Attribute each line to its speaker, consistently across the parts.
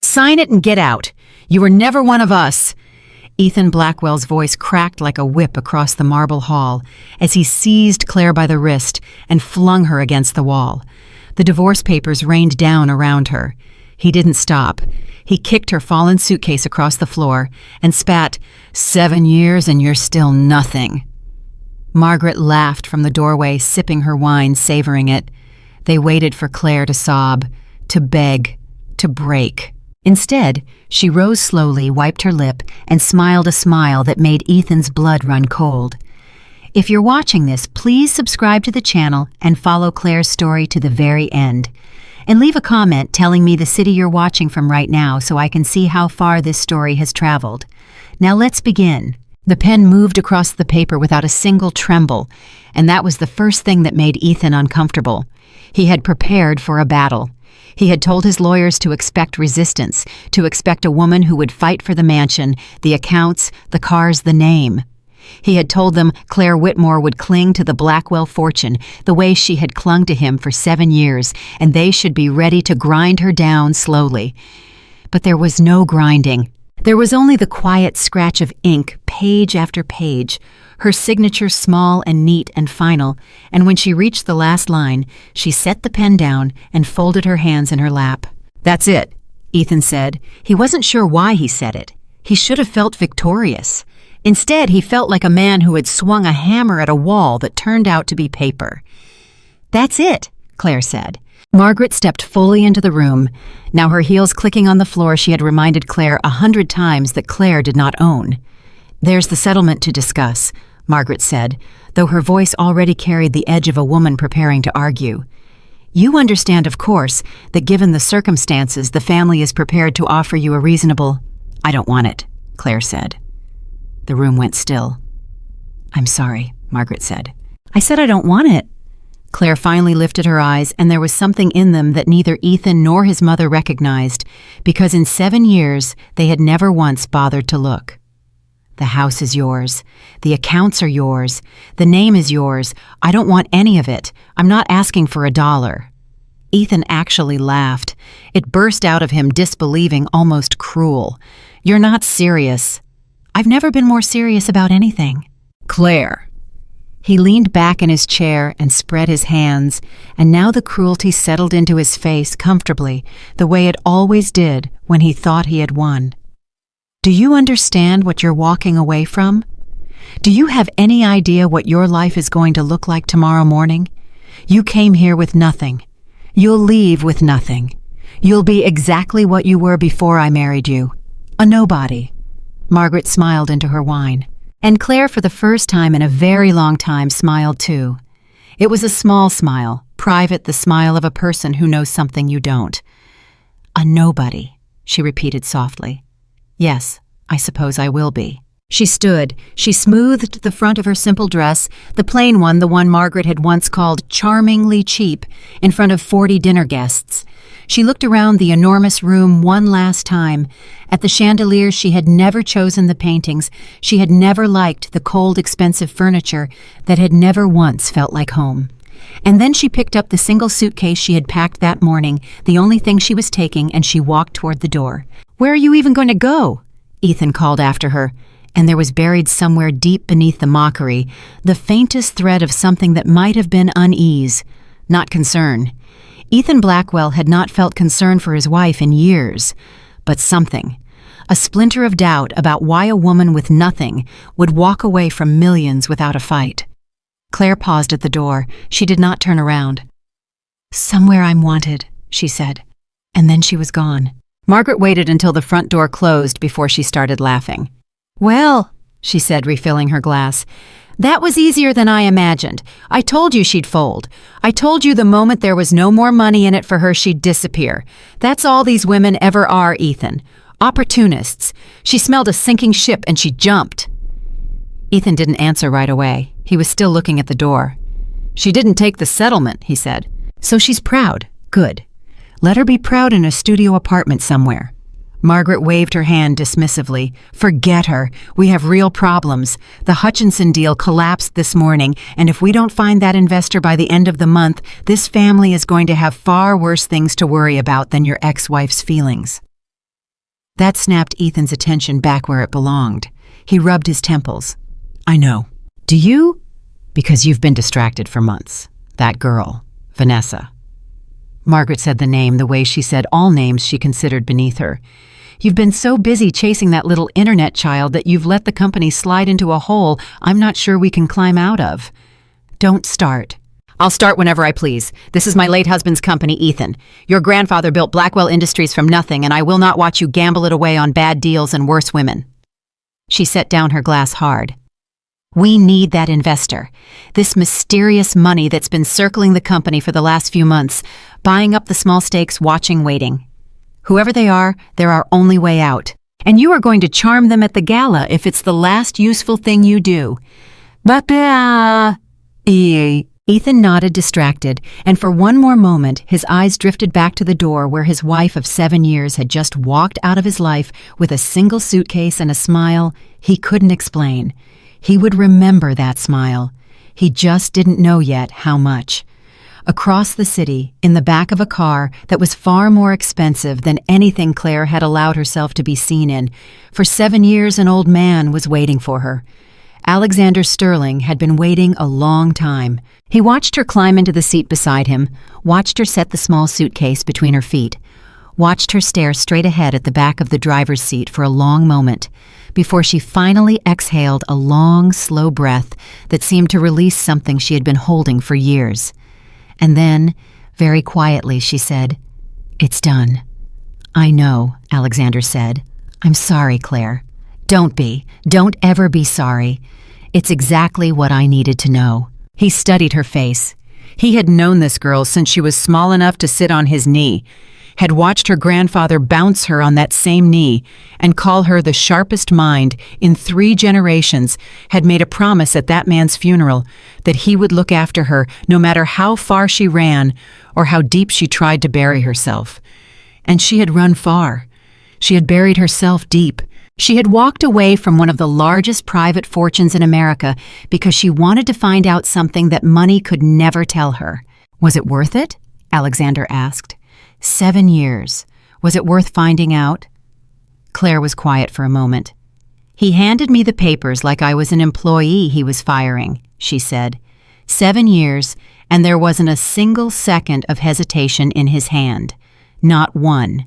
Speaker 1: Sign it and get out. You were never one of us." Ethan Blackwell's voice cracked like a whip across the marble hall as he seized Claire by the wrist and flung her against the wall. The divorce papers rained down around her. He didn't stop. He kicked her fallen suitcase across the floor and spat, "7 years and you're still nothing." Margaret laughed from the doorway, sipping her wine, savoring it. They waited for Claire to sob, to beg, to break. Instead, she rose slowly, wiped her lip, and smiled a smile that made Ethan's blood run cold. If you're watching this, please subscribe to the channel and follow Claire's story to the very end. And leave a comment telling me the city you're watching from right now so I can see how far this story has traveled. Now let's begin. The pen moved across the paper without a single tremble, and that was the first thing that made Ethan uncomfortable. He had prepared for a battle. He had told his lawyers to expect resistance, to expect a woman who would fight for the mansion, the accounts, the cars, the name. He had told them Claire Whitmore would cling to the Blackwell fortune the way she had clung to him for 7 years, and they should be ready to grind her down slowly. But there was no grinding. There was only the quiet scratch of ink, page after page, her signature small and neat and final, and when she reached the last line, she set the pen down and folded her hands in her lap. "That's it," Ethan said. He wasn't sure why he said it. He should have felt victorious. Instead, he felt like a man who had swung a hammer at a wall that turned out to be paper. "That's it," Claire said. Margaret stepped fully into the room. Now her heels clicking on the floor, she had reminded Claire 100 times that Claire did not own. "There's the settlement to discuss," Margaret said, though her voice already carried the edge of a woman preparing to argue. "You understand, of course, that given the circumstances, the family is prepared to offer you a reasonable—" "I don't want it," Claire said. The room went still. "I'm sorry," Margaret said. "I said I don't want it." Claire finally lifted her eyes, and there was something in them that neither Ethan nor his mother recognized, because in 7 years they had never once bothered to look. "The house is yours. The accounts are yours. The name is yours. I don't want any of it. I'm not asking for $1. Ethan actually laughed. It burst out of him, disbelieving, almost cruel. "You're not serious." "I've never been more serious about anything." "Claire." He leaned back in his chair and spread his hands, and now the cruelty settled into his face comfortably, the way it always did when he thought he had won. "Do you understand what you're walking away from? Do you have any idea what your life is going to look like tomorrow morning? You came here with nothing. You'll leave with nothing. You'll be exactly what you were before I married you, a nobody." Margaret smiled into her wine. And Claire, for the first time in a very long time, smiled too. It was a small smile, private, the smile of a person who knows something you don't. "A nobody," she repeated softly. "Yes, I suppose I will be." She stood. She smoothed the front of her simple dress, the plain one, the one Margaret had once called charmingly cheap, in front of 40 dinner guests. She looked around the enormous room one last time. At the chandeliers, she had never chosen the paintings. She had never liked the cold, expensive furniture that had never once felt like home. And then she picked up the single suitcase she had packed that morning, the only thing she was taking, and she walked toward the door. "Where are you even going to go?" Ethan called after her. And there was buried somewhere deep beneath the mockery, the faintest thread of something that might have been unease, not concern. Ethan Blackwell had not felt concern for his wife in years, but something, a splinter of doubt about why a woman with nothing would walk away from millions without a fight. Claire paused at the door. She did not turn around. "Somewhere I'm wanted," she said, and then she was gone. Margaret waited until the front door closed before she started laughing. "Well," she said, refilling her glass, "that was easier than I imagined. I told you she'd fold. I told you the moment there was no more money in it for her, she'd disappear. That's all these women ever are, Ethan. Opportunists. She smelled a sinking ship and she jumped." Ethan didn't answer right away. He was still looking at the door. "She didn't take the settlement," he said. "So she's proud. Good. Let her be proud in a studio apartment somewhere." Margaret waved her hand dismissively. "Forget her. We have real problems. The Hutchinson deal collapsed this morning, and if we don't find that investor by the end of the month, this family is going to have far worse things to worry about than your ex-wife's feelings." That snapped Ethan's attention back where it belonged. He rubbed his temples. I know. Do you? Because you've been distracted for months. That girl, Vanessa. Margaret said the name the way she said all names she considered beneath her. You've been so busy chasing that little internet child that you've let the company slide into a hole I'm not sure we can climb out of. Don't start. I'll start whenever I please. This is my late husband's company, Ethan. Your grandfather built Blackwell Industries from nothing, and I will not watch you gamble it away on bad deals and worse women. She set down her glass hard. We need that investor. This mysterious money that's been circling the company for the last few months, buying up the small stakes, watching, waiting. Whoever they are, they're our only way out. And you are going to charm them at the gala if it's the last useful thing you do. Ethan nodded, distracted, and for one more moment his eyes drifted back to the door where his wife of 7 years had just walked out of his life with a single suitcase and a smile he couldn't explain. He would remember that smile. He just didn't know yet how much. Across the city, in the back of a car that was far more expensive than anything Claire had allowed herself to be seen in, for 7 years an old man was waiting for her. Alexander Sterling had been waiting a long time. He watched her climb into the seat beside him, watched her set the small suitcase between her feet, watched her stare straight ahead at the back of the driver's seat for a long moment, before she finally exhaled a long, slow breath that seemed to release something she had been holding for years. And then, very quietly, she said, "It's done." "I know," Alexander said. "I'm sorry, Claire." "Don't be. Don't ever be sorry. It's exactly what I needed to know." He studied her face. He had known this girl since she was small enough to sit on his knee, had watched her grandfather bounce her on that same knee and call her the sharpest mind in 3 generations, had made a promise at that man's funeral that he would look after her no matter how far she ran or how deep she tried to bury herself. And she had run far. She had buried herself deep. She had walked away from one of the largest private fortunes in America because she wanted to find out something that money could never tell her. Was it worth it? Alexander asked. 7 years. Was it worth finding out? Claire was quiet for a moment. He handed me the papers like I was an employee he was firing, she said. 7 years, and there wasn't a single second of hesitation in his hand. Not one.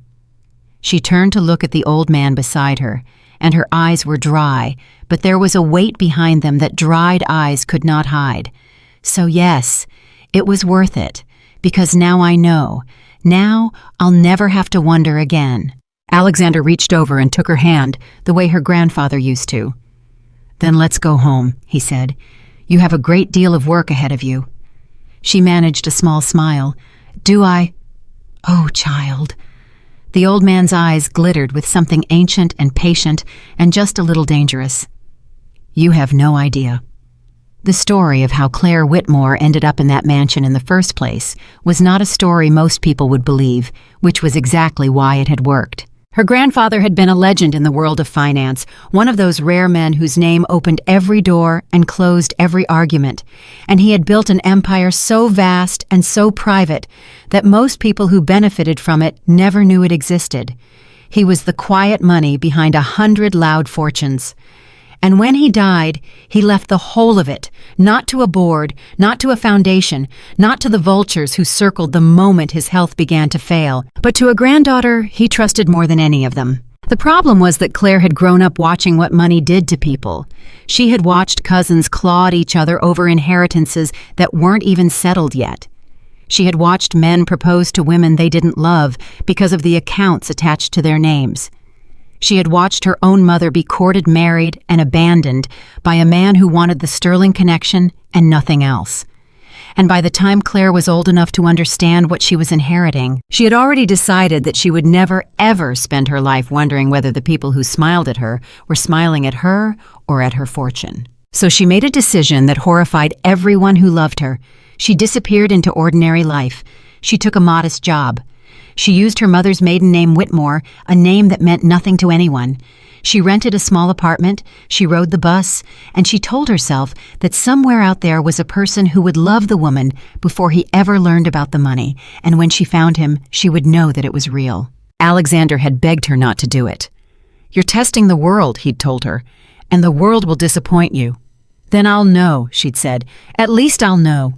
Speaker 1: She turned to look at the old man beside her, and her eyes were dry, but there was a weight behind them that dried eyes could not hide. So yes, it was worth it, because now I know. Now I'll never have to wonder again. Alexander reached over and took her hand, the way her grandfather used to. Then let's go home, he said. You have a great deal of work ahead of you. She managed a small smile. Do I? Oh, child. The old man's eyes glittered with something ancient and patient and just a little dangerous. You have no idea. The story of how Claire Whitmore ended up in that mansion in the first place was not a story most people would believe, which was exactly why it had worked. Her grandfather had been a legend in the world of finance, one of those rare men whose name opened every door and closed every argument, and he had built an empire so vast and so private that most people who benefited from it never knew it existed. He was the quiet money behind 100 loud fortunes. And when he died, he left the whole of it, not to a board, not to a foundation, not to the vultures who circled the moment his health began to fail, but to a granddaughter he trusted more than any of them. The problem was that Claire had grown up watching what money did to people. She had watched cousins claw at each other over inheritances that weren't even settled yet. She had watched men propose to women they didn't love because of the accounts attached to their names. She had watched her own mother be courted, married, and abandoned by a man who wanted the sterling connection and nothing else. And by the time Claire was old enough to understand what she was inheriting, she had already decided that she would never, ever spend her life wondering whether the people who smiled at her were smiling at her or at her fortune. So she made a decision that horrified everyone who loved her. She disappeared into ordinary life. She took a modest job. She used her mother's maiden name Whitmore, a name that meant nothing to anyone. She rented a small apartment, she rode the bus, and she told herself that somewhere out there was a person who would love the woman before he ever learned about the money, and when she found him, she would know that it was real. Alexander had begged her not to do it. You're testing the world, he'd told her, and the world will disappoint you. Then I'll know, she'd said. At least I'll know.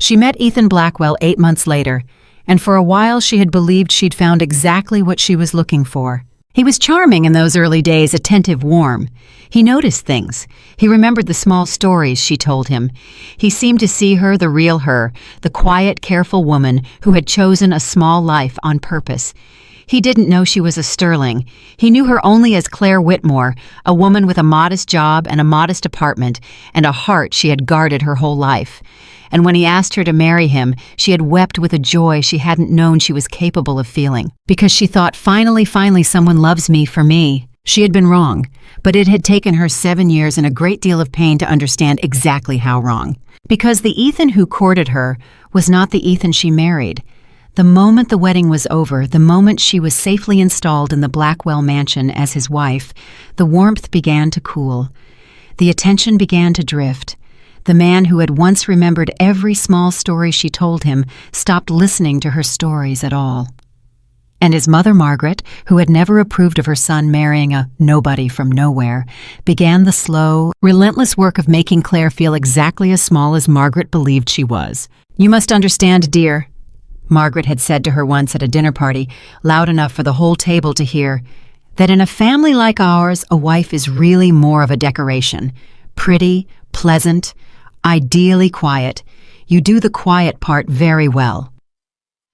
Speaker 1: She met Ethan Blackwell 8 months later, and for a while she had believed she'd found exactly what she was looking for. He was charming in those early days, attentive, warm. He noticed things. He remembered the small stories she told him. He seemed to see her, the real her, the quiet, careful woman who had chosen a small life on purpose. He didn't know she was a sterling. He knew her only as Claire Whitmore, a woman with a modest job and a modest apartment, and a heart she had guarded her whole life. And when he asked her to marry him, she had wept with a joy she hadn't known she was capable of feeling, because she thought, finally, someone loves me for me. She had been wrong, but it had taken her 7 years and a great deal of pain to understand exactly how wrong. Because the Ethan who courted her was not the Ethan she married. The moment the wedding was over, the moment she was safely installed in the Blackwell mansion as his wife, the warmth began to cool. The attention began to drift. The man who had once remembered every small story she told him stopped listening to her stories at all. And his mother, Margaret, who had never approved of her son marrying a nobody from nowhere, began the slow, relentless work of making Claire feel exactly as small as Margaret believed she was. "You must understand, dear," Margaret had said to her once at a dinner party, loud enough for the whole table to hear, "that in a family like ours, a wife is really more of a decoration. Pretty, pleasant, ideally quiet. You do the quiet part very well."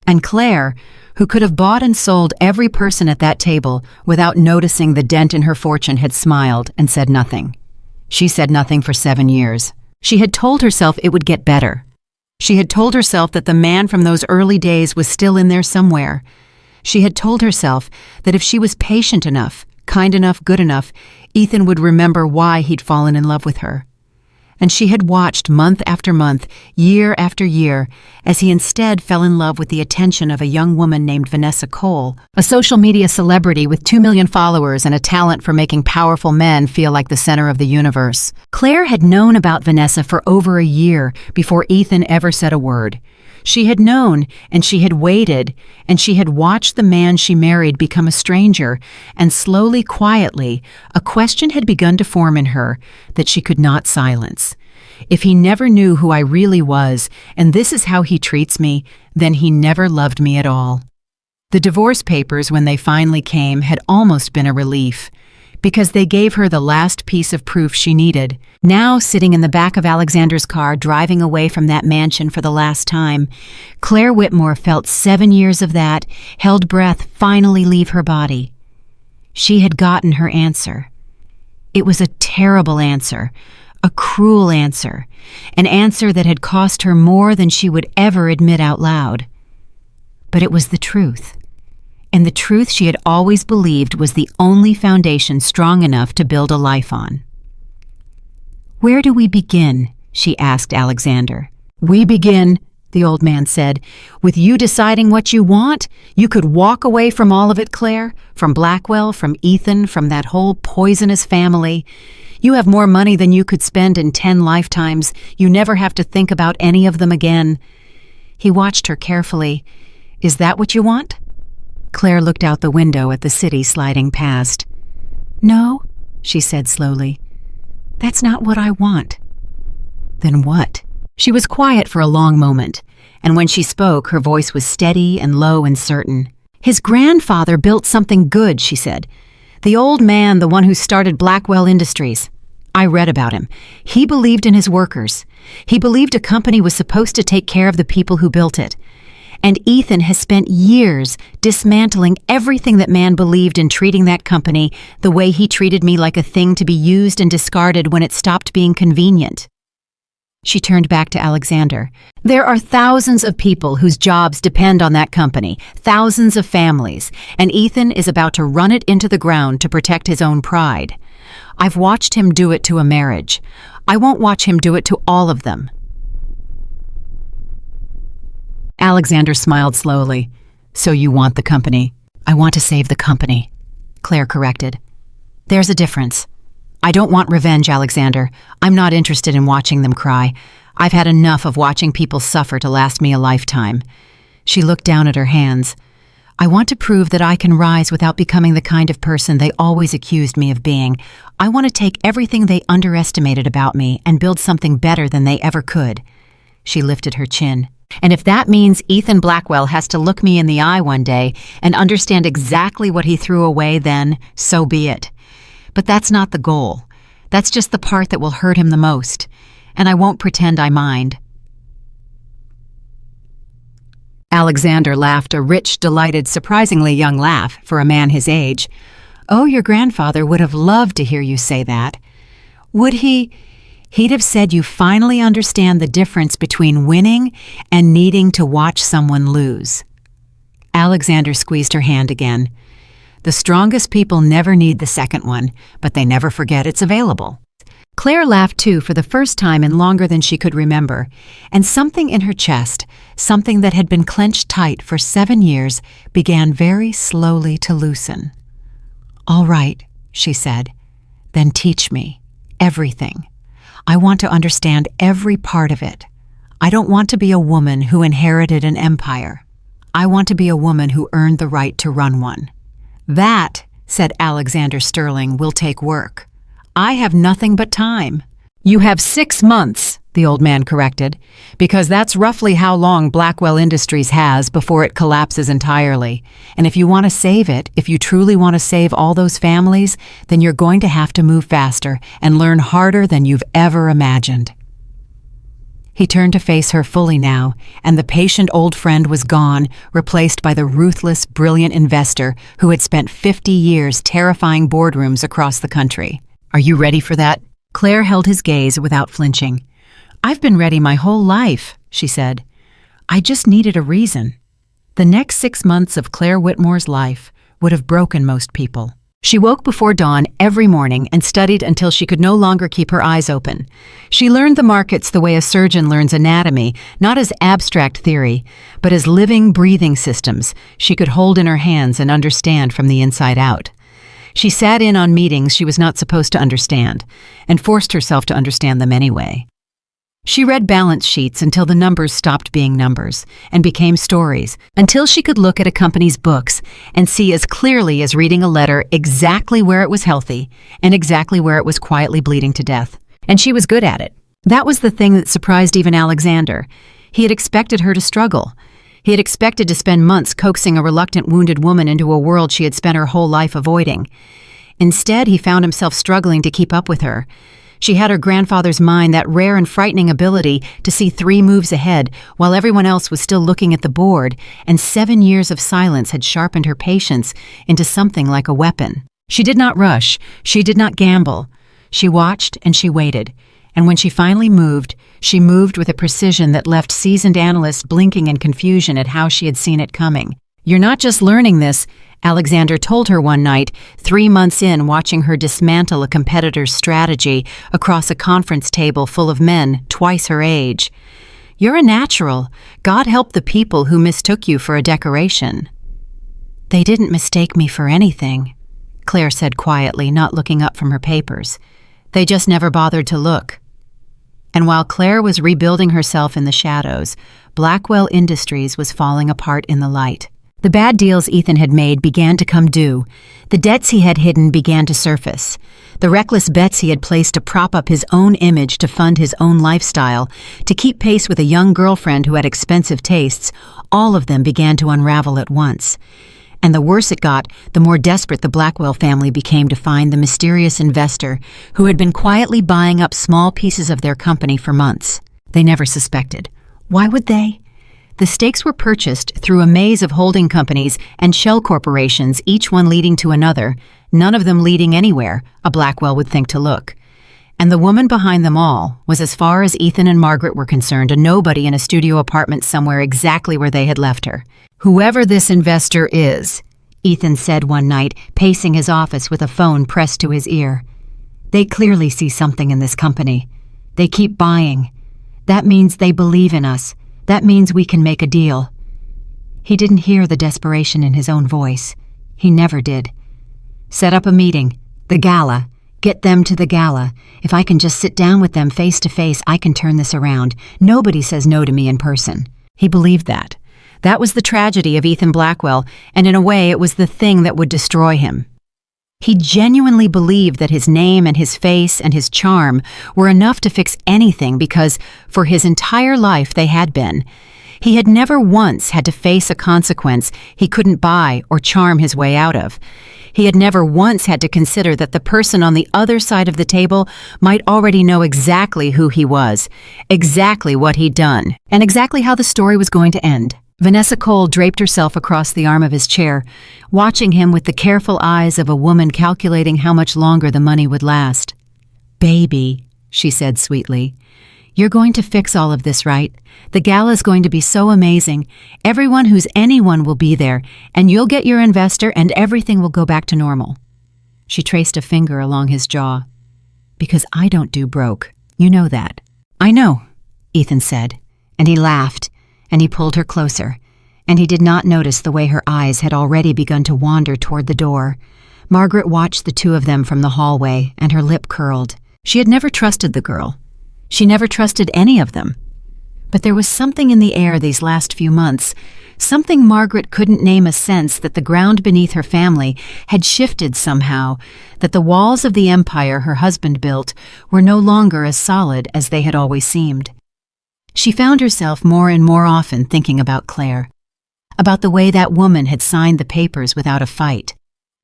Speaker 1: And Claire, who could have bought and sold every person at that table without noticing the dent in her fortune, had smiled and said nothing. She said nothing for 7 years. She had told herself it would get better. She had told herself that the man from those early days was still in there somewhere. She had told herself that if she was patient enough, kind enough, good enough, Ethan would remember why he'd fallen in love with her. And she had watched month after month, year after year, as he instead fell in love with the attention of a young woman named Vanessa Cole, a social media celebrity with 2 million followers and a talent for making powerful men feel like the center of the universe. Claire had known about Vanessa for over a year before Ethan ever said a word. She had known, and she had waited, and she had watched the man she married become a stranger, and slowly, quietly, a question had begun to form in her that she could not silence. If he never knew who I really was, and this is how he treats me, then he never loved me at all. The divorce papers, when they finally came, had almost been a relief, because they gave her the last piece of proof she needed. Now, sitting in the back of Alexander's car, driving away from that mansion for the last time, Claire Whitmore felt 7 years of that held breath finally leave her body. She had gotten her answer. It was a terrible answer, a cruel answer, an answer that had cost her more than she would ever admit out loud. But it was the truth. And the truth she had always believed was the only foundation strong enough to build a life on. "Where do we begin?" she asked Alexander. "We begin," the old man said, "with you deciding what you want. You could walk away from all of it, Claire, from Blackwell, from Ethan, from that whole poisonous family. You have more money than you could spend in 10 lifetimes. You never have to think about any of them again." He watched her carefully. "Is that what you want?" Claire looked out the window at the city sliding past. "No," she said slowly. "That's not what I want." "Then what?" She was quiet for a long moment, and when she spoke, her voice was steady and low and certain. "His grandfather built something good," she said. "The old man, the one who started Blackwell Industries. I read about him. He believed in his workers. He believed a company was supposed to take care of the people who built it. And Ethan has spent years dismantling everything that man believed in, treating that company the way he treated me, like a thing to be used and discarded when it stopped being convenient." She turned back to Alexander. "There are thousands of people whose jobs depend on that company, thousands of families, and Ethan is about to run it into the ground to protect his own pride. I've watched him do it to a marriage. I won't watch him do it to all of them." Alexander smiled slowly. "So you want the company?" "I want to save the company," Claire corrected. "There's a difference. I don't want revenge, Alexander. I'm not interested in watching them cry. I've had enough of watching people suffer to last me a lifetime." She looked down at her hands. I want to prove that I can rise without becoming the kind of person they always accused me of being. I want to take everything they underestimated about me and build something better than they ever could." She lifted her chin. "And if that means Ethan Blackwell has to look me in the eye one day and understand exactly what he threw away, then so be it. But that's not the goal. That's just the part that will hurt him the most. And I won't pretend I mind." Alexander laughed a rich, delighted, surprisingly young laugh for a man his age. "Oh, your grandfather would have loved to hear you say that. Would he? He'd have said you finally understand the difference between winning and needing to watch someone lose." Alexander squeezed her hand again. "The strongest people never need the second one, but they never forget it's available." Claire laughed too for the first time in longer than she could remember, and something in her chest, something that had been clenched tight for 7 years, began very slowly to loosen. "All right," she said, "then teach me everything. I want to understand every part of it. I don't want to be a woman who inherited an empire. I want to be a woman who earned the right to run one." "That," said Alexander Sterling, "will take work. I have nothing but time." "You have 6 months," the old man corrected, "because that's roughly how long Blackwell Industries has before it collapses entirely. And if you want to save it, if you truly want to save all those families, then you're going to have to move faster and learn harder than you've ever imagined." He turned to face her fully now, and the patient old friend was gone, replaced by the ruthless, brilliant investor who had spent 50 years terrifying boardrooms across the country. "Are you ready for that?" Claire held his gaze without flinching. "I've been ready my whole life," she said. "I just needed a reason." The next 6 months of Claire Whitmore's life would have broken most people. She woke before dawn every morning and studied until she could no longer keep her eyes open. She learned the markets the way a surgeon learns anatomy, not as abstract theory, but as living, breathing systems she could hold in her hands and understand from the inside out. She sat in on meetings she was not supposed to understand, and forced herself to understand them anyway. She read balance sheets until the numbers stopped being numbers and became stories, until she could look at a company's books and see as clearly as reading a letter exactly where it was healthy and exactly where it was quietly bleeding to death. And she was good at it. That was the thing that surprised even Alexander. He had expected her to struggle. He had expected to spend months coaxing a reluctant, wounded woman into a world she had spent her whole life avoiding. Instead, he found himself struggling to keep up with her. She had her grandfather's mind, that rare and frightening ability to see 3 moves ahead while everyone else was still looking at the board, and 7 years of silence had sharpened her patience into something like a weapon. She did not rush. She did not gamble. She watched and she waited. And when she finally moved, she moved with a precision that left seasoned analysts blinking in confusion at how she had seen it coming. "You're not just learning this," Alexander told her one night, 3 months in, watching her dismantle a competitor's strategy across a conference table full of men twice her age. "You're a natural. God help the people who mistook you for a decoration." "They didn't mistake me for anything," Claire said quietly, not looking up from her papers. "They just never bothered to look." And while Claire was rebuilding herself in the shadows, Blackwell Industries was falling apart in the light. The bad deals Ethan had made began to come due. The debts he had hidden began to surface. The reckless bets he had placed to prop up his own image, to fund his own lifestyle, to keep pace with a young girlfriend who had expensive tastes, all of them began to unravel at once. And the worse it got, the more desperate the Blackwell family became to find the mysterious investor who had been quietly buying up small pieces of their company for months. They never suspected. Why would they? The stakes were purchased through a maze of holding companies and shell corporations, each one leading to another, none of them leading anywhere, a Blackwell would think to look. And the woman behind them all was, as far as Ethan and Margaret were concerned, a nobody in a studio apartment somewhere exactly where they had left her. "Whoever this investor is," Ethan said one night, pacing his office with a phone pressed to his ear, "they clearly see something in this company. They keep buying. That means they believe in us. That means we can make a deal." He didn't hear the desperation in his own voice. He never did. "Set up a meeting. The gala. Get them to the gala. If I can just sit down with them face to face, I can turn this around. Nobody says no to me in person." He believed that. That was the tragedy of Ethan Blackwell, and in a way it was the thing that would destroy him. He genuinely believed that his name and his face and his charm were enough to fix anything because, for his entire life, they had been. He had never once had to face a consequence he couldn't buy or charm his way out of. He had never once had to consider that the person on the other side of the table might already know exactly who he was, exactly what he'd done, and exactly how the story was going to end. Vanessa Cole draped herself across the arm of his chair, watching him with the careful eyes of a woman calculating how much longer the money would last. "Baby," she said sweetly, "you're going to fix all of this, right? The gala's going to be so amazing. Everyone who's anyone will be there, and you'll get your investor and everything will go back to normal." She traced a finger along his jaw. "Because I don't do broke. You know that." "I know," Ethan said, and he laughed. And he pulled her closer, and he did not notice the way her eyes had already begun to wander toward the door. Margaret watched the two of them from the hallway, and her lip curled. She had never trusted the girl. She never trusted any of them. But there was something in the air these last few months, something Margaret couldn't name, a sense that the ground beneath her family had shifted somehow, that the walls of the empire her husband built were no longer as solid as they had always seemed. She found herself more and more often thinking about Claire, about the way that woman had signed the papers without a fight,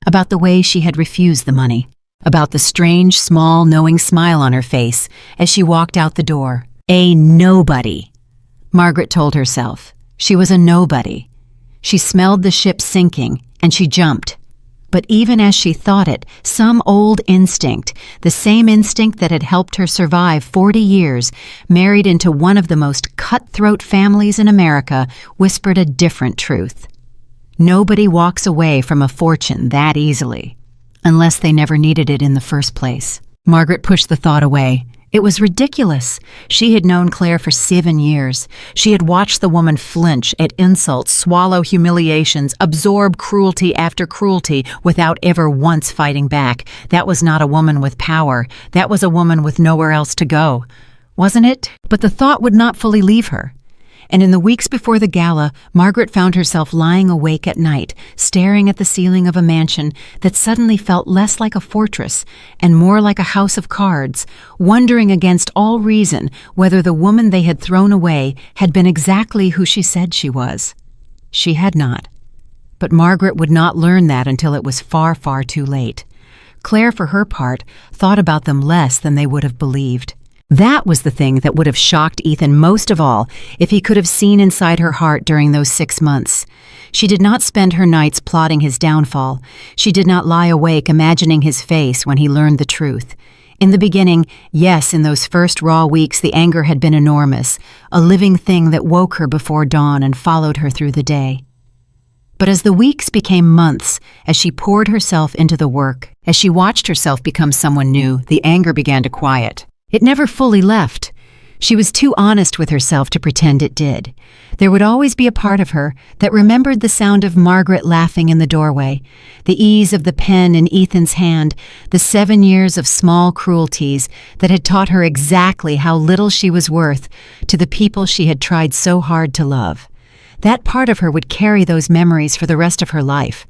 Speaker 1: about the way she had refused the money, about the strange, small, knowing smile on her face as she walked out the door. A nobody. Margaret told herself. She was a nobody. She smelled the ship sinking, and she jumped. But even as she thought it, some old instinct, the same instinct that had helped her survive 40 years, married into one of the most cutthroat families in America, whispered a different truth. Nobody walks away from a fortune that easily, unless they never needed it in the first place. Margaret pushed the thought away. It was ridiculous. She had known Claire for 7 years. She had watched the woman flinch at insults, swallow humiliations, absorb cruelty after cruelty without ever once fighting back. That was not a woman with power. That was a woman with nowhere else to go. Wasn't it? But the thought would not fully leave her. And in the weeks before the gala, Margaret found herself lying awake at night, staring at the ceiling of a mansion that suddenly felt less like a fortress and more like a house of cards, wondering against all reason whether the woman they had thrown away had been exactly who she said she was. She had not. But Margaret would not learn that until it was far, far too late. Claire, for her part, thought about them less than they would have believed. That was the thing that would have shocked Ethan most of all if he could have seen inside her heart during those 6 months. She did not spend her nights plotting his downfall. She did not lie awake imagining his face when he learned the truth. In the beginning, yes, in those first raw weeks, the anger had been enormous, a living thing that woke her before dawn and followed her through the day. But as the weeks became months, as she poured herself into the work, as she watched herself become someone new, the anger began to quiet. It never fully left. She was too honest with herself to pretend it did. There would always be a part of her that remembered the sound of Margaret laughing in the doorway, the ease of the pen in Ethan's hand, the 7 years of small cruelties that had taught her exactly how little she was worth to the people she had tried so hard to love. That part of her would carry those memories for the rest of her life,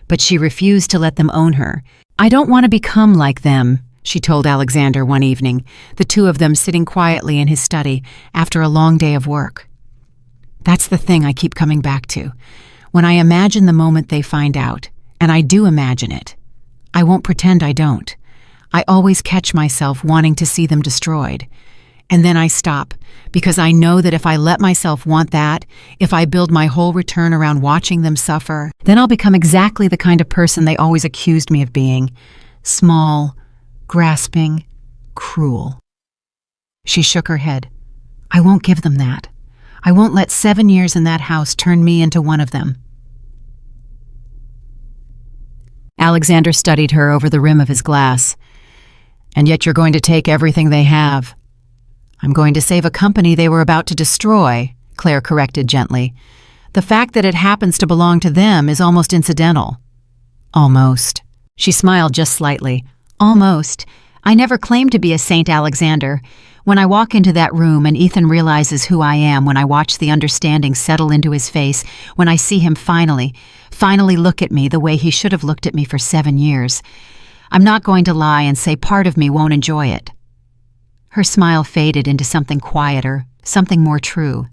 Speaker 1: but she refused to let them own her. "I don't want to become like them," she told Alexander one evening, the two of them sitting quietly in his study after a long day of work. "That's the thing I keep coming back to. When I imagine the moment they find out, and I do imagine it, I won't pretend I don't. I always catch myself wanting to see them destroyed. And then I stop, because I know that if I let myself want that, if I build my whole return around watching them suffer, then I'll become exactly the kind of person they always accused me of being. Small, grasping, cruel." She shook her head. "I won't give them that. I won't let 7 years in that house turn me into one of them." Alexander studied her over the rim of his glass. "And yet you're going to take everything they have." "I'm going to save a company they were about to destroy," Claire corrected gently. "The fact that it happens to belong to them is almost incidental." "Almost." She smiled just slightly. "Almost. I never claimed to be a Saint Alexander. When I walk into that room and Ethan realizes who I am, when I watch the understanding settle into his face, when I see him finally look at me the way he should have looked at me for 7 years, I'm not going to lie and say part of me won't enjoy it. Her smile faded into something quieter, something more true.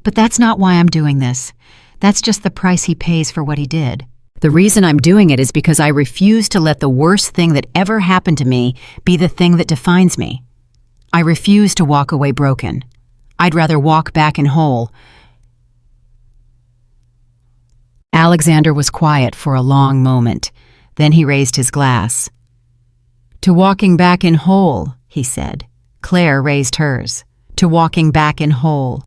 Speaker 1: But that's not why I'm doing this. That's just the price he pays for what he did. The reason I'm doing it is because I refuse to let the worst thing that ever happened to me be the thing that defines me. I refuse to walk away broken. I'd rather walk back in whole. Alexander was quiet for a long moment. Then he raised his glass. "To walking back in whole," he said. Claire raised hers. "To walking back in whole."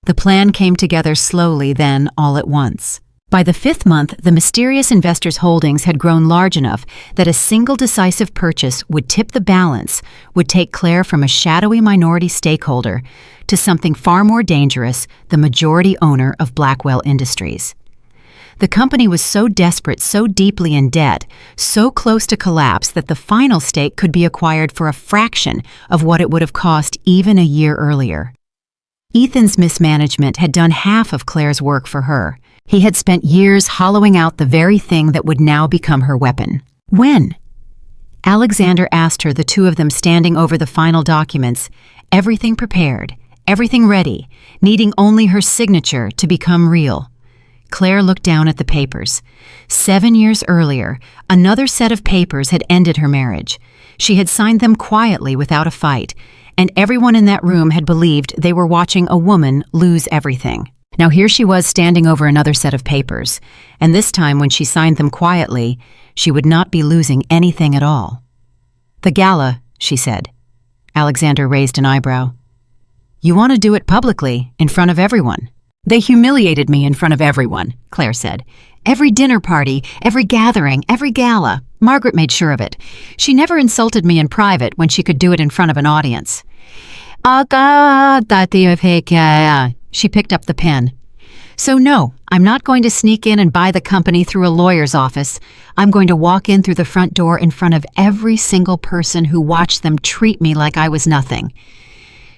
Speaker 1: The plan came together slowly, then all at once. By the 5th month, the mysterious investor's holdings had grown large enough that a single decisive purchase would tip the balance, would take Claire from a shadowy minority stakeholder to something far more dangerous, the majority owner of Blackwell Industries. The company was so desperate, so deeply in debt, so close to collapse that the final stake could be acquired for a fraction of what it would have cost even a year earlier. Ethan's mismanagement had done half of Claire's work for her. He had spent years hollowing out the very thing that would now become her weapon. When? Alexander asked her, the two of them standing over the final documents, everything prepared, everything ready, needing only her signature to become real. Claire looked down at the papers. 7 years earlier, another set of papers had ended her marriage. She had signed them quietly without a fight, and everyone in that room had believed they were watching a woman lose everything. Now here she was standing over another set of papers, and this time when she signed them quietly, she would not be losing anything at all. "The gala," she said. Alexander raised an eyebrow. "You want to do it publicly, in front of everyone." "They humiliated me in front of everyone," Claire said. "Every dinner party, every gathering, every gala. Margaret made sure of it. She never insulted me in private when she could do it in front of an audience." She picked up the pen. "So no, I'm not going to sneak in and buy the company through a lawyer's office. I'm going to walk in through the front door in front of every single person who watched them treat me like I was nothing."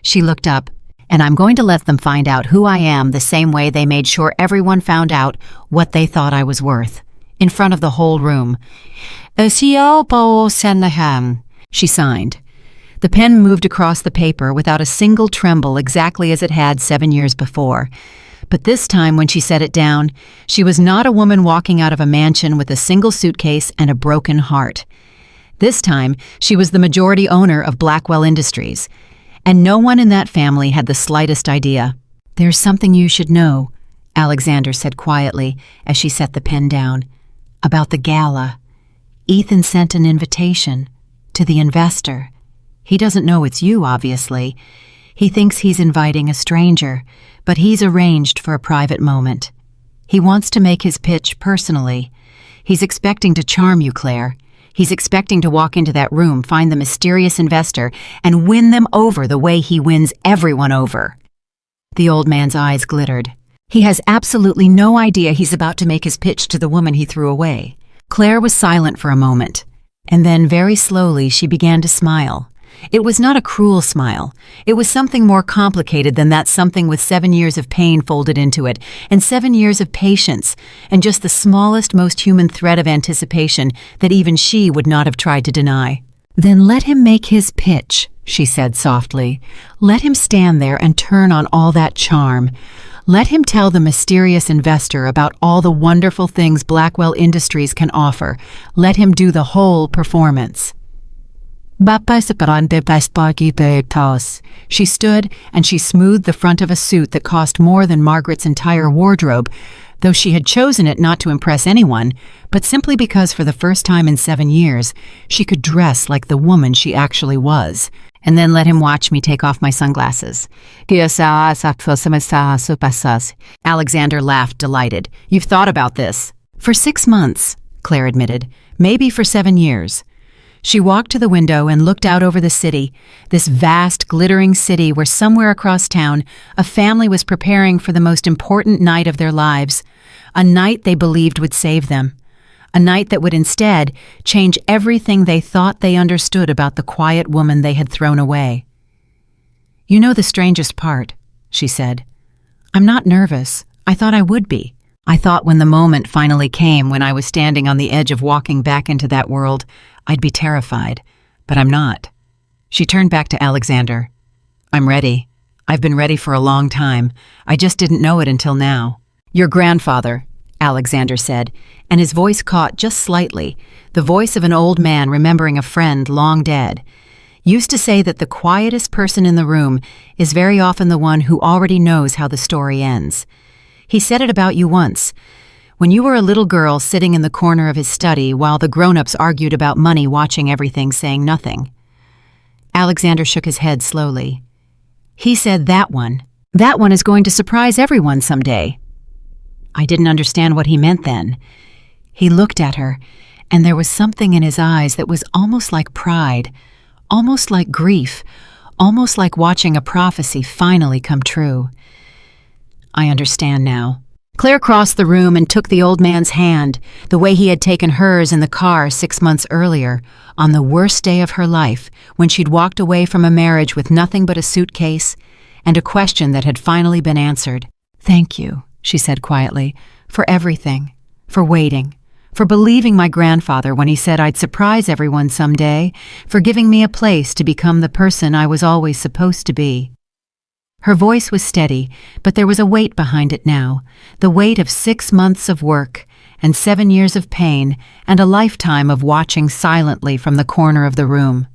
Speaker 1: She looked up. "And I'm going to let them find out who I am the same way they made sure everyone found out what they thought I was worth. In front of the whole room." She signed. The pen moved across the paper without a single tremble, exactly as it had 7 years before. But this time when she set it down, she was not a woman walking out of a mansion with a single suitcase and a broken heart. This time, she was the majority owner of Blackwell Industries. And no one in that family had the slightest idea. "There's something you should know," Alexander said quietly as she set the pen down. "About the gala. Ethan sent an invitation to the investor. He doesn't know it's you, obviously. He thinks he's inviting a stranger, but he's arranged for a private moment. He wants to make his pitch personally. He's expecting to charm you, Claire. He's expecting to walk into that room, find the mysterious investor, and win them over the way he wins everyone over." The old man's eyes glittered. He has absolutely no idea he's about to make his pitch to the woman he threw away. Claire was silent for a moment, and then very slowly she began to smile. It was not a cruel smile. It was something more complicated than that, something with 7 years of pain folded into it, and 7 years of patience, and just the smallest, most human thread of anticipation that even she would not have tried to deny. "Then let him make his pitch," she said softly. "Let him stand there and turn on all that charm. Let him tell the mysterious investor about all the wonderful things Blackwell Industries can offer. Let him do the whole performance." She stood and she smoothed the front of a suit that cost more than Margaret's entire wardrobe, though she had chosen it not to impress anyone, but simply because for the first time in 7 years, she could dress like the woman she actually was. "And then let him watch me take off my sunglasses." Alexander laughed, delighted. "You've thought about this." "For 6 months," Claire admitted. "Maybe for 7 years." She walked to the window and looked out over the city, this vast, glittering city where somewhere across town a family was preparing for the most important night of their lives, a night they believed would save them, A night that would instead change everything they thought they understood about the quiet woman they had thrown away. "You know the strangest part," she said. "I'm not nervous. I thought I would be. I thought when the moment finally came, when I was standing on the edge of walking back into that world, I'd be terrified. But I'm not." She turned back to Alexander. "I'm ready. I've been ready for a long time. I just didn't know it until now." "Your grandfather," Alexander said, and his voice caught just slightly, the voice of an old man remembering a friend long dead, used to say that the quietest person in the room is very often the one who already knows how the story ends. He said it about you once, when you were a little girl sitting in the corner of his study while the grown-ups argued about money, watching everything, saying nothing. Alexander shook his head slowly. "He said that one is going to surprise everyone someday." I didn't understand what he meant then. He looked at her, and there was something in his eyes that was almost like pride, almost like grief, almost like watching a prophecy finally come true. "I understand now." Claire crossed the room and took the old man's hand, the way he had taken hers in the car 6 months earlier, on the worst day of her life, when she'd walked away from a marriage with nothing but a suitcase and a question that had finally been answered. "Thank you," she said quietly, "for everything, for waiting, for believing my grandfather when he said I'd surprise everyone someday, for giving me a place to become the person I was always supposed to be." Her voice was steady, but there was a weight behind it now, the weight of 6 months of work and 7 years of pain and a lifetime of watching silently from the corner of the room.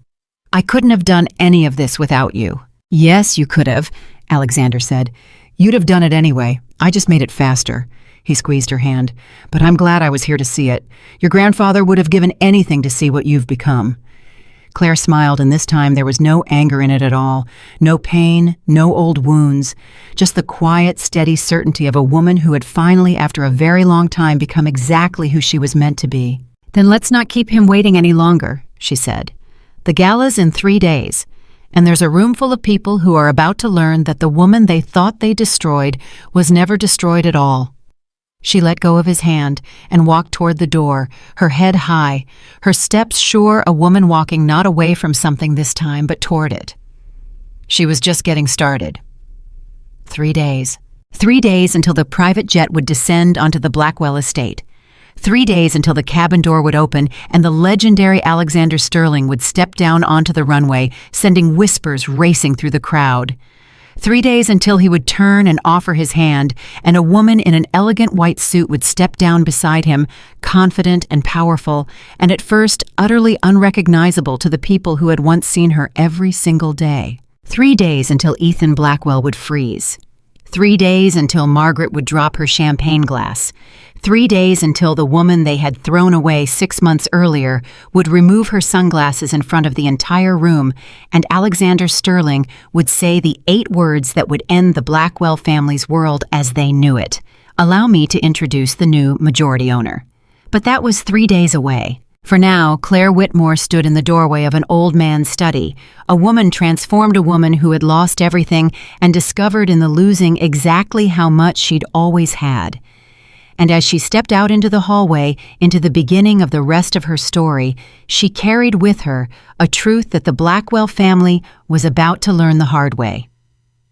Speaker 1: "I couldn't have done any of this without you." "Yes, you could have," Alexander said. "You'd have done it anyway. I just made it faster." He squeezed her hand. "But I'm glad I was here to see it. Your grandfather would have given anything to see what you've become." Claire smiled, and this time there was no anger in it at all, no pain, no old wounds, just the quiet, steady certainty of a woman who had finally, after a very long time, become exactly who she was meant to be. "Then let's not keep him waiting any longer," she said. "The gala's in 3 days, and there's a room full of people who are about to learn that the woman they thought they destroyed was never destroyed at all." She let go of his hand and walked toward the door, her head high, her steps sure, a woman walking not away from something this time, but toward it. She was just getting started. 3 days. 3 days until the private jet would descend onto the Blackwell estate. 3 days until the cabin door would open and the legendary Alexander Sterling would step down onto the runway, sending whispers racing through the crowd. 3 days until he would turn and offer his hand, and a woman in an elegant white suit would step down beside him, confident and powerful, and at first utterly unrecognizable to the people who had once seen her every single day. 3 days until Ethan Blackwell would freeze. 3 days until Margaret would drop her champagne glass. 3 days until the woman they had thrown away 6 months earlier would remove her sunglasses in front of the entire room, and Alexander Sterling would say the 8 words that would end the Blackwell family's world as they knew it. "Allow me to introduce the new majority owner." But that was 3 days away. For now, Claire Whitmore stood in the doorway of an old man's study, a woman transformed, a woman who had lost everything and discovered in the losing exactly how much she'd always had. And as she stepped out into the hallway, into the beginning of the rest of her story, she carried with her a truth that the Blackwell family was about to learn the hard way.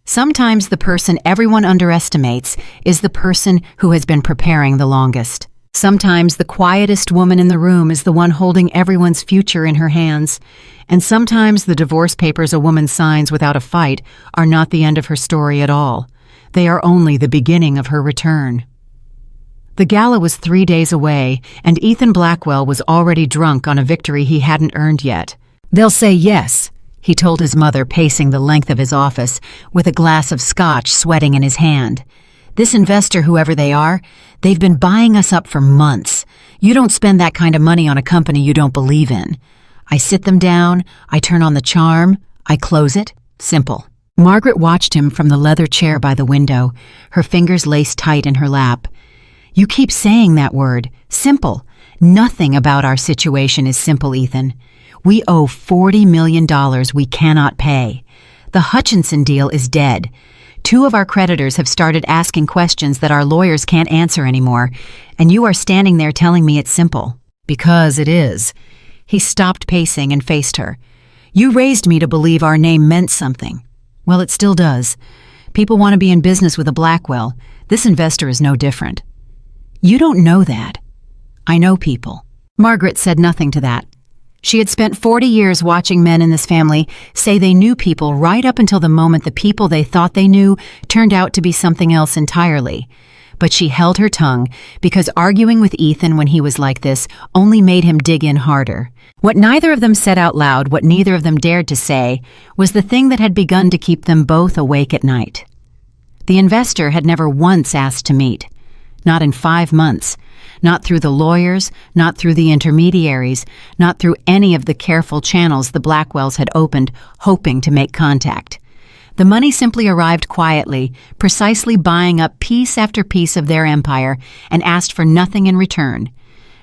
Speaker 1: Sometimes the person everyone underestimates is the person who has been preparing the longest. Sometimes the quietest woman in the room is the one holding everyone's future in her hands. And sometimes the divorce papers a woman signs without a fight are not the end of her story at all. They are only the beginning of her return. The gala was 3 days away, and Ethan Blackwell was already drunk on a victory he hadn't earned yet. "They'll say yes," he told his mother, pacing the length of his office, with a glass of scotch sweating in his hand. "This investor, whoever they are, they've been buying us up for months. You don't spend that kind of money on a company you don't believe in." I sit them down, I turn on the charm, I close it. Simple. Margaret watched him from the leather chair by the window, her fingers laced tight in her lap. "You keep saying that word. Simple. Nothing about our situation is simple, Ethan. We owe $40 million we cannot pay. The Hutchinson deal is dead. 2 of our creditors have started asking questions that our lawyers can't answer anymore, and you are standing there telling me it's simple. Because it is. He stopped pacing and faced her. You raised me to believe our name meant something. Well, it still does. People want to be in business with a Blackwell. This investor is no different. You don't know that. I know people. Margaret said nothing to that. She had spent 40 years watching men in this family say they knew people right up until the moment the people they thought they knew turned out to be something else entirely. But she held her tongue because arguing with Ethan when he was like this only made him dig in harder. What neither of them said out loud, what neither of them dared to say, was the thing that had begun to keep them both awake at night. The investor had never once asked to meet. Not in 5 months. Not through the lawyers, not through the intermediaries, not through any of the careful channels the Blackwells had opened, hoping to make contact. The money simply arrived quietly, precisely buying up piece after piece of their empire, and asked for nothing in return.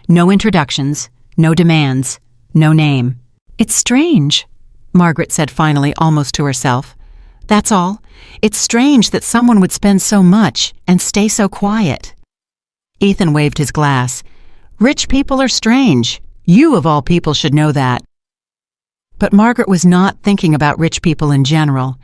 Speaker 1: No introductions, no demands, no name. It's strange, Margaret said finally, almost to herself. That's all. It's strange that someone would spend so much and stay so quiet. Ethan waved his glass. Rich people are strange. You, of all people, should know that. But Margaret was not thinking about rich people in general.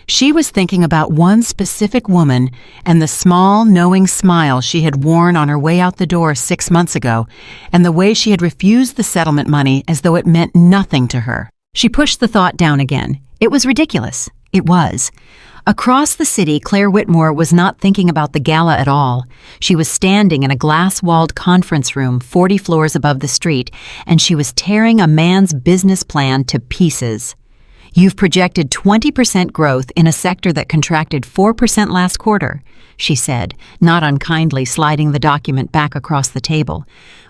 Speaker 1: She was thinking about one specific woman and the small, knowing smile she had worn on her way out the door 6 months ago, and the way she had refused the settlement money as though it meant nothing to her. She pushed the thought down again. It was ridiculous. It was. Across the city, Claire Whitmore was not thinking about the gala at all. She was standing in a glass-walled conference room 40 floors above the street, and she was tearing a man's business plan to pieces. You've projected 20% growth in a sector that contracted 4% last quarter, she said, not unkindly sliding the document back across the table.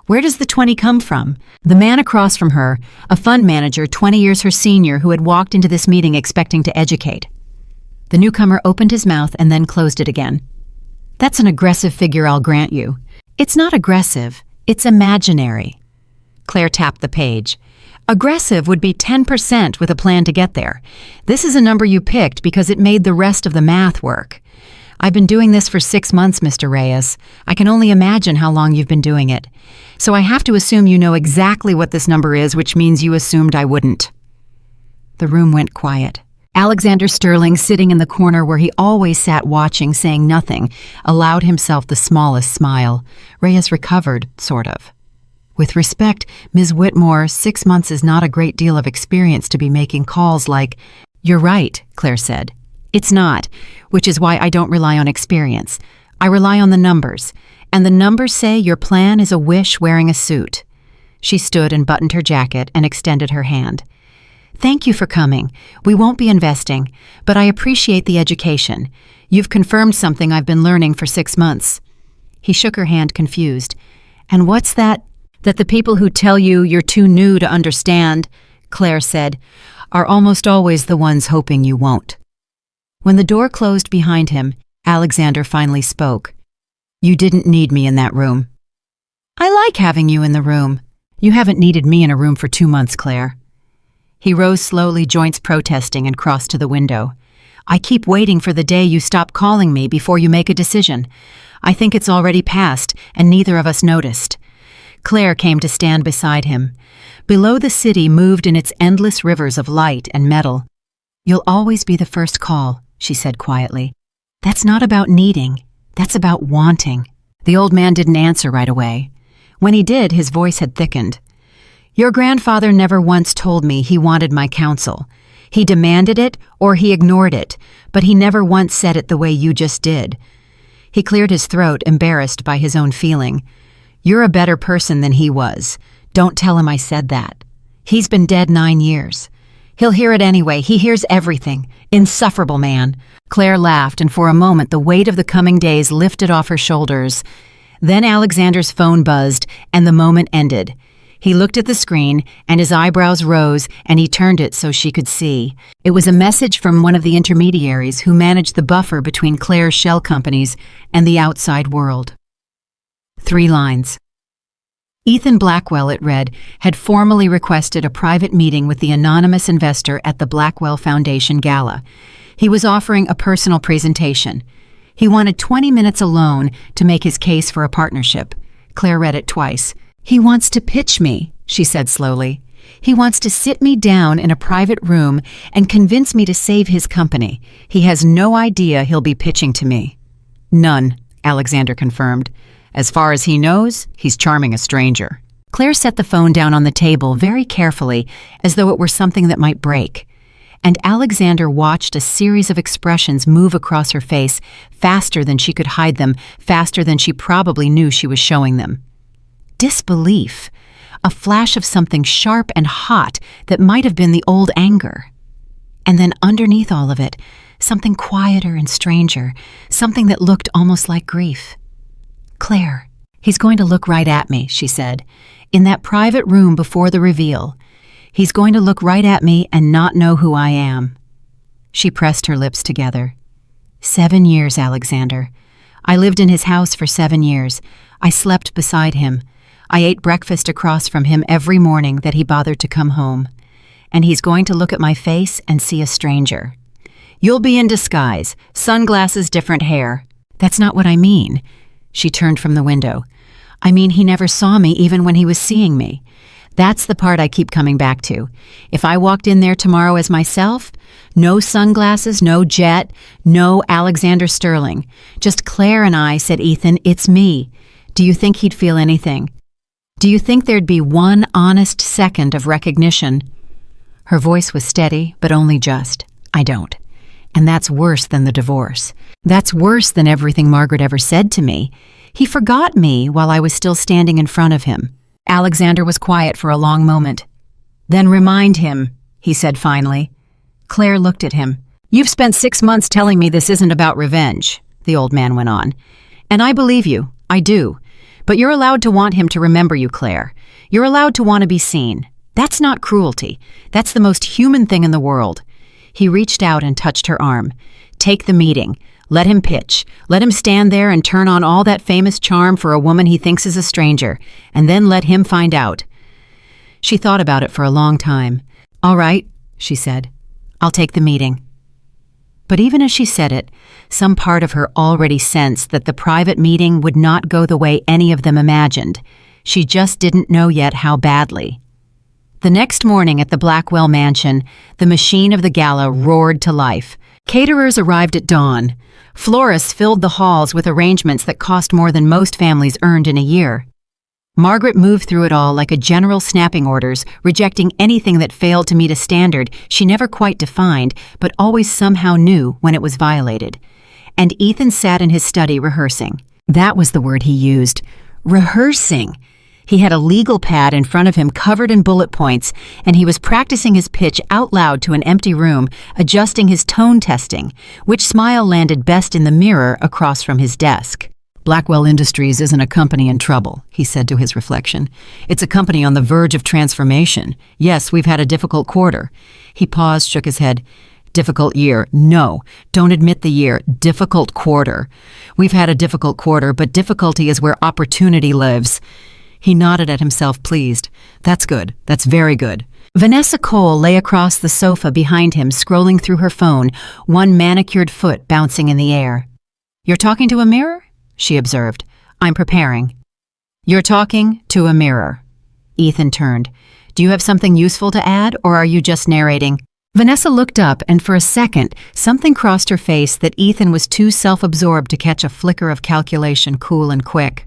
Speaker 1: Where does the 20 come from? The man across from her, a fund manager 20 years her senior who had walked into this meeting expecting to educate. The newcomer opened his mouth and then closed it again. That's an aggressive figure, I'll grant you. It's not aggressive, it's imaginary. Claire tapped the page. Aggressive would be 10% with a plan to get there. This is a number you picked because it made the rest of the math work. I've been doing this for 6 months, Mr. Reyes. I can only imagine how long you've been doing it. So I have to assume you know exactly what this number is, which means you assumed I wouldn't. The room went quiet. Alexander Sterling, sitting in the corner where he always sat watching, saying nothing, allowed himself the smallest smile. Reyes recovered, sort of. With respect, Ms. Whitmore, 6 months is not a great deal of experience to be making calls like, You're right, Claire said. It's not, which is why I don't rely on experience. I rely on the numbers, and the numbers say your plan is a wish wearing a suit. She stood and buttoned her jacket and extended her hand. Thank you for coming. We won't be investing, but I appreciate the education. You've confirmed something I've been learning for 6 months. He shook her hand, confused. And what's that? That the people who tell you you're too new to understand, Claire said, are almost always the ones hoping you won't. When the door closed behind him, Alexander finally spoke. You didn't need me in that room. I like having you in the room. You haven't needed me in a room for 2 months, Claire. He rose slowly, joints protesting, and crossed to the window. I keep waiting for the day you stop calling me before you make a decision. I think it's already passed, and neither of us noticed. Claire came to stand beside him. Below the city moved in its endless rivers of light and metal. You'll always be the first call, she said quietly. That's not about needing. That's about wanting. The old man didn't answer right away. When he did, his voice had thickened. Your grandfather never once told me he wanted my counsel. He demanded it or he ignored it, but he never once said it the way you just did. He cleared his throat, embarrassed by his own feeling. You're a better person than he was. Don't tell him I said that. He's been dead 9 years. He'll hear it anyway. He hears everything. Insufferable man. Claire laughed, and for a moment the weight of the coming days lifted off her shoulders. Then Alexander's phone buzzed, and the moment ended. He looked at the screen, and his eyebrows rose, and he turned it so she could see. It was a message from one of the intermediaries who managed the buffer between Claire's shell companies and the outside world. 3 lines. Ethan Blackwell, it read, had formally requested a private meeting with the anonymous investor at the Blackwell Foundation Gala. He was offering a personal presentation. He wanted 20 minutes alone to make his case for a partnership. Claire read it twice. "He wants to pitch me," she said slowly. "He wants to sit me down in a private room and convince me to save his company. He has no idea he'll be pitching to me." "None," Alexander confirmed. "As far as he knows, he's charming a stranger." Claire set the phone down on the table very carefully, as though it were something that might break. And Alexander watched a series of expressions move across her face, faster than she could hide them, faster than she probably knew she was showing them. Disbelief. A flash of something sharp and hot that might have been the old anger. And then underneath all of it, something quieter and stranger, something that looked almost like grief. "Claire, he's going to look right at me," she said, "in that private room before the reveal. He's going to look right at me and not know who I am." She pressed her lips together. 7 years, Alexander. I lived in his house for 7 years. I slept beside him. I ate breakfast across from him every morning that he bothered to come home. And he's going to look at my face and see a stranger. "You'll be in disguise, sunglasses, different hair." "That's not what I mean." She turned from the window. "I mean, he never saw me even when he was seeing me. That's the part I keep coming back to. If I walked in there tomorrow as myself, no sunglasses, no jet, no Alexander Sterling. Just Claire and I," said Ethan, "it's me. Do you think he'd feel anything? Do you think there'd be one honest second of recognition?" Her voice was steady, but only just. "I don't. And that's worse than the divorce. That's worse than everything Margaret ever said to me. He forgot me while I was still standing in front of him." Alexander was quiet for a long moment. "Then remind him," he said finally. Claire looked at him. "You've spent 6 months telling me this isn't about revenge," the old man went on. "And I believe you. I do. But you're allowed to want him to remember you, Claire. You're allowed to want to be seen. That's not cruelty. That's the most human thing in the world." He reached out and touched her arm. "Take the meeting. Let him pitch. Let him stand there and turn on all that famous charm for a woman he thinks is a stranger, and then let him find out." She thought about it for a long time. "All right," she said. "I'll take the meeting." But even as she said it, some part of her already sensed that the private meeting would not go the way any of them imagined. She just didn't know yet how badly. The next morning at the Blackwell mansion, the machine of the gala roared to life. Caterers arrived at dawn. Florists filled the halls with arrangements that cost more than most families earned in a year. Margaret moved through it all like a general snapping orders, rejecting anything that failed to meet a standard she never quite defined, but always somehow knew when it was violated. And Ethan sat in his study rehearsing. That was the word he used. Rehearsing. He had a legal pad in front of him covered in bullet points, and he was practicing his pitch out loud to an empty room, adjusting his tone testing, which smile landed best in the mirror across from his desk. "Blackwell Industries isn't a company in trouble," he said to his reflection. "It's a company on the verge of transformation. Yes, we've had a difficult quarter." He paused, shook his head. "Difficult year. No, don't admit the year. Difficult quarter. We've had a difficult quarter, but difficulty is where opportunity lives." He nodded at himself, pleased. "That's good. That's very good." Vanessa Cole lay across the sofa behind him, scrolling through her phone, one manicured foot bouncing in the air. "You're talking to a mirror?" she observed. "I'm preparing." "You're talking to a mirror." Ethan turned. "Do you have something useful to add, or are you just narrating?" Vanessa looked up, and for a second, something crossed her face that Ethan was too self-absorbed to catch a flicker of calculation cool and quick.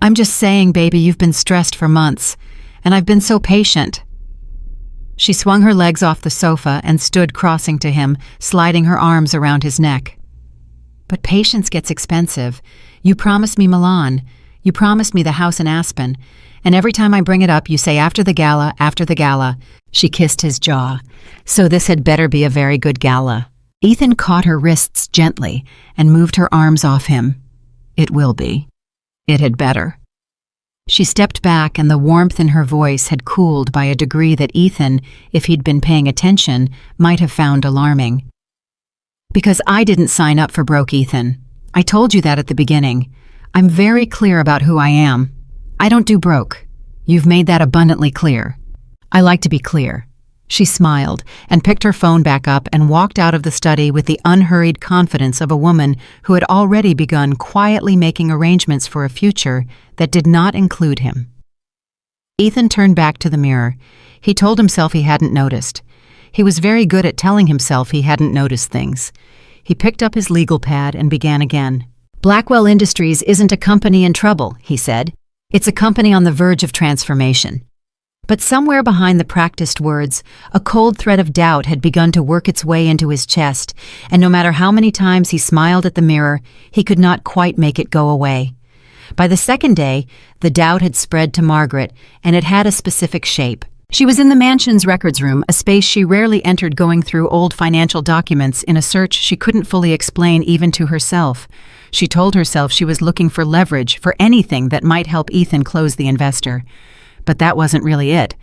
Speaker 1: "I'm just saying, baby, you've been stressed for months, and I've been so patient." She swung her legs off the sofa and stood crossing to him, sliding her arms around his neck. "But patience gets expensive. You promised me Milan. You promised me the house in Aspen. And every time I bring it up, you say after the gala, after the gala." She kissed his jaw. "So this had better be a very good gala." Ethan caught her wrists gently and moved her arms off him. "It will be. It had better." She stepped back, and the warmth in her voice had cooled by a degree that Ethan, if he'd been paying attention, might have found alarming. "Because I didn't sign up for broke, Ethan. I told you that at the beginning. I'm very clear about who I am. I don't do broke. You've made that abundantly clear. I like to be clear. She smiled and picked her phone back up and walked out of the study with the unhurried confidence of a woman who had already begun quietly making arrangements for a future that did not include him. Ethan turned back to the mirror. He told himself he hadn't noticed. He was very good at telling himself he hadn't noticed things. He picked up his legal pad and began again. Blackwell Industries isn't a company in trouble, he said. It's a company on the verge of transformation. But somewhere behind the practiced words, a cold thread of doubt had begun to work its way into his chest, and no matter how many times he smiled at the mirror, he could not quite make it go away. By the second day, the doubt had spread to Margaret, and it had a specific shape. She was in the mansion's records room, a space she rarely entered, going through old financial documents in a search she couldn't fully explain even to herself. She told herself she was looking for leverage, for anything that might help Ethan close the investor. But that wasn't really it.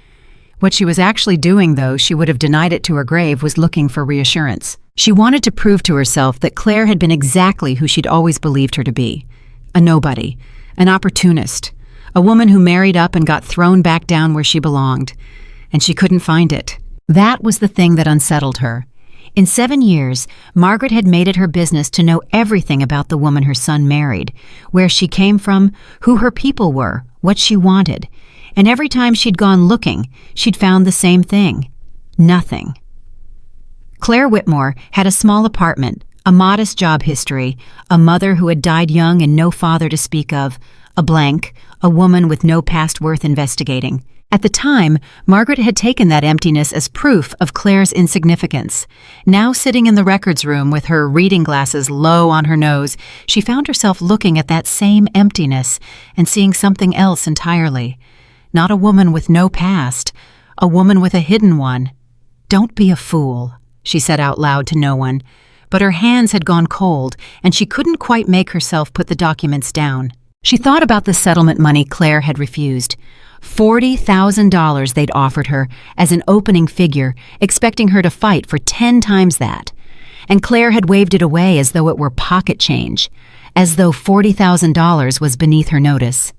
Speaker 1: What she was actually doing, though she would have denied it to her grave, was looking for reassurance. She wanted to prove to herself that Claire had been exactly who she'd always believed her to be. A nobody, an opportunist, a woman who married up and got thrown back down where she belonged. And she couldn't find it. That was the thing that unsettled her. In 7 years, Margaret had made it her business to know everything about the woman her son married, where she came from, who her people were, what she wanted. And every time she'd gone looking, she'd found the same thing. Nothing. Claire Whitmore had a small apartment, a modest job history, a mother who had died young and no father to speak of, a blank, a woman with no past worth investigating. At the time, Margaret had taken that emptiness as proof of Claire's insignificance. Now, sitting in the records room with her reading glasses low on her nose, she found herself looking at that same emptiness and seeing something else entirely. Not a woman with no past, a woman with a hidden one. "Don't be a fool," she said out loud to no one. But her hands had gone cold, and she couldn't quite make herself put the documents down. She thought about the settlement money Claire had refused. $40,000 they'd offered her as an opening figure, expecting her to fight for 10 times that. And Claire had waved it away as though it were pocket change, as though $40,000 was beneath her notice.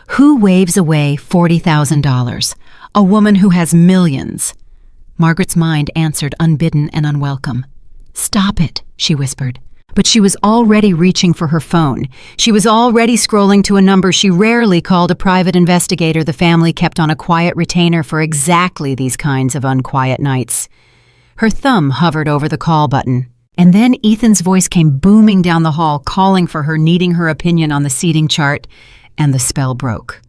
Speaker 1: Who waves away $40,000? A woman who has millions. Margaret's mind answered unbidden and unwelcome. "Stop it," she whispered. But she was already reaching for her phone. She was already scrolling to a number she rarely called a private investigator the family kept on a quiet retainer for exactly these kinds of unquiet nights. Her thumb hovered over the call button. And then Ethan's voice came booming down the hall, calling for her, needing her opinion on the seating chart, and the spell broke.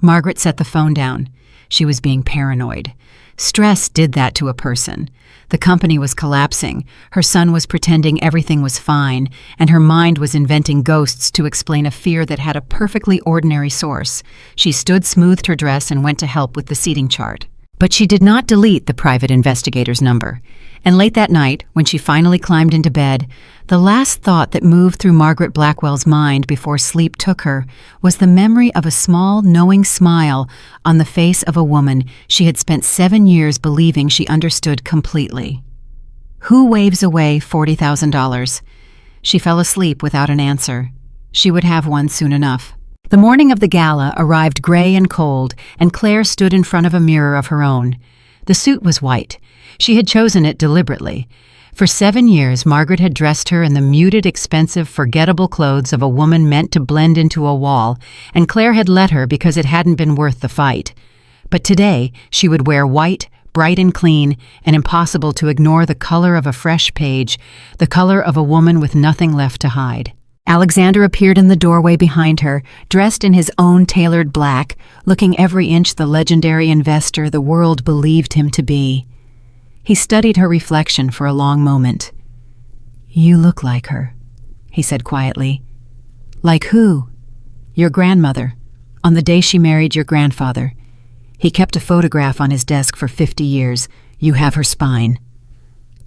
Speaker 1: Margaret set the phone down. She was being paranoid. Stress did that to a person. The company was collapsing, her son was pretending everything was fine, and her mind was inventing ghosts to explain a fear that had a perfectly ordinary source. She stood, smoothed her dress, and went to help with the seating chart. But she did not delete the private investigator's number. And late that night, when she finally climbed into bed, the last thought that moved through Margaret Blackwell's mind before sleep took her was the memory of a small, knowing smile on the face of a woman she had spent 7 years believing she understood completely. Who waves away $40,000? She fell asleep without an answer. She would have one soon enough. The morning of the gala arrived gray and cold, and Claire stood in front of a mirror of her own. The suit was white. She had chosen it deliberately. For 7 years, Margaret had dressed her in the muted, expensive, forgettable clothes of a woman meant to blend into a wall, and Claire had let her because it hadn't been worth the fight. But today, she would wear white, bright and clean, and impossible to ignore the color of a fresh page, the color of a woman with nothing left to hide. Alexander appeared in the doorway behind her, dressed in his own tailored black, looking every inch the legendary investor the world believed him to be. He studied her reflection for a long moment. "You look like her," he said quietly. "Like who?" "Your grandmother, on the day she married your grandfather. He kept a photograph on his desk for 50 years. You have her spine."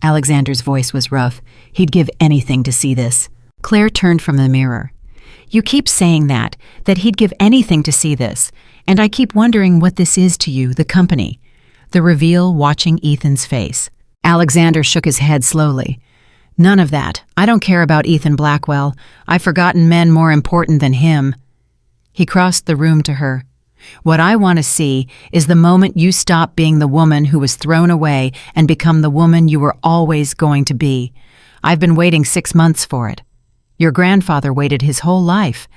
Speaker 1: Alexander's voice was rough. He'd give anything to see this. Claire turned from the mirror. "You keep saying that he'd give anything to see this, and I keep wondering what this is to you, the company." The reveal watching Ethan's face. Alexander shook his head slowly. "None of that. I don't care about Ethan Blackwell. I've forgotten men more important than him." He crossed the room to her. What I want to see is the moment you stop being the woman who was thrown away and become the woman you were always going to be. I've been waiting 6 months for it. Your grandfather waited his whole life,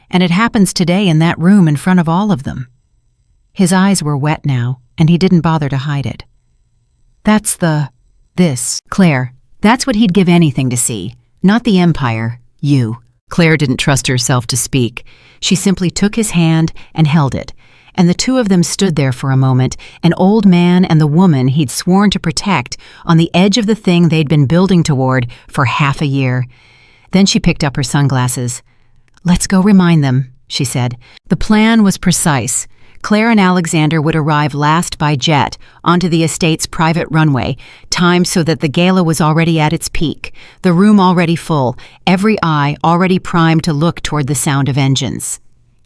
Speaker 1: and it happens today in that room in front of all of them. His eyes were wet now, and he didn't bother to hide it. Claire, that's what he'd give anything to see. Not the empire, you. Claire didn't trust herself to speak. She simply took his hand and held it, and the two of them stood there for a moment, an old man and the woman he'd sworn to protect, on the edge of the thing they'd been building toward for half a year. Then she picked up her sunglasses. "Let's go remind them," she said. The plan was precise. Claire and Alexander would arrive last by jet onto the estate's private runway, timed so that the gala was already at its peak, the room already full, every eye already primed to look toward the sound of engines.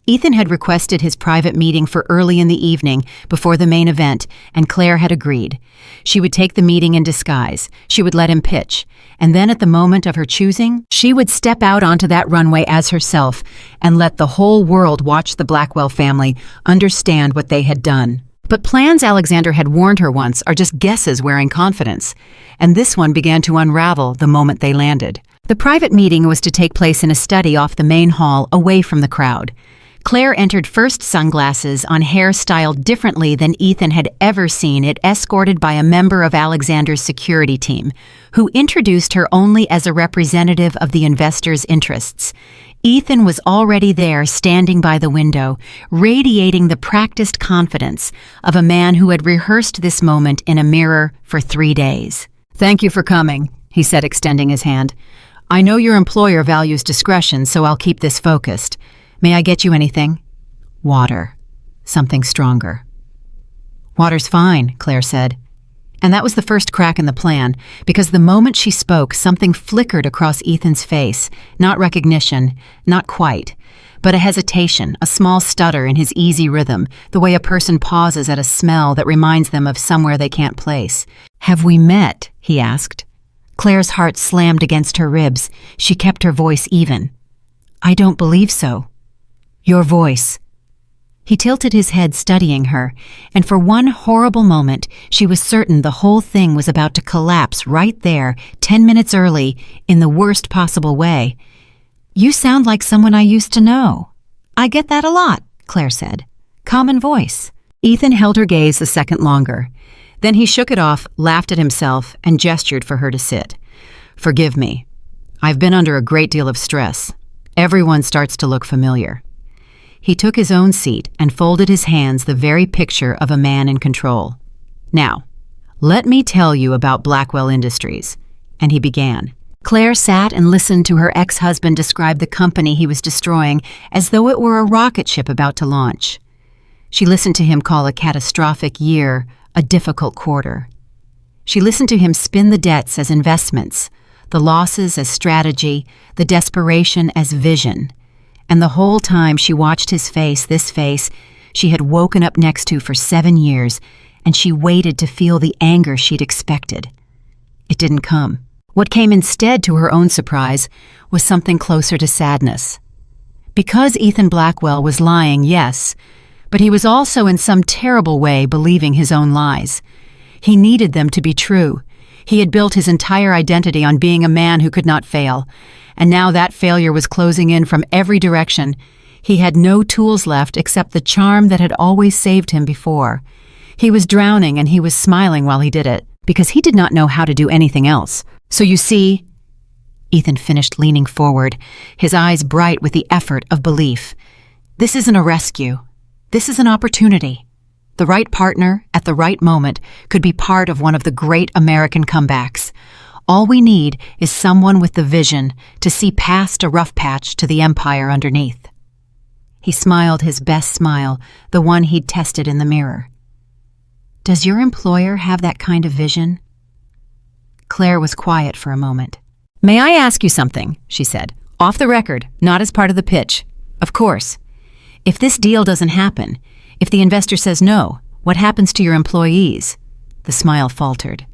Speaker 1: Ethan had requested his private meeting for early in the evening before the main event, and Claire had agreed. She would take the meeting in disguise. She would let him pitch. And then at the moment of her choosing, she would step out onto that runway as herself and let the whole world watch the Blackwell family understand what they had done. But plans Alexander had warned her once are just guesses wearing confidence, and this one began to unravel the moment they landed. The private meeting was to take place in a study off the main hall, away from the crowd. Claire entered first, sunglasses on, hair styled differently than Ethan had ever seen it, escorted by a member of Alexander's security team, who introduced her only as a representative of the investors' interests. Ethan was already there, standing by the window, radiating the practiced confidence of a man who had rehearsed this moment in a mirror for 3 days. "Thank you for coming," he said, extending his hand. "I know your employer values discretion, so I'll keep this focused. May I get you anything?" "Water. Something stronger." "Water's fine," Claire said. And that was the first crack in the plan, because the moment she spoke, something flickered across Ethan's face. Not recognition, not quite, but a hesitation, a small stutter in his easy rhythm, the way a person pauses at a smell that reminds them of somewhere they can't place. "Have we met?" he asked. Claire's heart slammed against her ribs. She kept her voice even. "I don't believe so." "Your voice." He tilted his head, studying her, and for one horrible moment she was certain the whole thing was about to collapse right there, 10 minutes early, in the worst possible way. "You sound like someone I used to know." "I get that a lot," Claire said. "Common voice." Ethan held her gaze a second longer. Then he shook it off, laughed at himself, and gestured for her to sit. "Forgive me. I've been under a great deal of stress. Everyone starts to look familiar." He took his own seat and folded his hands, the very picture of a man in control. "Now, let me tell you about Blackwell Industries." And he began. Claire sat and listened to her ex-husband describe the company he was destroying as though it were a rocket ship about to launch. She listened to him call a catastrophic year a difficult quarter. She listened to him spin the debts as investments, the losses as strategy, the desperation as vision. And the whole time she watched his face, this face she had woken up next to for 7 years, and she waited to feel the anger she'd expected. It didn't come. What came instead, to her own surprise, was something closer to sadness. Because Ethan Blackwell was lying, yes, but he was also in some terrible way believing his own lies. He needed them to be true. He had built his entire identity on being a man who could not fail, and now that failure was closing in from every direction. He had no tools left except the charm that had always saved him before. He was drowning, and he was smiling while he did it, because he did not know how to do anything else. "So you see," Ethan finished, leaning forward, his eyes bright with the effort of belief, "this isn't a rescue. This is an opportunity. The right partner, at the right moment, could be part of one of the great American comebacks. All we need is someone with the vision to see past a rough patch to the empire underneath." He smiled his best smile, the one he'd tested in the mirror. "Does your employer have that kind of vision?" Claire was quiet for a moment. "May I ask you something?" she said. "Off the record, not as part of the pitch. Of course. If this deal doesn't happen, if the investor says no, what happens to your employees?" The smile faltered.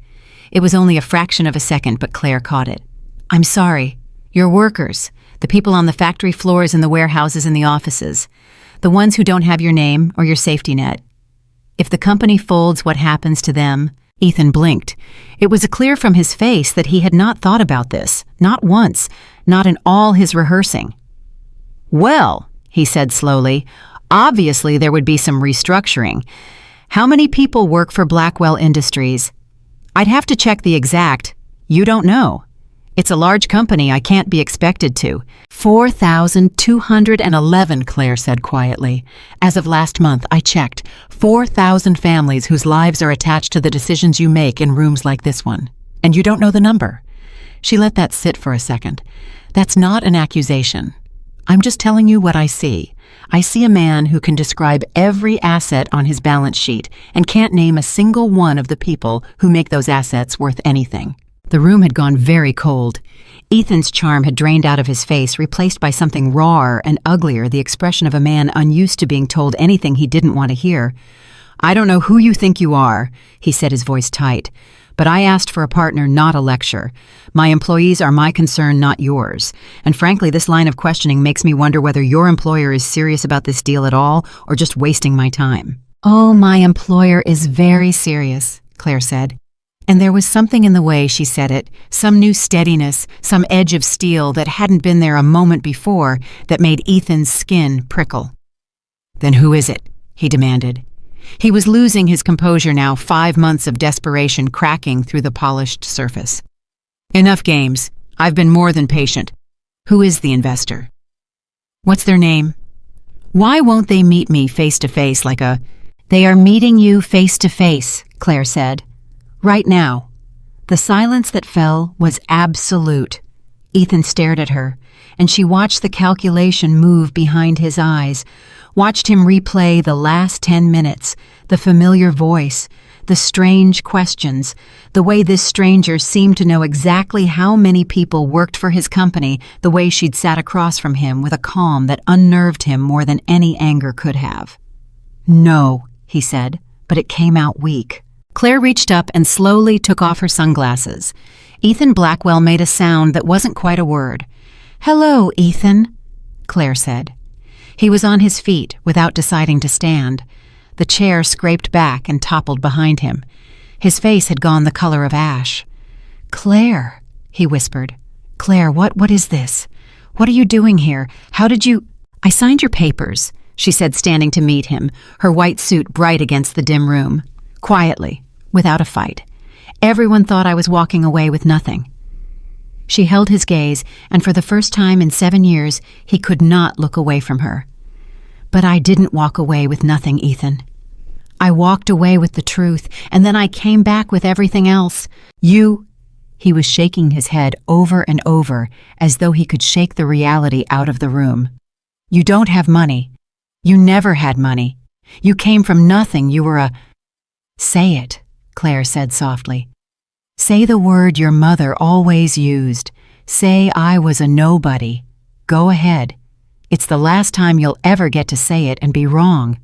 Speaker 1: It was only a fraction of a second, but Claire caught it. "I'm sorry. Your workers, the people on the factory floors and the warehouses and the offices. The ones who don't have your name or your safety net. If the company folds, what happens to them? Ethan blinked. It was clear from his face that he had not thought about this, not once, not in all his rehearsing. Well, he said slowly, obviously there would be some restructuring. How many people work for Blackwell Industries? I'd have to check the exact. You don't know. It's a large company, I can't be expected to. 4,211, Claire said quietly. As of last month, I checked. 4,000 families whose lives are attached to the decisions you make in rooms like this one. And you don't know the number. She let that sit for a second. That's not an accusation. I'm just telling you what I see. I see a man who can describe every asset on his balance sheet and can't name a single one of the people who make those assets worth anything. The room had gone very cold. Ethan's charm had drained out of his face, replaced by something rawer and uglier, the expression of a man unused to being told anything he didn't want to hear. I don't know who you think you are, he said, his voice tight, but I asked for a partner, not a lecture. My employees are my concern, not yours. And frankly, this line of questioning makes me wonder whether your employer is serious about this deal at all or just wasting my time. Oh, my employer is very serious, Claire said. And there was something in the way she said it, some new steadiness, some edge of steel that hadn't been there a moment before that made Ethan's skin prickle. Then who is it? He demanded. He was losing his composure now, 5 months of desperation cracking through the polished surface. Enough games. I've been more than patient. Who is the investor? What's their name? Why won't they meet me face to face like a... They are meeting you face to face, Claire said. Right now. The silence that fell was absolute. Ethan stared at her, and she watched the calculation move behind his eyes, watched him replay the last 10 minutes, the familiar voice, the strange questions, the way this stranger seemed to know exactly how many people worked for his company, the way she'd sat across from him with a calm that unnerved him more than any anger could have. No, he said, but it came out weak. Claire reached up and slowly took off her sunglasses. Ethan Blackwell made a sound that wasn't quite a word. Hello, Ethan, Claire said. He was on his feet without deciding to stand. The chair scraped back and toppled behind him. His face had gone the color of ash. Claire, he whispered. Claire, what is this? What are you doing here? How did you... I signed your papers, she said, standing to meet him, her white suit bright against the dim room. Quietly, without a fight. Everyone thought I was walking away with nothing. She held his gaze, and for the first time in 7 years, he could not look away from her. But I didn't walk away with nothing, Ethan. I walked away with the truth, and then I came back with everything else. He was shaking his head over and over, as though he could shake the reality out of the room. You don't have money. You never had money. You came from nothing. You were a... Say it, Claire said softly. Say the word your mother always used. Say I was a nobody. Go ahead. It's the last time you'll ever get to say it and be wrong.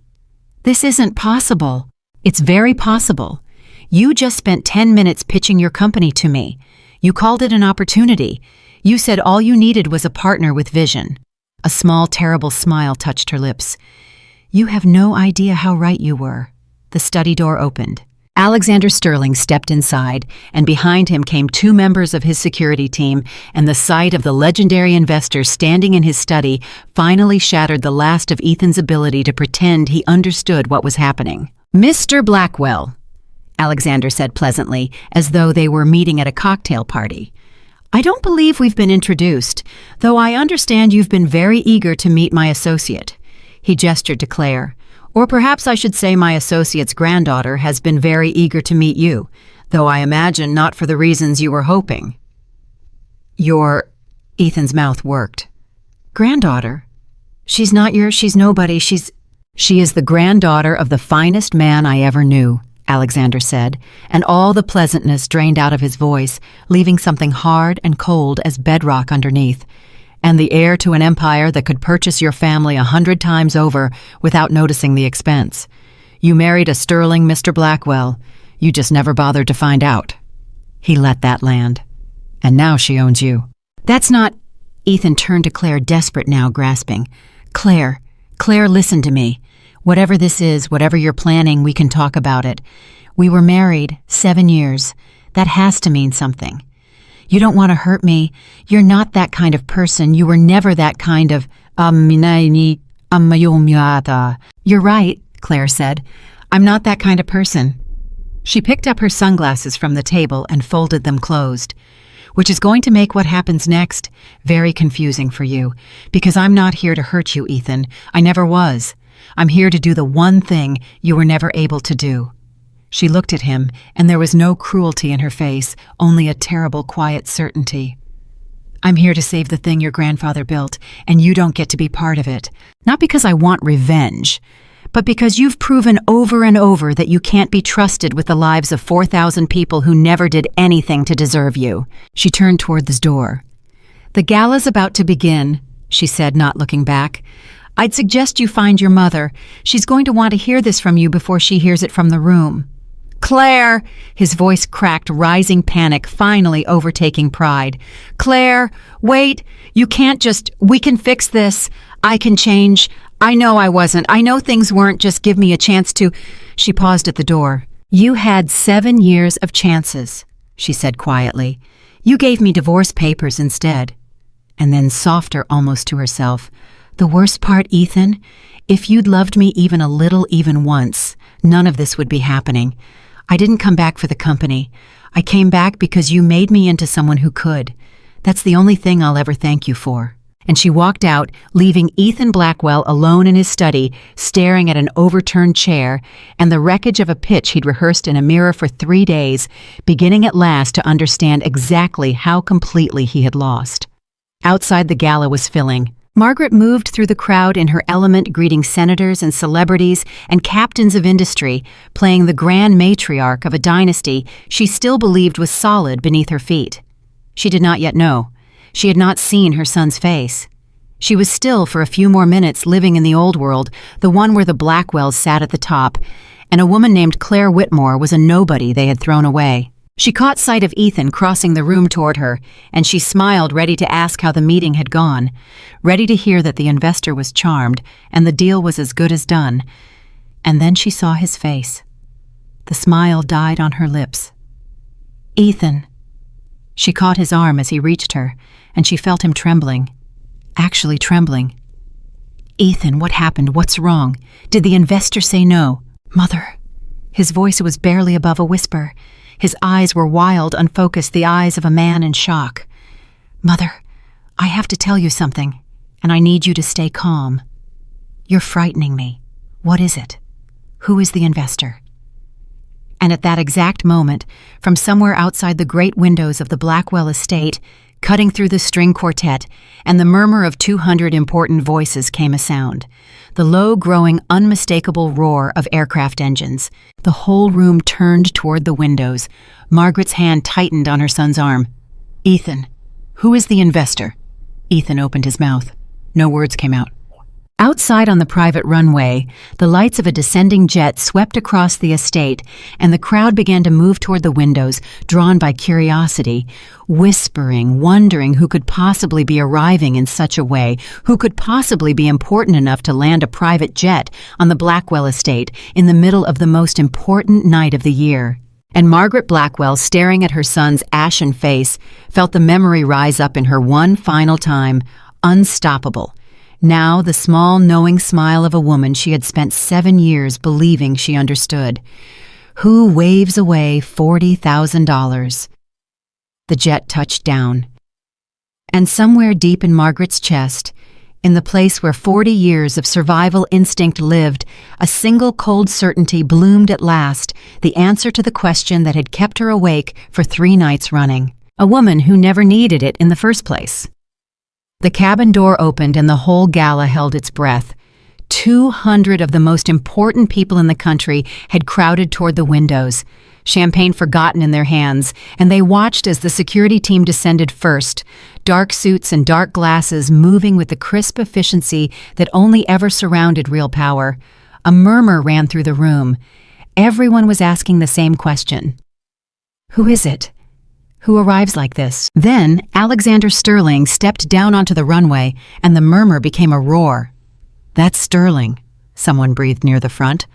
Speaker 1: This isn't possible. It's very possible. You just spent 10 minutes pitching your company to me. You called it an opportunity. You said all you needed was a partner with vision. A small, terrible smile touched her lips. You have no idea how right you were. The study door opened. Alexander Sterling stepped inside, and behind him came 2 members of his security team, and the sight of the legendary investor standing in his study finally shattered the last of Ethan's ability to pretend he understood what was happening. Mr. Blackwell, Alexander said pleasantly, as though they were meeting at a cocktail party. I don't believe we've been introduced, though I understand you've been very eager to meet my associate. He gestured to Claire. Or perhaps I should say my associate's granddaughter has been very eager to meet you, though I imagine not for the reasons you were hoping. Ethan's mouth worked. Granddaughter? She's nobody, She is the granddaughter of the finest man I ever knew, Alexander said, and all the pleasantness drained out of his voice, leaving something hard and cold as bedrock underneath. And the heir to an empire that could purchase your family 100 times over without noticing the expense. You married a sterling Mr. Blackwell. You just never bothered to find out. He let that land. And now she owns you. That's not... Ethan turned to Claire, desperate now, grasping. Claire, Claire, listen to me. Whatever this is, whatever you're planning, we can talk about it. We were married 7 years. That has to mean something. You don't want to hurt me. You're not that kind of person. You were never that kind of... You're right, Claire said. I'm not that kind of person. She picked up her sunglasses from the table and folded them closed, which is going to make what happens next very confusing for you, because I'm not here to hurt you, Ethan. I never was. I'm here to do the one thing you were never able to do. She looked at him, and there was no cruelty in her face, only a terrible, quiet certainty. I'm here to save the thing your grandfather built, and you don't get to be part of it. Not because I want revenge, but because you've proven over and over that you can't be trusted with the lives of 4,000 people who never did anything to deserve you. She turned toward the door. The gala's about to begin, she said, not looking back. I'd suggest you find your mother. She's going to want to hear this from you before she hears it from the room. Claire! His voice cracked, rising panic, finally overtaking pride. Claire, wait! You can't just... We can fix this. I can change. I know I wasn't. I know things weren't. Just give me a chance to... She paused at the door. You had 7 years of chances, she said quietly. You gave me divorce papers instead. And then softer almost to herself. The worst part, Ethan, if you'd loved me even a little, even once, none of this would be happening. I didn't come back for the company. I came back because you made me into someone who could. That's the only thing I'll ever thank you for. And she walked out, leaving Ethan Blackwell alone in his study, staring at an overturned chair and the wreckage of a pitch he'd rehearsed in a mirror for 3 days, beginning at last to understand exactly how completely he had lost. Outside, the gala was filling. Margaret moved through the crowd in her element, greeting senators and celebrities and captains of industry, playing the grand matriarch of a dynasty she still believed was solid beneath her feet. She did not yet know. She had not seen her son's face. She was still for a few more minutes living in the old world, the one where the Blackwells sat at the top, and a woman named Claire Whitmore was a nobody they had thrown away. She caught sight of Ethan crossing the room toward her, and she smiled, ready to ask how the meeting had gone, ready to hear that the investor was charmed and the deal was as good as done. And then she saw his face. The smile died on her lips. Ethan. She caught his arm as he reached her, and she felt him trembling. Actually trembling. Ethan, what happened? What's wrong? Did the investor say no? Mother. His voice was barely above a whisper. His eyes were wild, unfocused, the eyes of a man in shock. Mother, I have to tell you something, and I need you to stay calm. You're frightening me. What is it? Who is the investor? And at that exact moment, from somewhere outside the great windows of the Blackwell estate, cutting through the string quartet and the murmur of 200 important voices, came a sound. The low, growing, unmistakable roar of aircraft engines. The whole room turned toward the windows. Margaret's hand tightened on her son's arm. Ethan, who is the investor? Ethan opened his mouth. No words came out. Outside on the private runway, the lights of a descending jet swept across the estate, and the crowd began to move toward the windows, drawn by curiosity, whispering, wondering who could possibly be arriving in such a way, who could possibly be important enough to land a private jet on the Blackwell estate in the middle of the most important night of the year. And Margaret Blackwell, staring at her son's ashen face, felt the memory rise up in her one final time, unstoppable. Now the small, knowing smile of a woman she had spent 7 years believing she understood. Who waves away $40,000? The jet touched down. And somewhere deep in Margaret's chest, in the place where 40 years of survival instinct lived, a single cold certainty bloomed at last, the answer to the question that had kept her awake for 3 nights running. A woman who never needed it in the first place. The cabin door opened and the whole gala held its breath. 200 of the most important people in the country had crowded toward the windows, champagne forgotten in their hands, and they watched as the security team descended first, dark suits and dark glasses moving with the crisp efficiency that only ever surrounded real power. A murmur ran through the room. Everyone was asking the same question. Who is it? Who arrives like this? Then Alexander Sterling stepped down onto the runway, and the murmur became a roar. "That's Sterling," someone breathed near the front.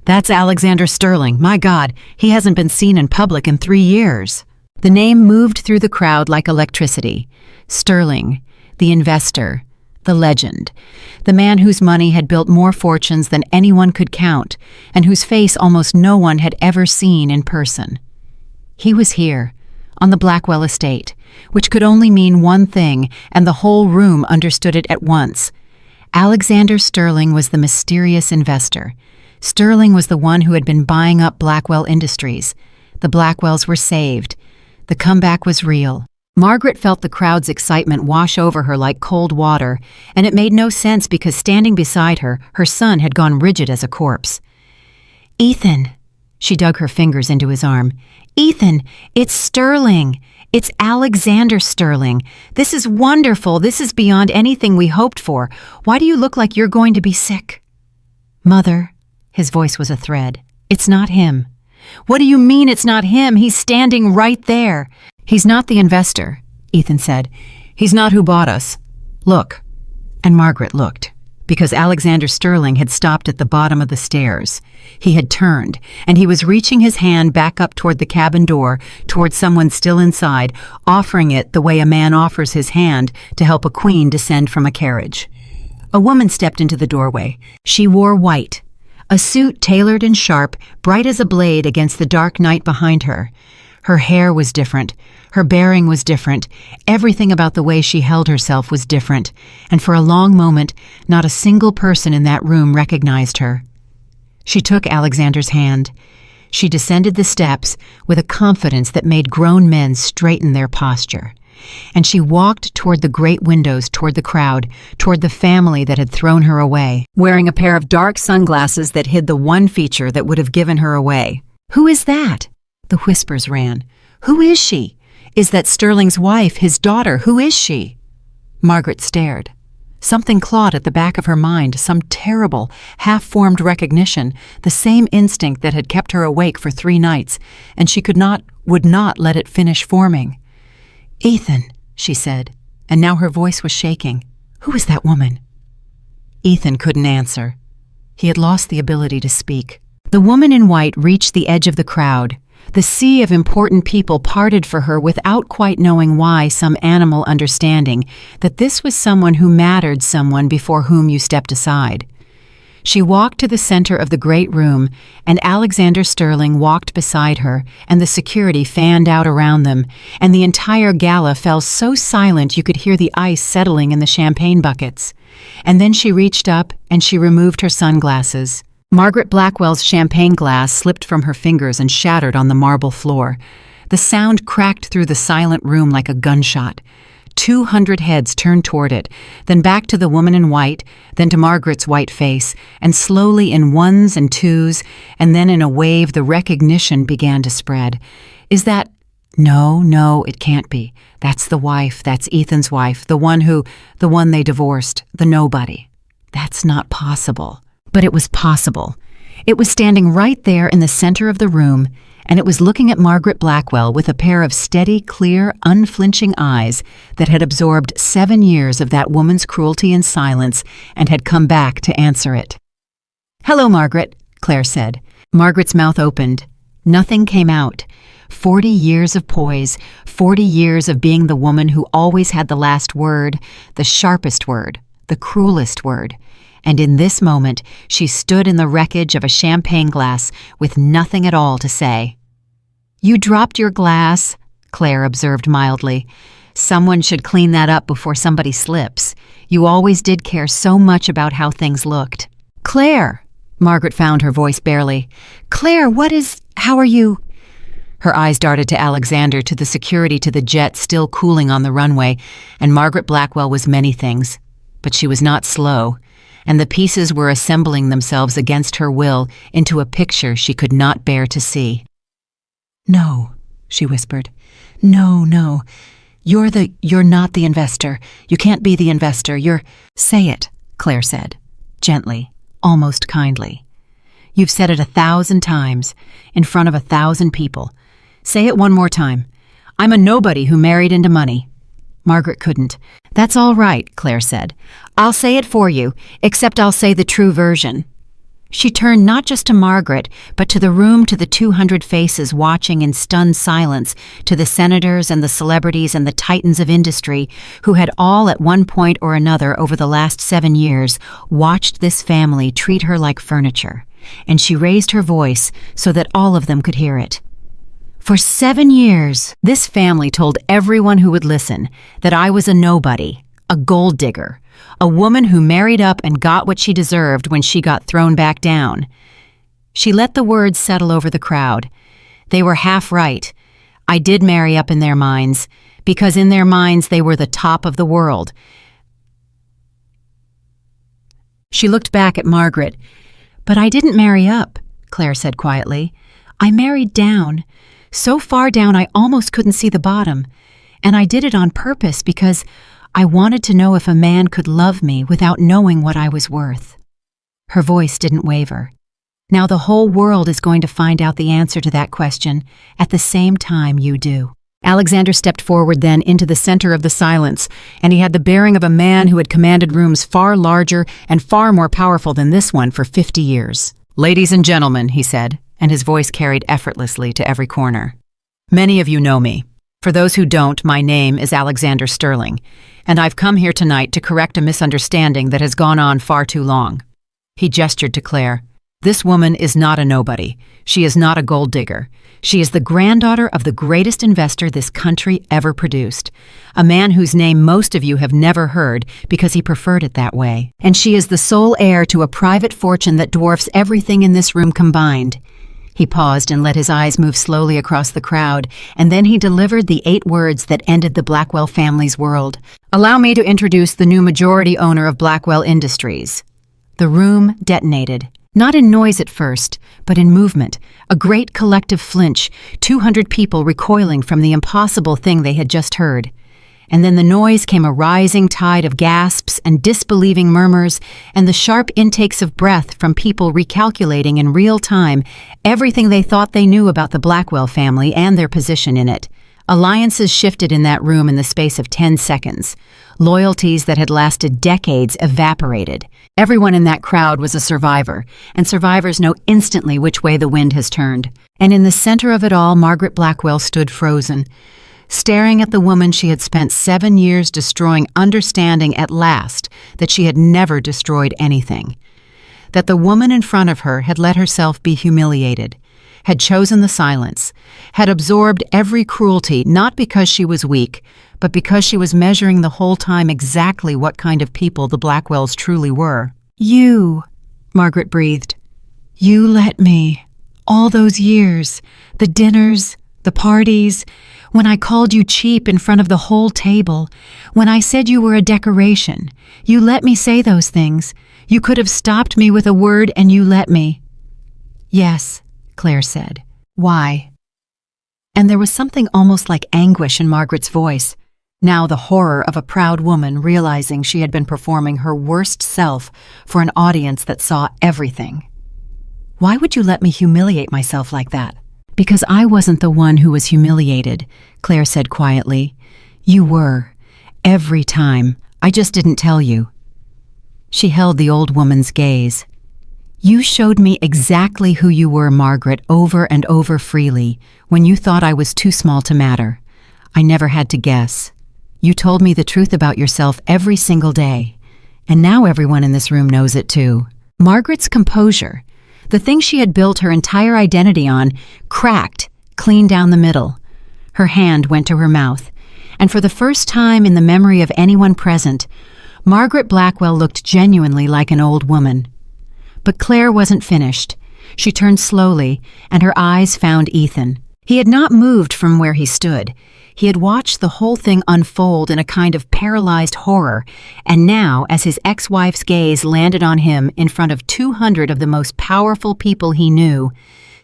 Speaker 1: "That's Alexander Sterling. My God, he hasn't been seen in public in 3 years." The name moved through the crowd like electricity. Sterling, the investor, the legend, the man whose money had built more fortunes than anyone could count, and whose face almost no one had ever seen in person. He was here, on the Blackwell estate, which could only mean one thing, and the whole room understood it at once. Alexander Sterling was the mysterious investor. Sterling was the one who had been buying up Blackwell Industries. The Blackwells were saved. The comeback was real. Margaret felt the crowd's excitement wash over her like cold water, and it made no sense because standing beside her, her son had gone rigid as a corpse. "Ethan," she dug her fingers into his arm. "Ethan, it's Sterling. It's Alexander Sterling. This is wonderful. This is beyond anything we hoped for. Why do you look like you're going to be sick?" "Mother," his voice was a thread, "it's not him." "What do you mean it's not him? He's standing right there." "He's not the investor," Ethan said. "He's not who bought us. Look." And Margaret looked, because Alexander Sterling had stopped at the bottom of the stairs. He had turned, and he was reaching his hand back up toward the cabin door, toward someone still inside, offering it the way a man offers his hand to help a queen descend from a carriage. A woman stepped into the doorway. She wore white, a suit tailored and sharp, bright as a blade against the dark night behind her. Her hair was different. Her bearing was different. Everything about the way she held herself was different. And for a long moment, not a single person in that room recognized her. She took Alexander's hand. She descended the steps with a confidence that made grown men straighten their posture. And she walked toward the great windows, toward the crowd, toward the family that had thrown her away, wearing a pair of dark sunglasses that hid the one feature that would have given her away. "Who is that?" The whispers ran. "Who is she? Is that Sterling's wife, his daughter? Who is she?" Margaret stared. Something clawed at the back of her mind, some terrible, half-formed recognition, the same instinct that had kept her awake for 3 nights, and she would not let it finish forming. "Ethan," she said, and now her voice was shaking. "Who is that woman?" Ethan couldn't answer. He had lost the ability to speak. The woman in white reached the edge of the crowd. The sea of important people parted for her without quite knowing why, some animal understanding that this was someone who mattered, someone before whom you stepped aside. She walked to the center of the great room, and Alexander Sterling walked beside her, and the security fanned out around them, and the entire gala fell so silent you could hear the ice settling in the champagne buckets. And then she reached up, and she removed her sunglasses. Margaret Blackwell's champagne glass slipped from her fingers and shattered on the marble floor. The sound cracked through the silent room like a gunshot. 200 heads turned toward it, then back to the woman in white, then to Margaret's white face, and slowly in ones and twos, and then in a wave the recognition began to spread. "Is that—" No, it can't be. That's the wife, that's Ethan's wife, the one they divorced, the nobody. That's not possible. But it was possible. It was standing right there in the center of the room, and it was looking at Margaret Blackwell with a pair of steady, clear, unflinching eyes that had absorbed 7 years of that woman's cruelty and silence and had come back to answer it. "Hello, Margaret," Claire said. Margaret's mouth opened. Nothing came out. 40 years of poise, 40 years of being the woman who always had the last word, the sharpest word, the cruelest word. And in this moment, she stood in the wreckage of a champagne glass with nothing at all to say. "You dropped your glass," Claire observed mildly. "Someone should clean that up before somebody slips. You always did care so much about how things looked." "Claire!" Margaret found her voice barely. "Claire, how are you?" Her eyes darted to Alexander, to the security, to the jet still cooling on the runway, and Margaret Blackwell was many things. But she was not slow. And the pieces were assembling themselves against her will into a picture she could not bear to see. "No," she whispered. No. You're not the investor. You can't be the investor. Say it," Claire said, gently, almost kindly. "You've said it 1,000 times, in front of 1,000 people. Say it one more time. I'm a nobody who married into money." Margaret couldn't. "That's all right," Claire said. "I'll say it for you, except I'll say the true version." She turned not just to Margaret, but to the room, to the 200 faces watching in stunned silence, to the senators and the celebrities and the titans of industry who had all at one point or another over the last 7 years watched this family treat her like furniture. And she raised her voice so that all of them could hear it. "For 7 years, this family told everyone who would listen that I was a nobody, a gold digger, a woman who married up and got what she deserved when she got thrown back down." She let the words settle over the crowd. They were half right. I did marry up in their minds, because in their minds they were the top of the world. She looked back at Margaret. "But I didn't marry up," Claire said quietly. "I married down. So far down I almost couldn't see the bottom. And I did it on purpose because I wanted to know if a man could love me without knowing what I was worth." Her voice didn't waver. "Now the whole world is going to find out the answer to that question at the same time you do." Alexander stepped forward then into the center of the silence, and he had the bearing of a man who had commanded rooms far larger and far more powerful than this one for 50 years. "Ladies and gentlemen," he said, and his voice carried effortlessly to every corner. "Many of you know me. For those who don't, my name is Alexander Sterling, and I've come here tonight to correct a misunderstanding that has gone on far too long." He gestured to Claire. "This woman is not a nobody. She is not a gold digger. She is the granddaughter of the greatest investor this country ever produced, a man whose name most of you have never heard because he preferred it that way. And she is the sole heir to a private fortune that dwarfs everything in this room combined." He paused and let his eyes move slowly across the crowd, and then he delivered the 8 words that ended the Blackwell family's world. "Allow me to introduce the new majority owner of Blackwell Industries." The room detonated. Not in noise at first, but in movement, a great collective flinch, 200 people recoiling from the impossible thing they had just heard. And then the noise came a rising tide of gasps and disbelieving murmurs and the sharp intakes of breath from people recalculating in real time everything they thought they knew about the Blackwell family and their position in it. Alliances shifted in that room in the space of 10 seconds. Loyalties that had lasted decades evaporated. Everyone in that crowd was a survivor, and survivors know instantly which way the wind has turned. And in the center of it all, Margaret Blackwell stood frozen, staring at the woman she had spent 7 years destroying, understanding at last that she had never destroyed anything. That the woman in front of her had let herself be humiliated, had chosen the silence, had absorbed every cruelty not because she was weak, but because she was measuring the whole time exactly what kind of people the Blackwells truly were. "You," Margaret breathed. "You let me. All those years, the dinners, the parties, when I called you cheap in front of the whole table, when I said you were a decoration, you let me say those things. You could have stopped me with a word and you let me." "Yes," Claire said. "Why?" And there was something almost like anguish in Margaret's voice. Now the horror of a proud woman realizing she had been performing her worst self for an audience that saw everything. "Why would you let me humiliate myself like that?" "Because I wasn't the one who was humiliated," Claire said quietly. "You were. Every time. I just didn't tell you." She held the old woman's gaze. "You showed me exactly who you were, Margaret, over and over freely, when you thought I was too small to matter. I never had to guess. You told me the truth about yourself every single day. And now everyone in this room knows it too." Margaret's composure, the thing she had built her entire identity on, cracked clean down the middle. Her hand went to her mouth, and for the first time in the memory of anyone present, Margaret Blackwell looked genuinely like an old woman. But Claire wasn't finished. She turned slowly, and her eyes found Ethan. He had not moved from where he stood. He had watched the whole thing unfold in a kind of paralyzed horror, and now, as his ex-wife's gaze landed on him in front of 200 of the most powerful people he knew,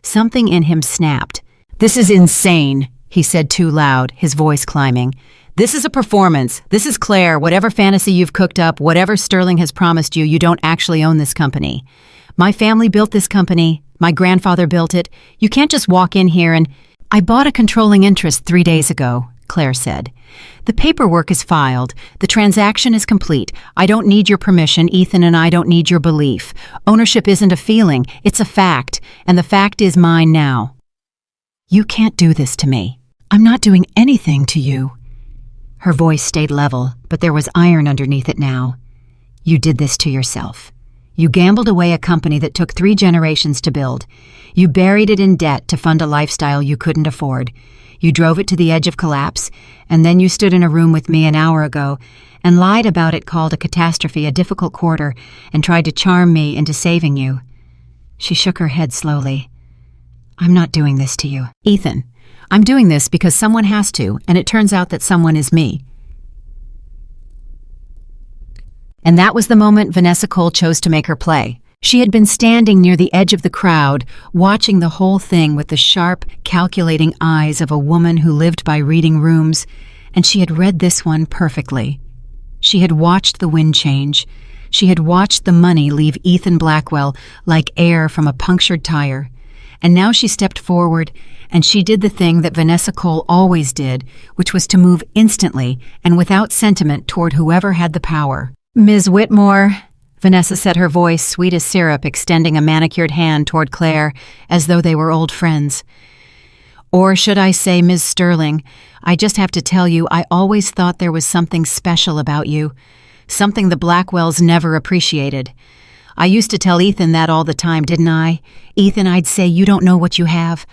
Speaker 1: something in him snapped. "This is insane," he said too loud, his voice climbing. "This is a performance. This is Claire. Whatever fantasy you've cooked up, whatever Sterling has promised you, you don't actually own this company. My family built this company. My grandfather built it. You can't just walk in here and—" "I bought a controlling interest 3 days ago," Claire said. "The paperwork is filed. The transaction is complete. I don't need your permission, Ethan, and I don't need your belief. Ownership isn't a feeling, it's a fact, and the fact is mine now." "You can't do this to me. I'm not doing anything to you." Her voice stayed level, but there was iron underneath it now. "You did this to yourself. You gambled away a company that took 3 generations to build. You buried it in debt to fund a lifestyle you couldn't afford. You drove it to the edge of collapse, and then you stood in a room with me an hour ago and lied about it, called a catastrophe a difficult quarter, and tried to charm me into saving you." She shook her head slowly. "I'm not doing this to you, Ethan. I'm doing this because someone has to, and it turns out that someone is me." And that was the moment Vanessa Cole chose to make her play. She had been standing near the edge of the crowd, watching the whole thing with the sharp, calculating eyes of a woman who lived by reading rooms, and she had read this one perfectly. She had watched the wind change. She had watched the money leave Ethan Blackwell like air from a punctured tire. And now she stepped forward, and she did the thing that Vanessa Cole always did, which was to move instantly and without sentiment toward whoever had the power. "Ms. Whitmore," Vanessa said, her voice sweet as syrup, extending a manicured hand toward Claire as though they were old friends. "Or should I say Ms. Sterling, I just have to tell you I always thought there was something special about you, something the Blackwells never appreciated. I used to tell Ethan that all the time, didn't I? Ethan, I'd say you don't know what you have."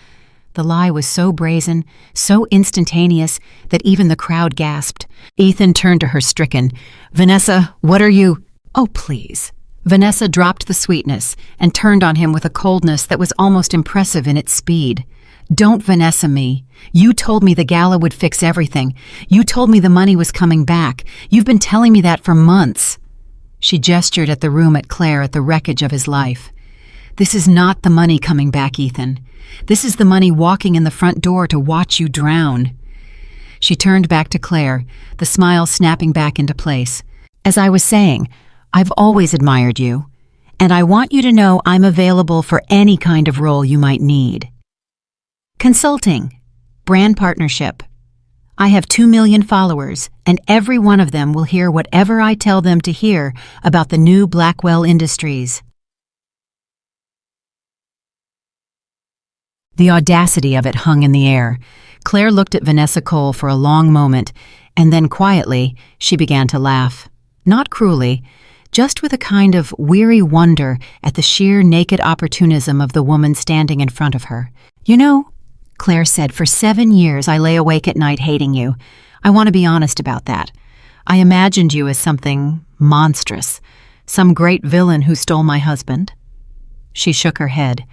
Speaker 1: The lie was so brazen, so instantaneous, that even the crowd gasped. Ethan turned to her stricken. "Vanessa, what are you—" "Oh, please." Vanessa dropped the sweetness and turned on him with a coldness that was almost impressive in its speed. "Don't Vanessa me. You told me the gala would fix everything. You told me the money was coming back. You've been telling me that for months." She gestured at the room at Claire at the wreckage of his life. "This is not the money coming back, Ethan. This is the money walking in the front door to watch you drown." She turned back to Claire, the smile snapping back into place. "As I was saying, I've always admired you, and I want you to know I'm available for any kind of role you might need. Consulting, brand partnership. I have 2 million followers, and every one of them will hear whatever I tell them to hear about the new Blackwell Industries." The audacity of it hung in the air. Claire looked at Vanessa Cole for a long moment, and then quietly she began to laugh. Not cruelly, just with a kind of weary wonder at the sheer naked opportunism of the woman standing in front of her. "You know," Claire said, "for 7 years I lay awake at night hating you. I want to be honest about that. I imagined you as something monstrous, some great villain who stole my husband." She shook her head.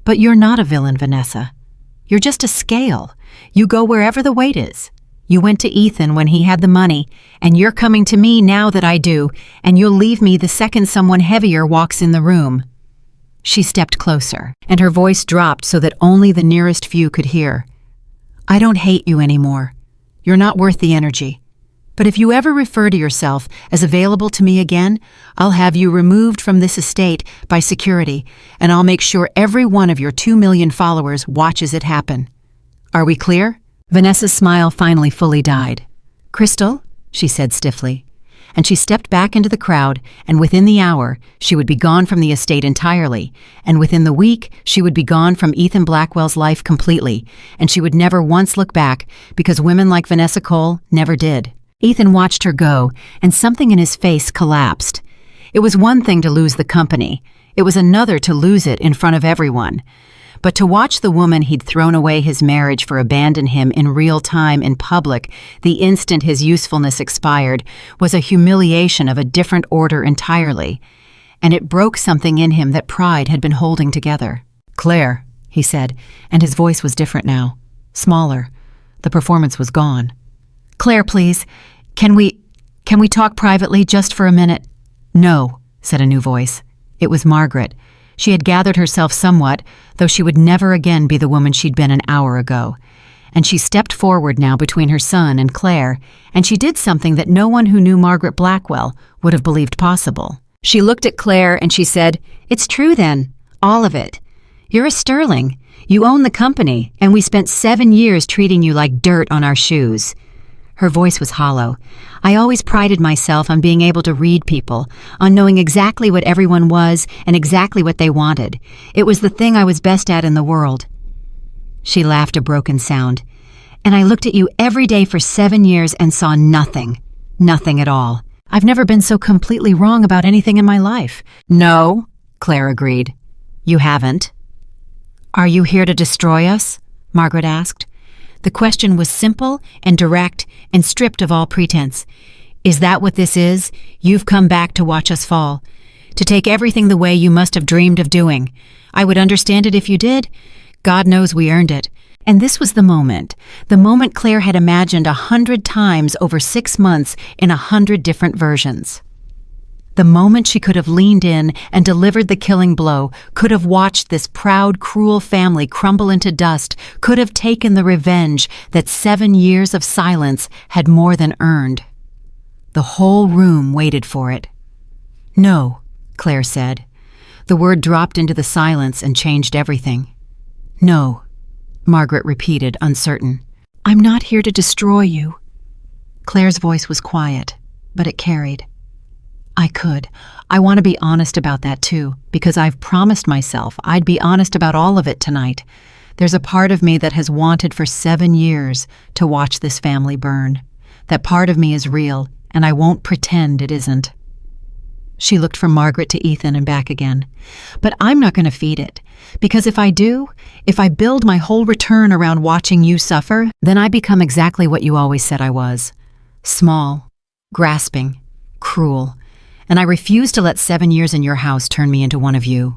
Speaker 1: "But you're not a villain, Vanessa. You're just a scale. You go wherever the weight is. You went to Ethan when he had the money, and you're coming to me now that I do, and you'll leave me the second someone heavier walks in the room." She stepped closer, and her voice dropped so that only the nearest few could hear. "I don't hate you anymore. You're not worth the energy. But if you ever refer to yourself as available to me again, I'll have you removed from this estate by security, and I'll make sure every one of your 2 million followers watches it happen. Are we clear?" Vanessa's smile finally fully died. "Crystal," she said stiffly, and she stepped back into the crowd, and within the hour, she would be gone from the estate entirely, and within the week, she would be gone from Ethan Blackwell's life completely, and she would never once look back, because women like Vanessa Cole never did. Ethan watched her go, and something in his face collapsed. It was one thing to lose the company. It was another to lose it in front of everyone. But to watch the woman he'd thrown away his marriage for abandon him in real time in public the instant his usefulness expired was a humiliation of a different order entirely, and it broke something in him that pride had been holding together. "Claire," he said, and his voice was different now, smaller. The performance was gone. "Claire, please, can we talk privately just for a minute?" "No," said a new voice. It was Margaret. She had gathered herself somewhat, though she would never again be the woman she'd been an hour ago. And she stepped forward now between her son and Claire, and she did something that no one who knew Margaret Blackwell would have believed possible. She looked at Claire and she said, "It's true then, all of it. You're a Sterling. You own the company, and we spent 7 years treating you like dirt on our shoes." Her voice was hollow. "I always prided myself on being able to read people, on knowing exactly what everyone was and exactly what they wanted. It was the thing I was best at in the world." She laughed a broken sound. "And I looked at you every day for 7 years and saw nothing. Nothing at all. I've never been so completely wrong about anything in my life." "No," Claire agreed. "You haven't." "Are you here to destroy us?" Margaret asked. The question was simple and direct and stripped of all pretense. "Is that what this is? You've come back to watch us fall. To take everything the way you must have dreamed of doing. I would understand it if you did. God knows we earned it." And this was the moment Claire had imagined 100 times over 6 months in 100 different versions. The moment she could have leaned in and delivered the killing blow, could have watched this proud, cruel family crumble into dust, could have taken the revenge that 7 years of silence had more than earned. The whole room waited for it. "No," Claire said. The word dropped into the silence and changed everything. "No," Margaret repeated, uncertain. "I'm not here to destroy you." Claire's voice was quiet, but it carried. I want to be honest about that too, because I've promised myself I'd be honest about all of it tonight. There's a part of me that has wanted for 7 years to watch this family burn. That part of me is real, and I won't pretend it isn't." She looked from Margaret to Ethan and back again. "But I'm not going to feed it, because if I do, if I build my whole return around watching you suffer, then I become exactly what you always said I was. Small, grasping, cruel. And I refuse to let 7 years in your house turn me into one of you."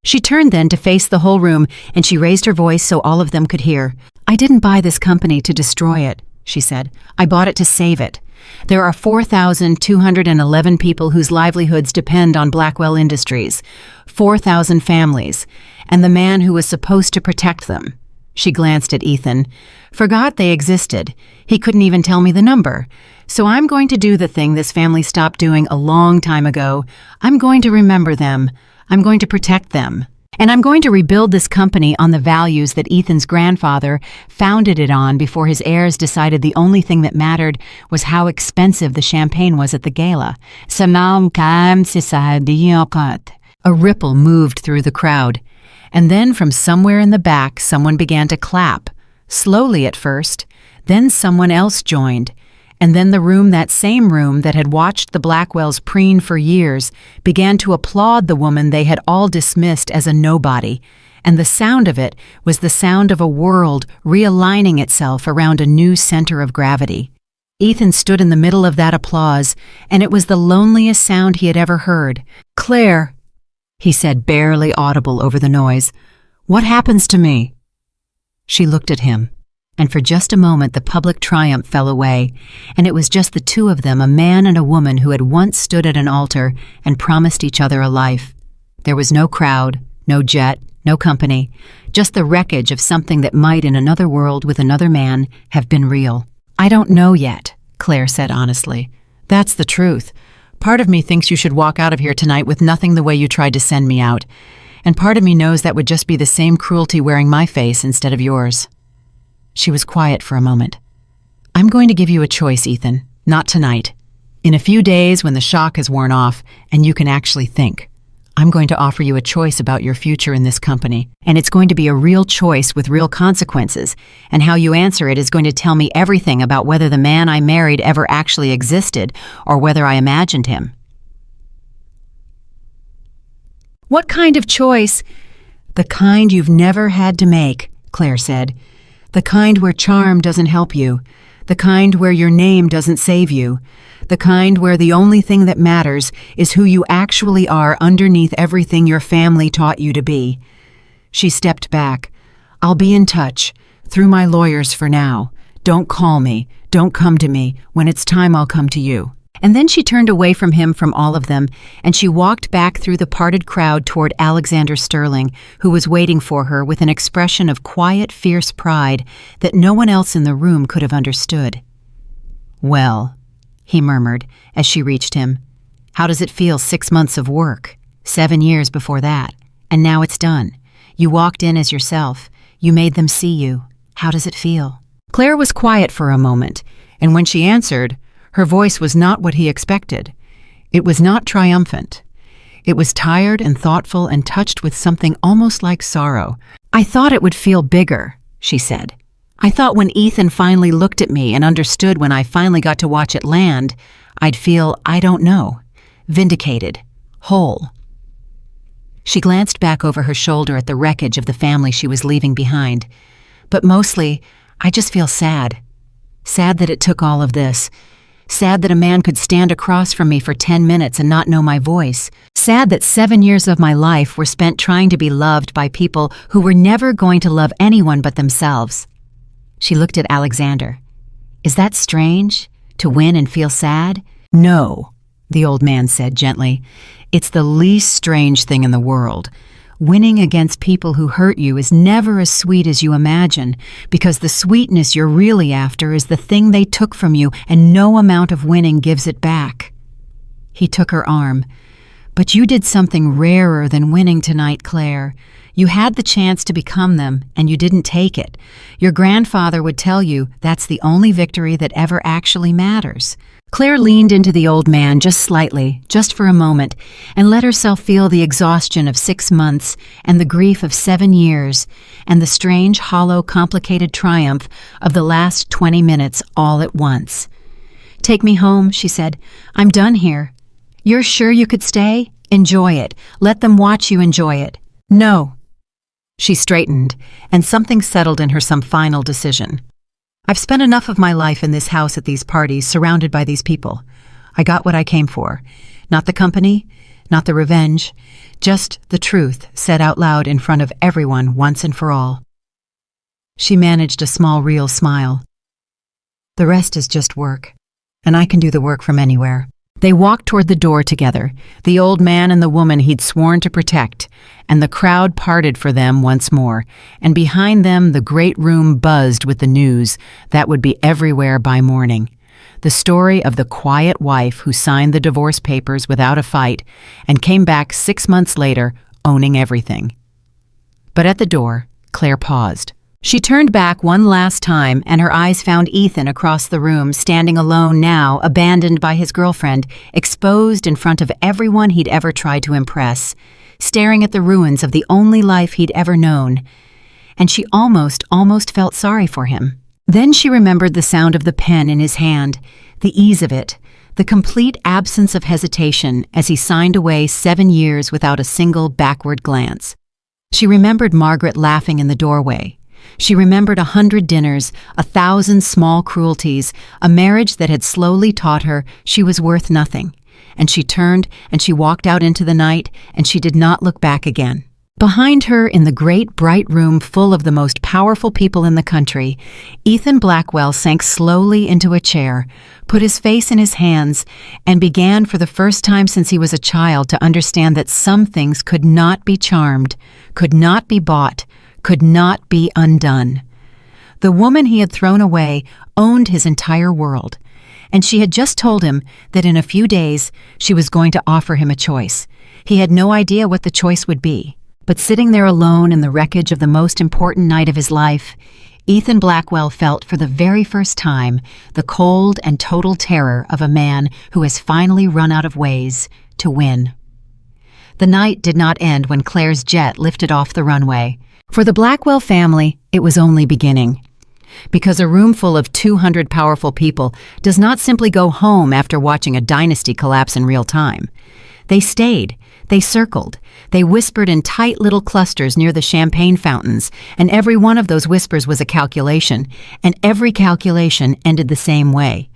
Speaker 1: She turned then to face the whole room, and she raised her voice so all of them could hear. "I didn't buy this company to destroy it," she said. "I bought it to save it. There are 4,211 people whose livelihoods depend on Blackwell Industries, 4,000 families, and the man who was supposed to protect them." She glanced at Ethan. "Forgot they existed. He couldn't even tell me the number. So I'm going to do the thing this family stopped doing a long time ago. I'm going to remember them. I'm going to protect them. And I'm going to rebuild this company on the values that Ethan's grandfather founded it on before his heirs decided the only thing that mattered was how expensive the champagne was at the gala." A ripple moved through the crowd. And then from somewhere in the back, someone began to clap. Slowly at first. Then someone else joined. And then the room, that same room that had watched the Blackwells preen for years, began to applaud the woman they had all dismissed as a nobody. And the sound of it was the sound of a world realigning itself around a new center of gravity. Ethan stood in the middle of that applause, and it was the loneliest sound he had ever heard. "Claire," he said, barely audible over the noise, "what happens to me?" She looked at him. And for just a moment the public triumph fell away, and it was just the two of them, a man and a woman who had once stood at an altar and promised each other a life. There was no crowd, no jet, no company, just the wreckage of something that might, in another world with another man, have been real. "I don't know yet," Claire said honestly. "That's the truth. Part of me thinks you should walk out of here tonight with nothing the way you tried to send me out, and part of me knows that would just be the same cruelty wearing my face instead of yours." She was quiet for a moment. "I'm going to give you a choice, Ethan. Not tonight. In a few days, when the shock has worn off and you can actually think, I'm going to offer you a choice about your future in this company, and it's going to be a real choice with real consequences, and how you answer it is going to tell me everything about whether the man I married ever actually existed or whether I imagined him." "What kind of choice?" "The kind you've never had to make," Claire said. "The kind where charm doesn't help you. The kind where your name doesn't save you. The kind where the only thing that matters is who you actually are underneath everything your family taught you to be." She stepped back. "I'll be in touch, through my lawyers for now. Don't call me. Don't come to me. When it's time, I'll come to you." And then she turned away from him, from all of them, and she walked back through the parted crowd toward Alexander Sterling, who was waiting for her with an expression of quiet, fierce pride that no one else in the room could have understood. "Well," he murmured as she reached him, "how does it feel, 6 months of work?" 7 years before that. And now it's done. You walked in as yourself. You made them see you. How does it feel?" Claire was quiet for a moment, and when she answered, her voice was not what he expected. It was not triumphant. It was tired and thoughtful and touched with something almost like sorrow. "I thought it would feel bigger," she said. "I thought when Ethan finally looked at me and understood when I finally got to watch it land, I'd feel, I don't know, vindicated, whole." She glanced back over her shoulder at the wreckage of the family she was leaving behind. "But mostly, I just feel sad. Sad that it took all of this. Sad that a man could stand across from me for 10 minutes and not know my voice. Sad that 7 years of my life were spent trying to be loved by people who were never going to love anyone but themselves." She looked at Alexander. "Is that strange, to win and feel sad?" "No," the old man said gently. "It's the least strange thing in the world. Winning against people who hurt you is never as sweet as you imagine, because the sweetness you're really after is the thing they took from you, and no amount of winning gives it back." He took her arm. "But you did something rarer than winning tonight, Claire. You had the chance to become them, and you didn't take it. Your grandfather would tell you that's the only victory that ever actually matters." Claire leaned into the old man just slightly, just for a moment, and let herself feel the exhaustion of 6 months and the grief of 7 years and the strange, hollow, complicated triumph of the last 20 minutes all at once. "Take me home," she said. "I'm done here." "You're sure you could stay? Enjoy it. Let them watch you enjoy it." "No." She straightened, and something settled in her, some final decision. "I've spent enough of my life in this house at these parties, surrounded by these people. I got what I came for. Not the company, not the revenge, just the truth said out loud in front of everyone once and for all." She managed a small, real smile. "The rest is just work, and I can do the work from anywhere." They walked toward the door together, the old man and the woman he'd sworn to protect, and the crowd parted for them once more, and behind them the great room buzzed with the news that would be everywhere by morning. The story of the quiet wife who signed the divorce papers without a fight and came back 6 months later owning everything. But at the door, Claire paused. She turned back one last time, and her eyes found Ethan across the room, standing alone now, abandoned by his girlfriend, exposed in front of everyone he'd ever tried to impress, staring at the ruins of the only life he'd ever known. And she almost felt sorry for him. Then she remembered the sound of the pen in his hand, the ease of it, the complete absence of hesitation as he signed away 7 years without a single backward glance. She remembered Margaret laughing in the doorway. She remembered 100 dinners, 1,000 small cruelties, a marriage that had slowly taught her she was worth nothing. And she turned and she walked out into the night, and she did not look back again. Behind her, in the great bright room full of the most powerful people in the country, Ethan Blackwell sank slowly into a chair, put his face in his hands, and began for the first time since he was a child to understand that some things could not be charmed, could not be bought, could not be undone. The woman he had thrown away owned his entire world, and she had just told him that in a few days she was going to offer him a choice. He had no idea what the choice would be, but sitting there alone in the wreckage of the most important night of his life, Ethan Blackwell felt for the very first time the cold and total terror of a man who has finally run out of ways to win. The night did not end when Claire's jet lifted off the runway. For the Blackwell family, it was only beginning. Because a room full of 200 powerful people does not simply go home after watching a dynasty collapse in real time. They stayed, they circled, they whispered in tight little clusters near the champagne fountains, and every one of those whispers was a calculation, and every calculation ended the same way.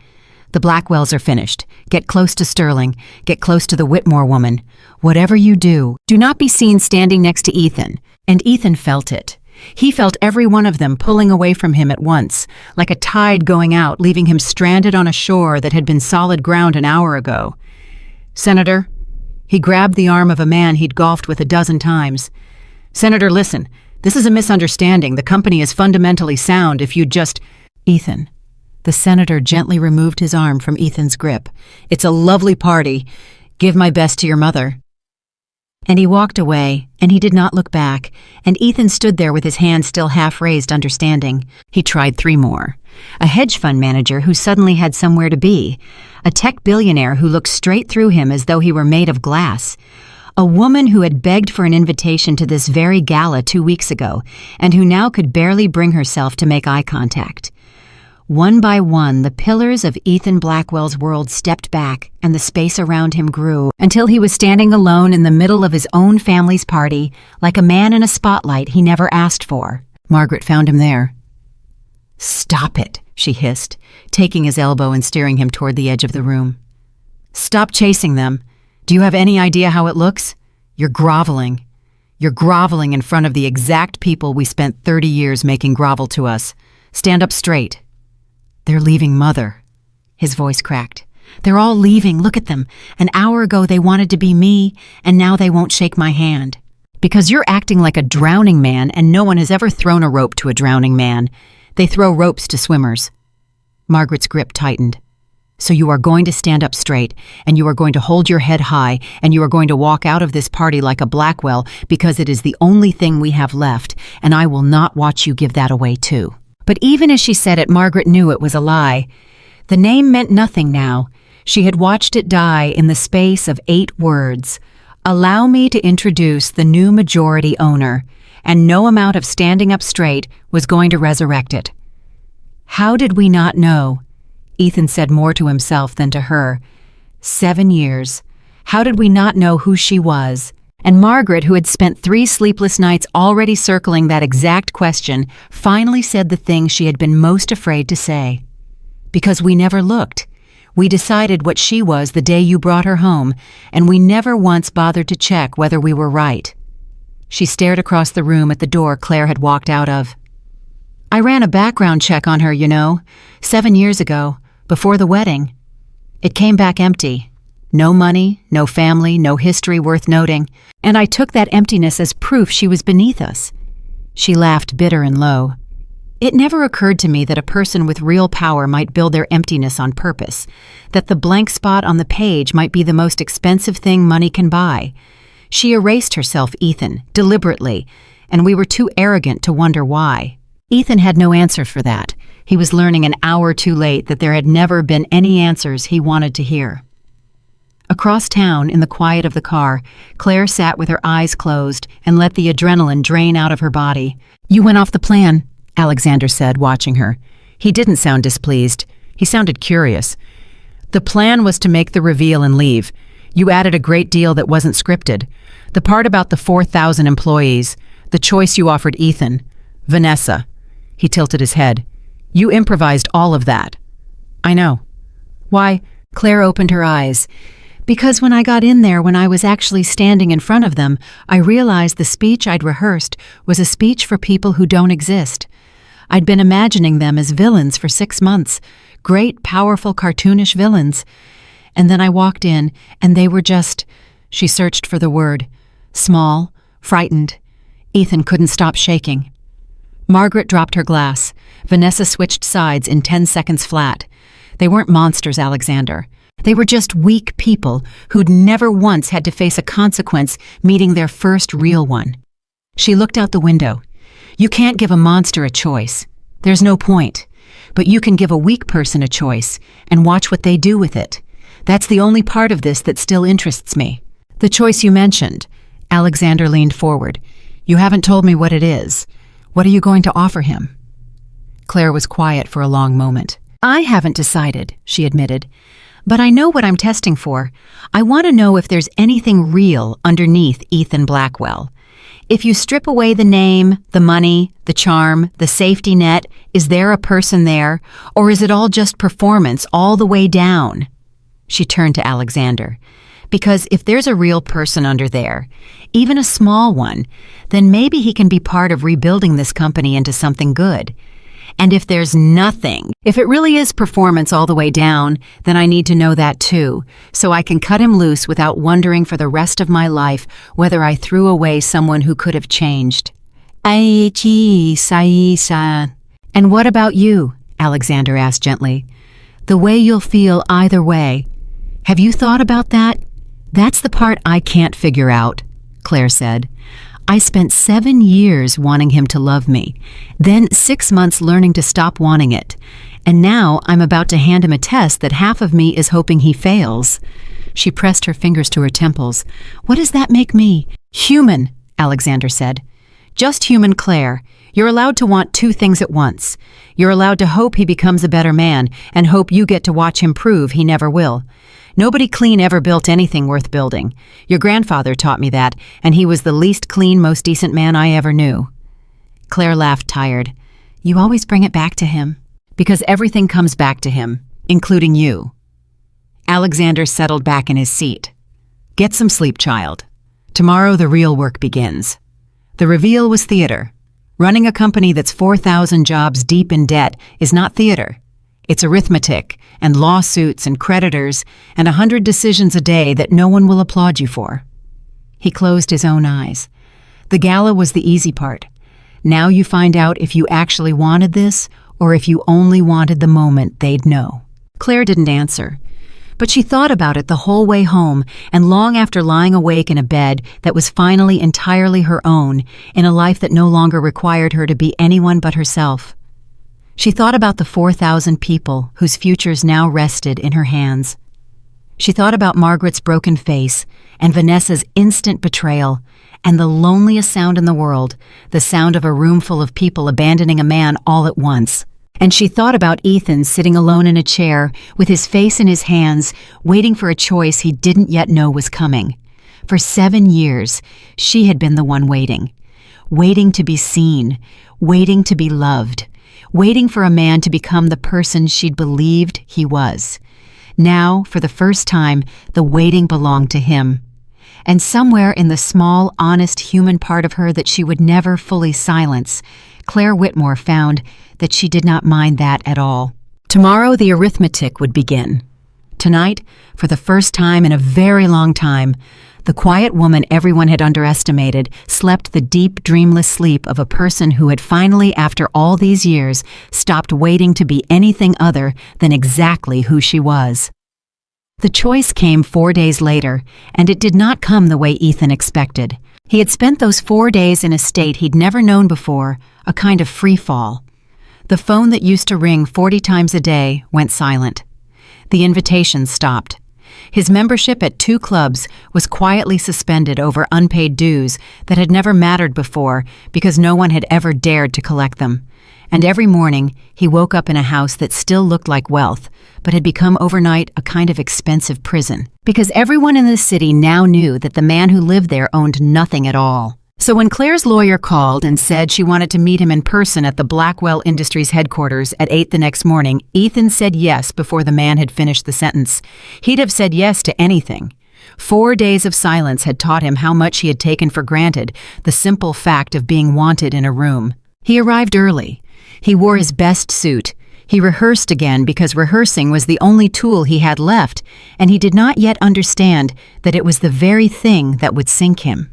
Speaker 1: The Blackwells are finished. Get close to Sterling. Get close to the Whitmore woman. Whatever you do not be seen standing next to Ethan. And Ethan felt it. He felt every one of them pulling away from him at once, like a tide going out, leaving him stranded on a shore that had been solid ground an hour ago. "Senator," he grabbed the arm of a man he'd golfed with a dozen times. "Senator, listen, this is a misunderstanding. The company is fundamentally sound if you'd just—" "Ethan." The senator gently removed his arm from Ethan's grip. "It's a lovely party. Give my best to your mother." And he walked away, and he did not look back, and Ethan stood there with his hand still half raised, understanding. He tried 3 more. A hedge fund manager who suddenly had somewhere to be. A tech billionaire who looked straight through him as though he were made of glass. A woman who had begged for an invitation to this very gala 2 weeks ago, and who now could barely bring herself to make eye contact. One by one, the pillars of Ethan Blackwell's world stepped back, and the space around him grew, until he was standing alone in the middle of his own family's party, like a man in a spotlight he never asked for. Margaret found him there. "Stop it," she hissed, taking his elbow and steering him toward the edge of the room. "Stop chasing them. Do you have any idea how it looks? You're groveling. You're groveling in front of the exact people we spent 30 years making grovel to us. Stand up straight." "They're leaving Mother." His voice cracked. "They're all leaving. Look at them. An hour ago they wanted to be me, and now they won't shake my hand. Because you're acting like a drowning man, and no one has ever thrown a rope to a drowning man. They throw ropes to swimmers." Margaret's grip tightened. "So you are going to stand up straight, and you are going to hold your head high, and you are going to walk out of this party like a Blackwell, because it is the only thing we have left, and I will not watch you give that away too." But even as she said it, Margaret knew it was a lie. The name meant nothing now. She had watched it die in the space of 8 words. "Allow me to introduce the new majority owner," and no amount of standing up straight was going to resurrect it. "How did we not know?" Ethan said more to himself than to her. 7 years. How did we not know who she was? And Margaret, who had spent 3 sleepless nights already circling that exact question, finally said the thing she had been most afraid to say. "Because we never looked. We decided what she was the day you brought her home, and we never once bothered to check whether we were right." She stared across the room at the door Claire had walked out of. "I ran a background check on her, 7 years ago, before the wedding. It came back empty. No money, no family, no history worth noting, and I took that emptiness as proof she was beneath us." She laughed bitter and low. "It never occurred to me that a person with real power might build their emptiness on purpose, that the blank spot on the page might be the most expensive thing money can buy. She erased herself, Ethan, deliberately, and we were too arrogant to wonder why." Ethan had no answer for that. He was learning an hour too late that there had never been any answers he wanted to hear. Across town, in the quiet of the car, Claire sat with her eyes closed and let the adrenaline drain out of her body. "You went off the plan," Alexander said, watching her. He didn't sound displeased. He sounded curious. "The plan was to make the reveal and leave. You added a great deal that wasn't scripted. The part about the 4,000 employees, the choice you offered Ethan, Vanessa." He tilted his head. "You improvised all of that." "I know." "Why?" Claire opened her eyes. "Because when I got in there, when I was actually standing in front of them, I realized the speech I'd rehearsed was a speech for people who don't exist. I'd been imagining them as villains for 6 months, great, powerful, cartoonish villains. And then I walked in, and they were just," she searched for the word, "small, frightened." Ethan couldn't stop shaking. Margaret dropped her glass. Vanessa switched sides in 10 seconds flat. They weren't monsters, Alexander. They were just weak people who'd never once had to face a consequence meeting their first real one. She looked out the window. "You can't give a monster a choice. There's no point. But you can give a weak person a choice and watch what they do with it. That's the only part of this that still interests me." "The choice you mentioned." Alexander leaned forward. "You haven't told me what it is. What are you going to offer him?" Claire was quiet for a long moment. "I haven't decided," she admitted. "But I know what I'm testing for. I want to know if there's anything real underneath Ethan Blackwell. If you strip away the name, the money, the charm, the safety net, is there a person there, or is it all just performance all the way down?" She turned to Alexander. "Because if there's a real person under there, even a small one, then maybe he can be part of rebuilding this company into something good. And if there's nothing, if it really is performance all the way down, then I need to know that too, so I can cut him loose without wondering for the rest of my life whether I threw away someone who could have changed." "Ai-chi-sai-san." "And what about you?" Alexander asked gently. "The way you'll feel either way. Have you thought about that? That's the part I can't figure out." Claire said. I spent 7 years wanting him to love me, then 6 months learning to stop wanting it. And now I'm about to hand him a test that half of me is hoping he fails. She pressed her fingers to her temples. What does that make me? Human, Alexander said. Just human, Claire. You're allowed to want 2 things at once. You're allowed to hope he becomes a better man and hope you get to watch him prove he never will. Nobody clean ever built anything worth building. Your grandfather taught me that, and he was the least clean, most decent man I ever knew. Claire laughed, tired. You always bring it back to him. Because everything comes back to him, including you. Alexander settled back in his seat. Get some sleep, child. Tomorrow the real work begins. The reveal was theater. Running a company that's 4,000 jobs deep in debt is not theater. It's arithmetic and lawsuits and creditors and 100 decisions a day that no one will applaud you for. He closed his own eyes. The gala was the easy part. Now you find out if you actually wanted this or if you only wanted the moment they'd know. Claire didn't answer, but she thought about it the whole way home and long after lying awake in a bed that was finally entirely her own in a life that no longer required her to be anyone but herself. She thought about the 4,000 people whose futures now rested in her hands. She thought about Margaret's broken face and Vanessa's instant betrayal and the loneliest sound in the world, the sound of a room full of people abandoning a man all at once. And she thought about Ethan sitting alone in a chair with his face in his hands, waiting for a choice he didn't yet know was coming. For 7 years, she had been the one waiting to be seen, waiting to be loved, waiting for a man to become the person she'd believed he was. Now, for the first time, the waiting belonged to him. And somewhere in the small, honest human part of her that she would never fully silence, Claire Whitmore found that she did not mind that at all. Tomorrow the arithmetic would begin. Tonight, for the first time in a very long time, the quiet woman everyone had underestimated slept the deep, dreamless sleep of a person who had finally, after all these years, stopped waiting to be anything other than exactly who she was. The choice came 4 days later, and it did not come the way Ethan expected. He had spent those 4 days in a state he'd never known before, a kind of free fall. The phone that used to ring 40 times a day went silent. The invitations stopped. His membership at 2 clubs was quietly suspended over unpaid dues that had never mattered before because no one had ever dared to collect them. And every morning, he woke up in a house that still looked like wealth, but had become overnight a kind of expensive prison. Because everyone in the city now knew that the man who lived there owned nothing at all. So when Claire's lawyer called and said she wanted to meet him in person at the Blackwell Industries headquarters at 8 the next morning, Ethan said yes before the man had finished the sentence. He'd have said yes to anything. 4 days of silence had taught him how much he had taken for granted the simple fact of being wanted in a room. He arrived early. He wore his best suit. He rehearsed again because rehearsing was the only tool he had left, and he did not yet understand that it was the very thing that would sink him.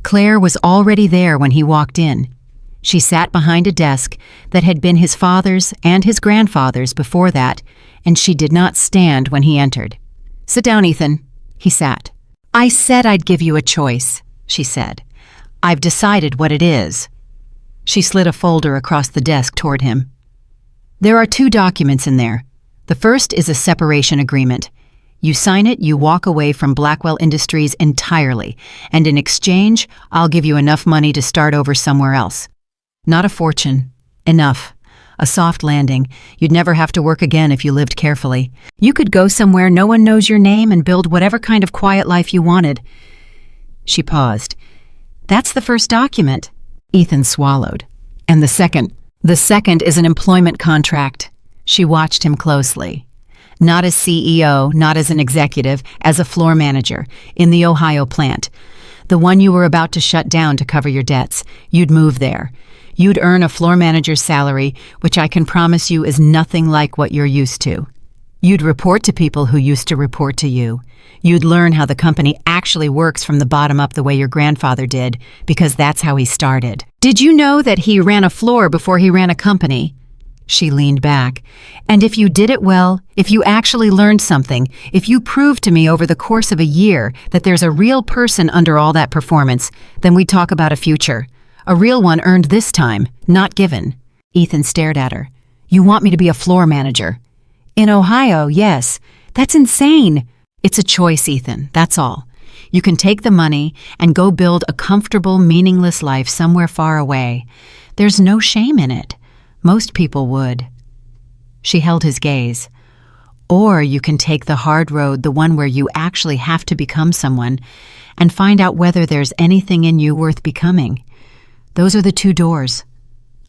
Speaker 1: Claire was already there when he walked in. She sat behind a desk that had been his father's and his grandfather's before that, and she did not stand when he entered. "Sit down, Ethan." He sat. "I said I'd give you a choice," she said. "I've decided what it is." She slid a folder across the desk toward him. "There are 2 documents in there. The first is a separation agreement. You sign it, you walk away from Blackwell Industries entirely, and in exchange, I'll give you enough money to start over somewhere else. Not a fortune. Enough. A soft landing. You'd never have to work again if you lived carefully. You could go somewhere no one knows your name and build whatever kind of quiet life you wanted." She paused. "That's the first document." Ethan swallowed. "And the second?" "The second is an employment contract." She watched him closely. "Not as CEO, not as an executive, as a floor manager in the Ohio plant. The one you were about to shut down to cover your debts. You'd move there. You'd earn a floor manager's salary, which I can promise you is nothing like what you're used to. You'd report to people who used to report to you. You'd learn how the company actually works from the bottom up the way your grandfather did, because that's how he started. Did you know that he ran a floor before he ran a company?" She leaned back. And if you did it well, if you actually learned something, if you proved to me over the course of a year that there's a real person under all that performance, then we'd talk about a future. A real one earned this time, not given. Ethan stared at her. You want me to be a floor manager? In Ohio, yes. That's insane. It's a choice, Ethan, that's all. You can take the money and go build a comfortable, meaningless life somewhere far away. There's no shame in it. Most people would. She held his gaze. Or you can take the hard road, the one where you actually have to become someone, and find out whether there's anything in you worth becoming. Those are the two doors.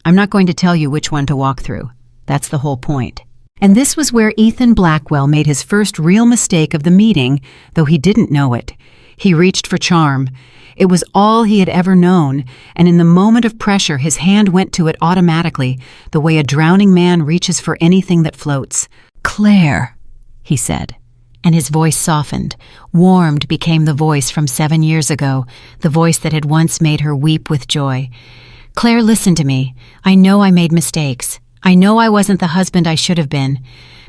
Speaker 1: I'm not going to tell you which one to walk through. That's the whole point. And this was where Ethan Blackwell made his first real mistake of the meeting, though he didn't know it. He reached for charm. It was all he had ever known, and in the moment of pressure his hand went to it automatically, the way a drowning man reaches for anything that floats. Claire, he said, and his voice softened. Warmed became the voice from 7 years ago, the voice that had once made her weep with joy. Claire, listen to me. I know I made mistakes. I know I wasn't the husband I should have been,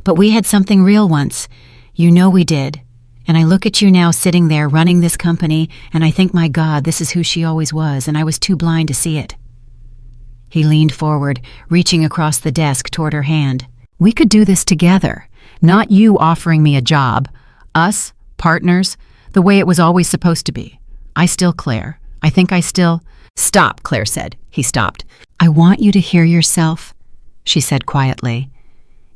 Speaker 1: but we had something real once. You know we did. And I look at you now sitting there running this company, and I think, my God, this is who she always was, and I was too blind to see it. He leaned forward, reaching across the desk toward her hand. We could do this together, not you offering me a job. Us, partners, the way it was always supposed to be. Claire. I think I still... Stop, Claire said. He stopped. I want you to hear yourself, she said quietly.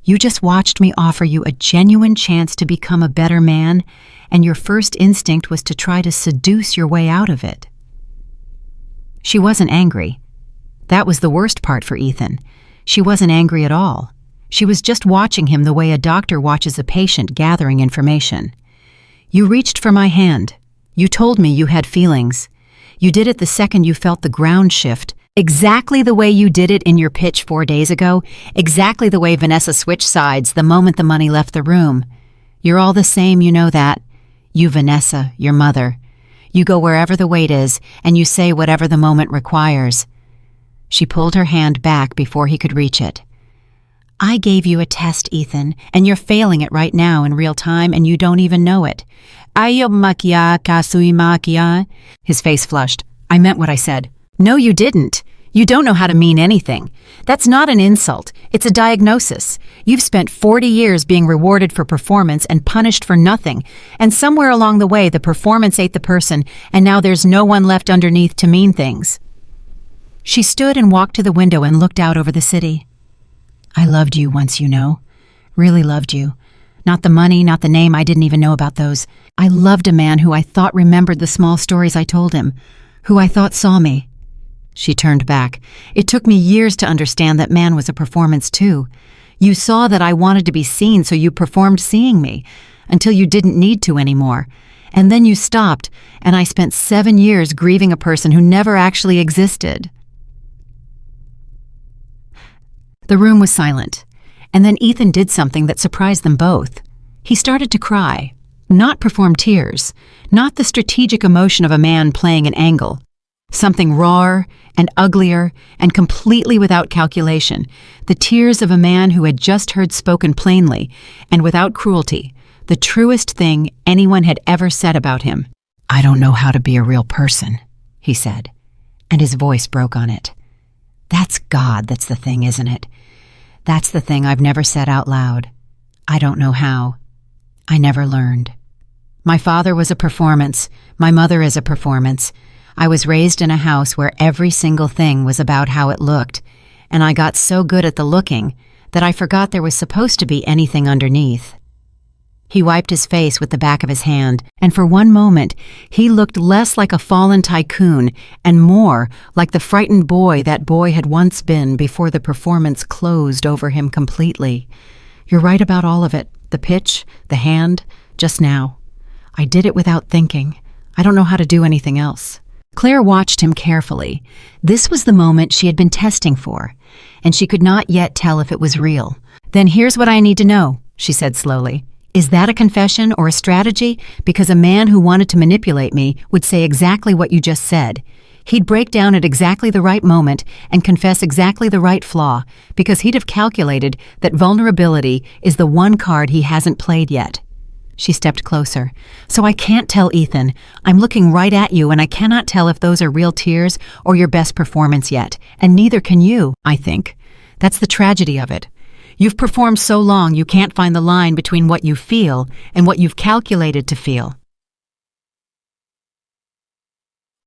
Speaker 1: You just watched me offer you a genuine chance to become a better man, and your first instinct was to try to seduce your way out of it. She wasn't angry. That was the worst part for Ethan. She wasn't angry at all. She was just watching him the way a doctor watches a patient gathering information. You reached for my hand. You told me you had feelings. You did it the second you felt the ground shift, exactly the way you did it in your pitch 4 days ago, exactly the way Vanessa switched sides the moment the money left the room. You're all the same, you know that. You, Vanessa, your mother. You go wherever the weight is, and you say whatever the moment requires. She pulled her hand back before he could reach it. I gave you a test, Ethan, and you're failing it right now in real time, and you don't even know it. Ayo makia kasui makia. His face flushed. I meant what I said. No, you didn't. You don't know how to mean anything. That's not an insult. It's a diagnosis. You've spent 40 years being rewarded for performance and punished for nothing, and somewhere along the way the performance ate the person, and now there's no one left underneath to mean things. She stood and walked to the window and looked out over the city. I loved you once, you know. Really loved you. Not the money, not the name, I didn't even know about those. I loved a man who I thought remembered the small stories I told him, who I thought saw me. She turned back. It took me years to understand that man was a performance too. You saw that I wanted to be seen, so you performed seeing me, until you didn't need to anymore. And then you stopped, and I spent 7 years grieving a person who never actually existed. The room was silent, and then Ethan did something that surprised them both. He started to cry. Not perform tears, not the strategic emotion of a man playing an angle. Something rawer and uglier and completely without calculation. The tears of a man who had just heard spoken plainly and without cruelty, the truest thing anyone had ever said about him. I don't know how to be a real person, he said, and his voice broke on it. That's God, that's the thing, isn't it? That's the thing I've never said out loud. I don't know how. I never learned. My father was a performance. My mother is a performance. I was raised in a house where every single thing was about how it looked, and I got so good at the looking that I forgot there was supposed to be anything underneath. He wiped his face with the back of his hand, and for one moment he looked less like a fallen tycoon and more like the frightened boy that boy had once been before the performance closed over him completely. You're right about all of it, the pitch, the hand, just now. I did it without thinking. I don't know how to do anything else. Claire watched him carefully. This was the moment she had been testing for, and she could not yet tell if it was real. Then here's what I need to know, she said slowly. Is that a confession or a strategy? Because a man who wanted to manipulate me would say exactly what you just said. He'd break down at exactly the right moment and confess exactly the right flaw, because he'd have calculated that vulnerability is the one card he hasn't played yet. She stepped closer. So I can't tell, Ethan. I'm looking right at you, and I cannot tell if those are real tears or your best performance yet. And neither can you, I think. That's the tragedy of it. You've performed so long you can't find the line between what you feel and what you've calculated to feel.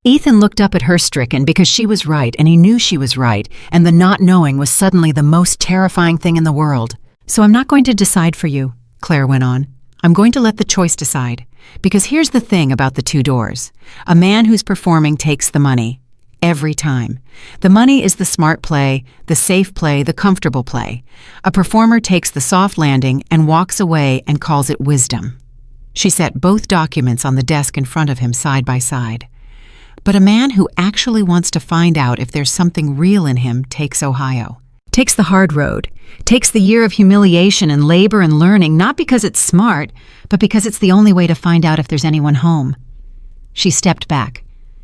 Speaker 1: Ethan looked up at her stricken because she was right, and he knew she was right, and the not knowing was suddenly the most terrifying thing in the world. So I'm not going to decide for you, Claire went on. I'm going to let the choice decide. Because here's the thing about the two doors. A man who's performing takes the money. Every time. The money is the smart play, the safe play, the comfortable play. A performer takes the soft landing and walks away and calls it wisdom. She set both documents on the desk in front of him side by side. But a man who actually wants to find out if there's something real in him takes Ohio. Takes the hard road. Takes the year of humiliation and labor and learning, not because it's smart, but because it's the only way to find out if there's anyone home. She stepped back.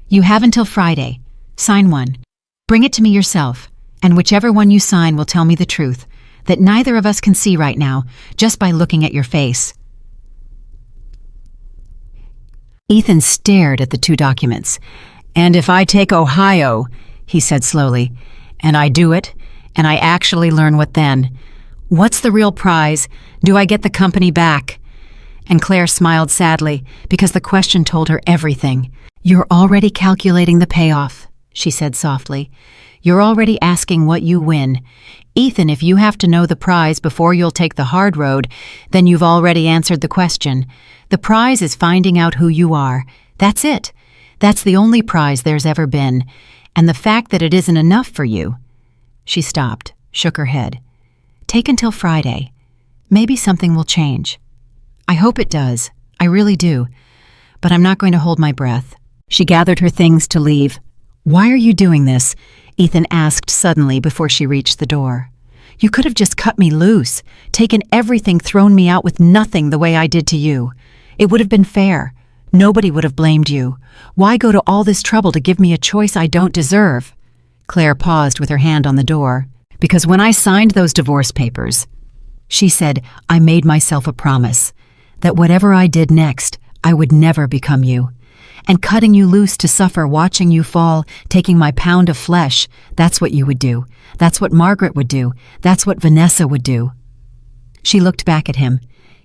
Speaker 1: You have until Friday. Sign one. Bring it to me yourself, and whichever one you sign will tell me the truth, that neither of us can see right now, just by looking at your face. Ethan stared at the two documents. And if I take Ohio, he said slowly, and I do it, and I actually learn what then? What's the real prize? Do I get the company back? And Claire smiled sadly, because the question told her everything. You're already calculating the payoff, she said softly. You're already asking what you win. Ethan, if you have to know the prize before you'll take the hard road, then you've already answered the question. The prize is finding out who you are. That's it. That's the only prize there's ever been. And the fact that it isn't enough for you. She stopped, shook her head. Take until Friday. Maybe something will change. I hope it does. I really do. But I'm not going to hold my breath. She gathered her things to leave. Why are you doing this? Ethan asked suddenly before she reached the door. You could have just cut me loose, taken everything, thrown me out with nothing the way I did to you. It would have been fair. Nobody would have blamed you. Why go to all this trouble to give me a choice I don't deserve? Claire paused with her hand on the door. Because when I signed those divorce papers, she said, I made myself a promise that whatever I did next, I would never become you. And cutting you loose to suffer, watching you fall, taking my pound of flesh, that's what you would do. That's what Margaret would do. That's what Vanessa would do. She looked back at him.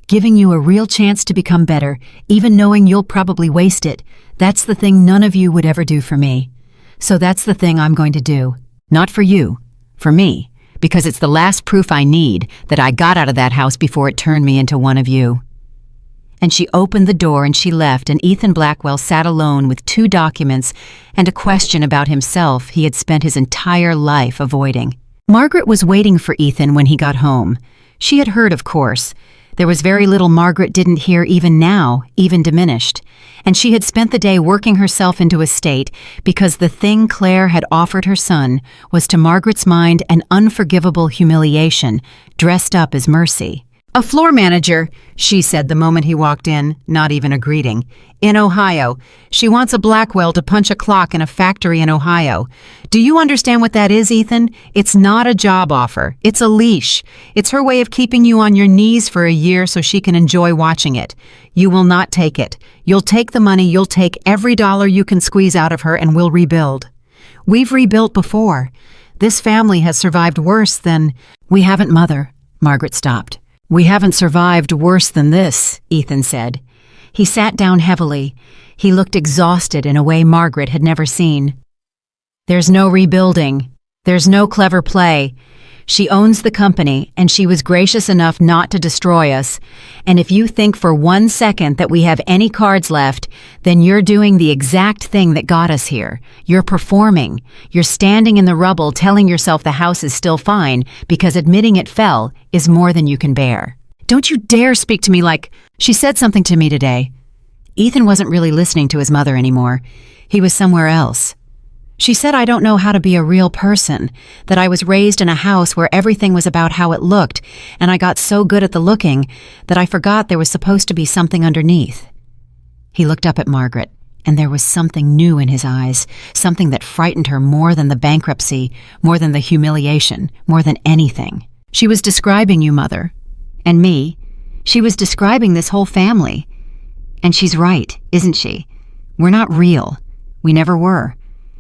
Speaker 1: Giving you a real chance to become better, even knowing you'll probably waste it, that's the thing none of you would ever do for me. So that's the thing I'm going to do. Not for you, for me, because it's the last proof I need that I got out of that house before it turned me into one of you. And she opened the door and she left, and Ethan Blackwell sat alone with two documents and a question about himself he had spent his entire life avoiding. Margaret was waiting for Ethan when he got home. She had heard, of course. There was very little Margaret didn't hear even now, even diminished. And she had spent the day working herself into a state because the thing Claire had offered her son was to Margaret's mind an unforgivable humiliation, dressed up as mercy. A floor manager, she said the moment he walked in, not even a greeting. In Ohio. She wants a Blackwell to punch a clock in a factory in Ohio. Do you understand what that is, Ethan? It's not a job offer. It's a leash. It's her way of keeping you on your knees for a year so she can enjoy watching it. You will not take it. You'll take the money, you'll take every dollar you can squeeze out of her, and we'll rebuild. We've rebuilt before. This family has survived worse than... We haven't, Mother. Margaret stopped. We haven't survived worse than this, Ethan said. He sat down heavily. He looked exhausted in a way Margaret had never seen. There's no rebuilding. There's no clever play. She owns the company, and she was gracious enough not to destroy us. And if you think for 1 second that we have any cards left, then you're doing the exact thing that got us here. You're performing. You're standing in the rubble telling yourself the house is still fine because admitting it fell is more than you can bear. Don't you dare speak to me like... She said something to me today. Ethan wasn't really listening to his mother anymore. He was somewhere else. She said I don't know how to be a real person, that I was raised in a house where everything was about how it looked, and I got so good at the looking that I forgot there was supposed to be something underneath. He looked up at Margaret. And there was something new in his eyes, something that frightened her more than the bankruptcy, more than the humiliation, more than anything. "She was describing you, Mother. And me. She was describing this whole family. And she's right, isn't she? We're not real. We never were.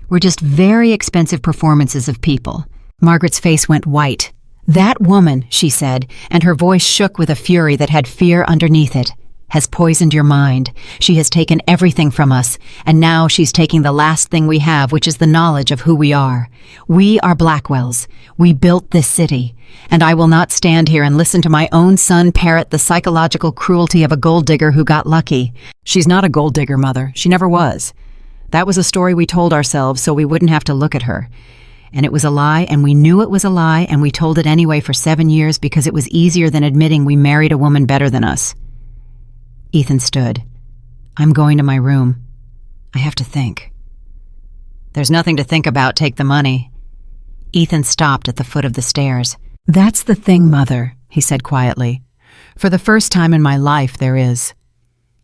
Speaker 1: We're just very expensive performances of people." Margaret's face went white. "That woman," she said, and her voice shook with a fury that had fear underneath it, "has poisoned your mind. She has taken everything from us, and now she's taking the last thing we have, which is the knowledge of who we are. We are Blackwells. We built this city, and I will not stand here and listen to my own son parrot the psychological cruelty of a gold digger who got lucky." "She's not a gold digger, Mother. She never was. That was a story we told ourselves so we wouldn't have to look at her. And it was a lie, and we knew it was a lie, and we told it anyway for 7 years because it was easier than admitting we married a woman better than us." Ethan stood. "I'm going to my room. I have to think." "There's nothing to think about. Take the money." Ethan stopped at the foot of the stairs. "That's the thing, Mother," he said quietly. "For the first time in my life, there is."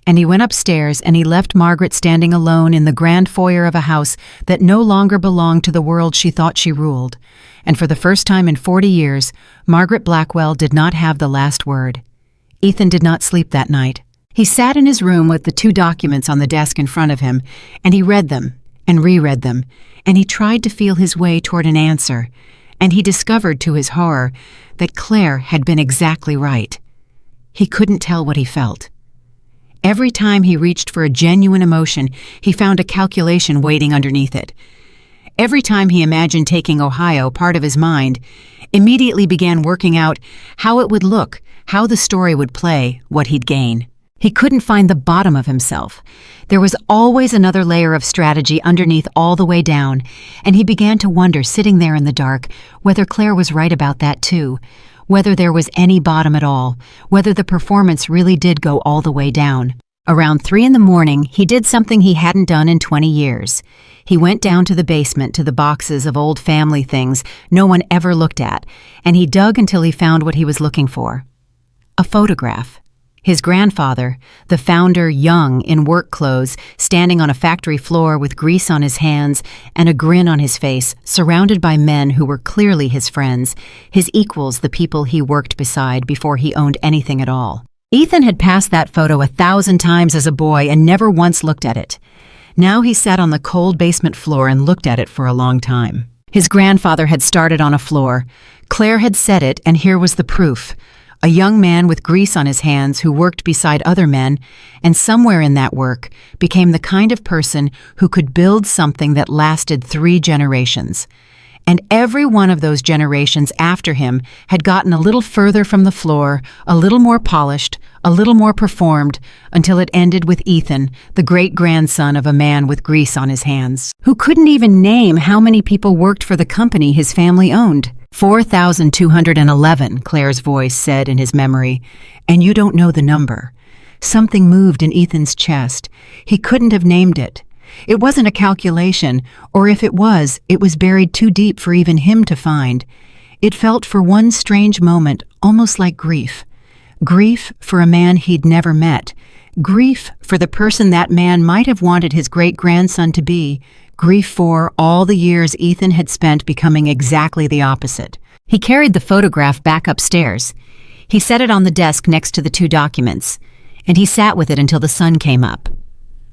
Speaker 1: And he went upstairs and he left Margaret standing alone in the grand foyer of a house that no longer belonged to the world she thought she ruled. And for the first time in 40 years, Margaret Blackwell did not have the last word. Ethan did not sleep that night. He sat in his room with the 2 documents on the desk in front of him, and he read them and reread them, and he tried to feel his way toward an answer, and he discovered to his horror that Claire had been exactly right. He couldn't tell what he felt. Every time he reached for a genuine emotion, he found a calculation waiting underneath it. Every time he imagined taking Ohio, part of his mind immediately began working out how it would look, how the story would play, what he'd gain. He couldn't find the bottom of himself. There was always another layer of strategy underneath all the way down, and he began to wonder, sitting there in the dark, whether Claire was right about that too, whether there was any bottom at all, whether the performance really did go all the way down. Around 3 in the morning, he did something he hadn't done in 20 years. He went down to the basement to the boxes of old family things no one ever looked at, and he dug until he found what he was looking for. A photograph. His grandfather, the founder, young, in work clothes, standing on a factory floor with grease on his hands and a grin on his face, surrounded by men who were clearly his friends, his equals, the people he worked beside before he owned anything at all. Ethan had passed that photo 1,000 times as a boy and never once looked at it. Now he sat on the cold basement floor and looked at it for a long time. His grandfather had started on a floor. Claire had said it, and here was the proof. A young man with grease on his hands who worked beside other men, and somewhere in that work became the kind of person who could build something that lasted 3 generations. And every one of those generations after him had gotten a little further from the floor, a little more polished, a little more performed, until it ended with Ethan, the great-grandson of a man with grease on his hands, who couldn't even name how many people worked for the company his family owned. 4,211, Claire's voice said in his memory, and you don't know the number. Something moved in Ethan's chest. He couldn't have named it. It wasn't a calculation, or if it was buried too deep for even him to find. It felt for one strange moment almost like grief. Grief for a man he'd never met. Grief for the person that man might have wanted his great-grandson to be. Grief for all the years Ethan had spent becoming exactly the opposite. He carried the photograph back upstairs. He set it on the desk next to the 2 documents, and he sat with it until the sun came up.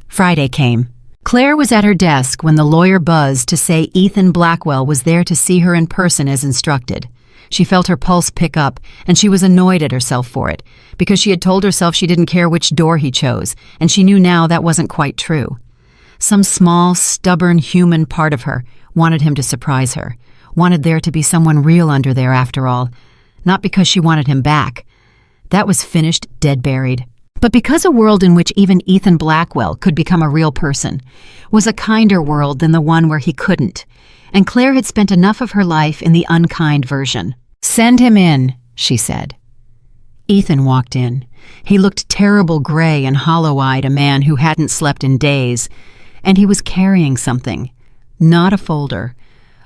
Speaker 1: Friday came. Claire was at her desk when the lawyer buzzed to say Ethan Blackwell was there to see her in person as instructed. She felt her pulse pick up, and she was annoyed at herself for it, because she had told herself she didn't care which door he chose, and she knew now that wasn't quite true. Some small, stubborn human part of her wanted him to surprise her, wanted there to be someone real under there after all, not because she wanted him back. That was finished, dead buried. But because a world in which even Ethan Blackwell could become a real person was a kinder world than the one where he couldn't, and Claire had spent enough of her life in the unkind version. "Send him in," she said. Ethan walked in. He looked terrible, gray and hollow-eyed, a man who hadn't slept in days, and he was carrying something. Not a folder.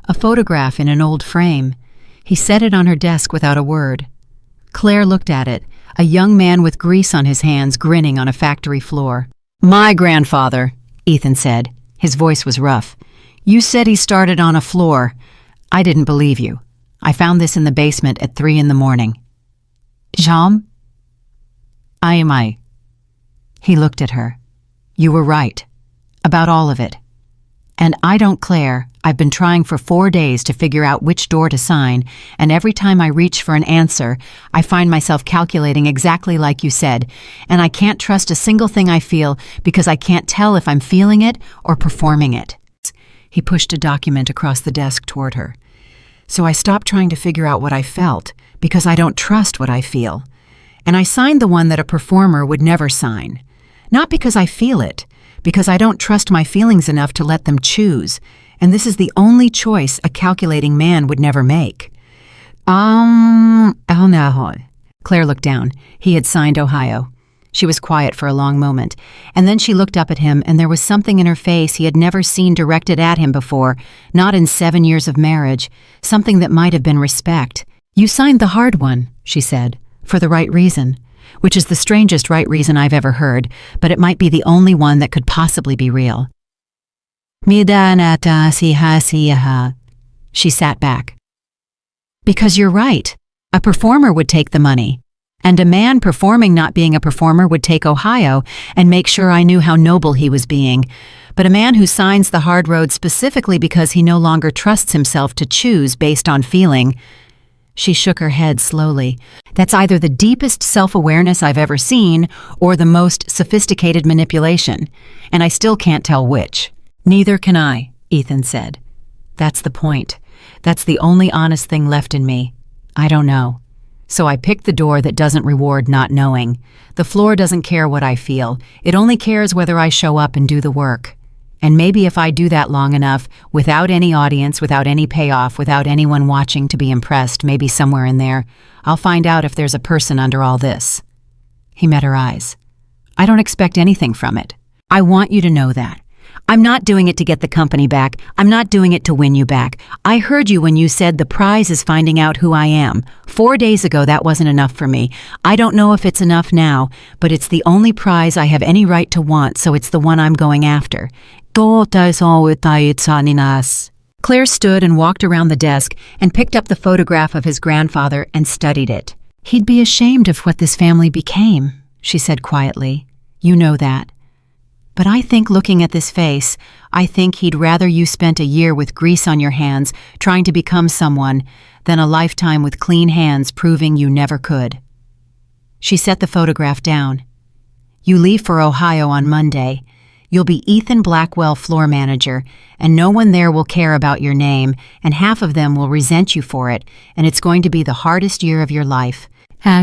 Speaker 1: A photograph in an old frame. He set it on her desk without a word. Claire looked at it, a young man with grease on his hands grinning on a factory floor. "My grandfather," Ethan said. His voice was rough. "You said he started on a floor. I didn't believe you. I found this in the basement at 3 in the morning. Jean? I. He looked at her. "You were right. About all of it. And I don't, Claire. I've been trying for 4 days to figure out which door to sign, and every time I reach for an answer, I find myself calculating exactly like you said, and I can't trust a single thing I feel because I can't tell if I'm feeling it or performing it." He pushed a document across the desk toward her. "So I stopped trying to figure out what I felt because I don't trust what I feel. And I signed the one that a performer would never sign. Not because I feel it, because I don't trust my feelings enough to let them choose, and this is the only choice a calculating man would never make." Claire looked down. He had signed Ohio. She was quiet for a long moment, and then she looked up at him, and there was something in her face he had never seen directed at him before, not in 7 years of marriage, something that might have been respect. "You signed the hard one," she said, "for the right reason. Which is the strangest right reason I've ever heard, but it might be the only one that could possibly be real." She sat back. "Because you're right. A performer would take the money. And a man performing not being a performer would take Ohio and make sure I knew how noble he was being. But a man who signs the hard road specifically because he no longer trusts himself to choose based on feeling—" She shook her head slowly. "That's either the deepest self-awareness I've ever seen or the most sophisticated manipulation, and I still can't tell which." "Neither can I," Ethan said. "That's the point. That's the only honest thing left in me. I don't know. So I picked the door that doesn't reward not knowing. The floor doesn't care what I feel. It only cares whether I show up and do the work. And maybe if I do that long enough, without any audience, without any payoff, without anyone watching to be impressed, maybe somewhere in there, I'll find out if there's a person under all this." He met her eyes. "I don't expect anything from it. I want you to know that. I'm not doing it to get the company back. I'm not doing it to win you back. I heard you when you said the prize is finding out who I am. 4 days ago, that wasn't enough for me. I don't know if it's enough now, but it's the only prize I have any right to want, so it's the one I'm going after." Claire stood and walked around the desk and picked up the photograph of his grandfather and studied it. "He'd be ashamed of what this family became," she said quietly. "You know that. But I think looking at this face, I think he'd rather you spent a year with grease on your hands trying to become someone than a lifetime with clean hands proving you never could." She set the photograph down. "You leave for Ohio on Monday. You'll be Ethan Blackwell, floor manager, and no one there will care about your name, and half of them will resent you for it, and it's going to be the hardest year of your life."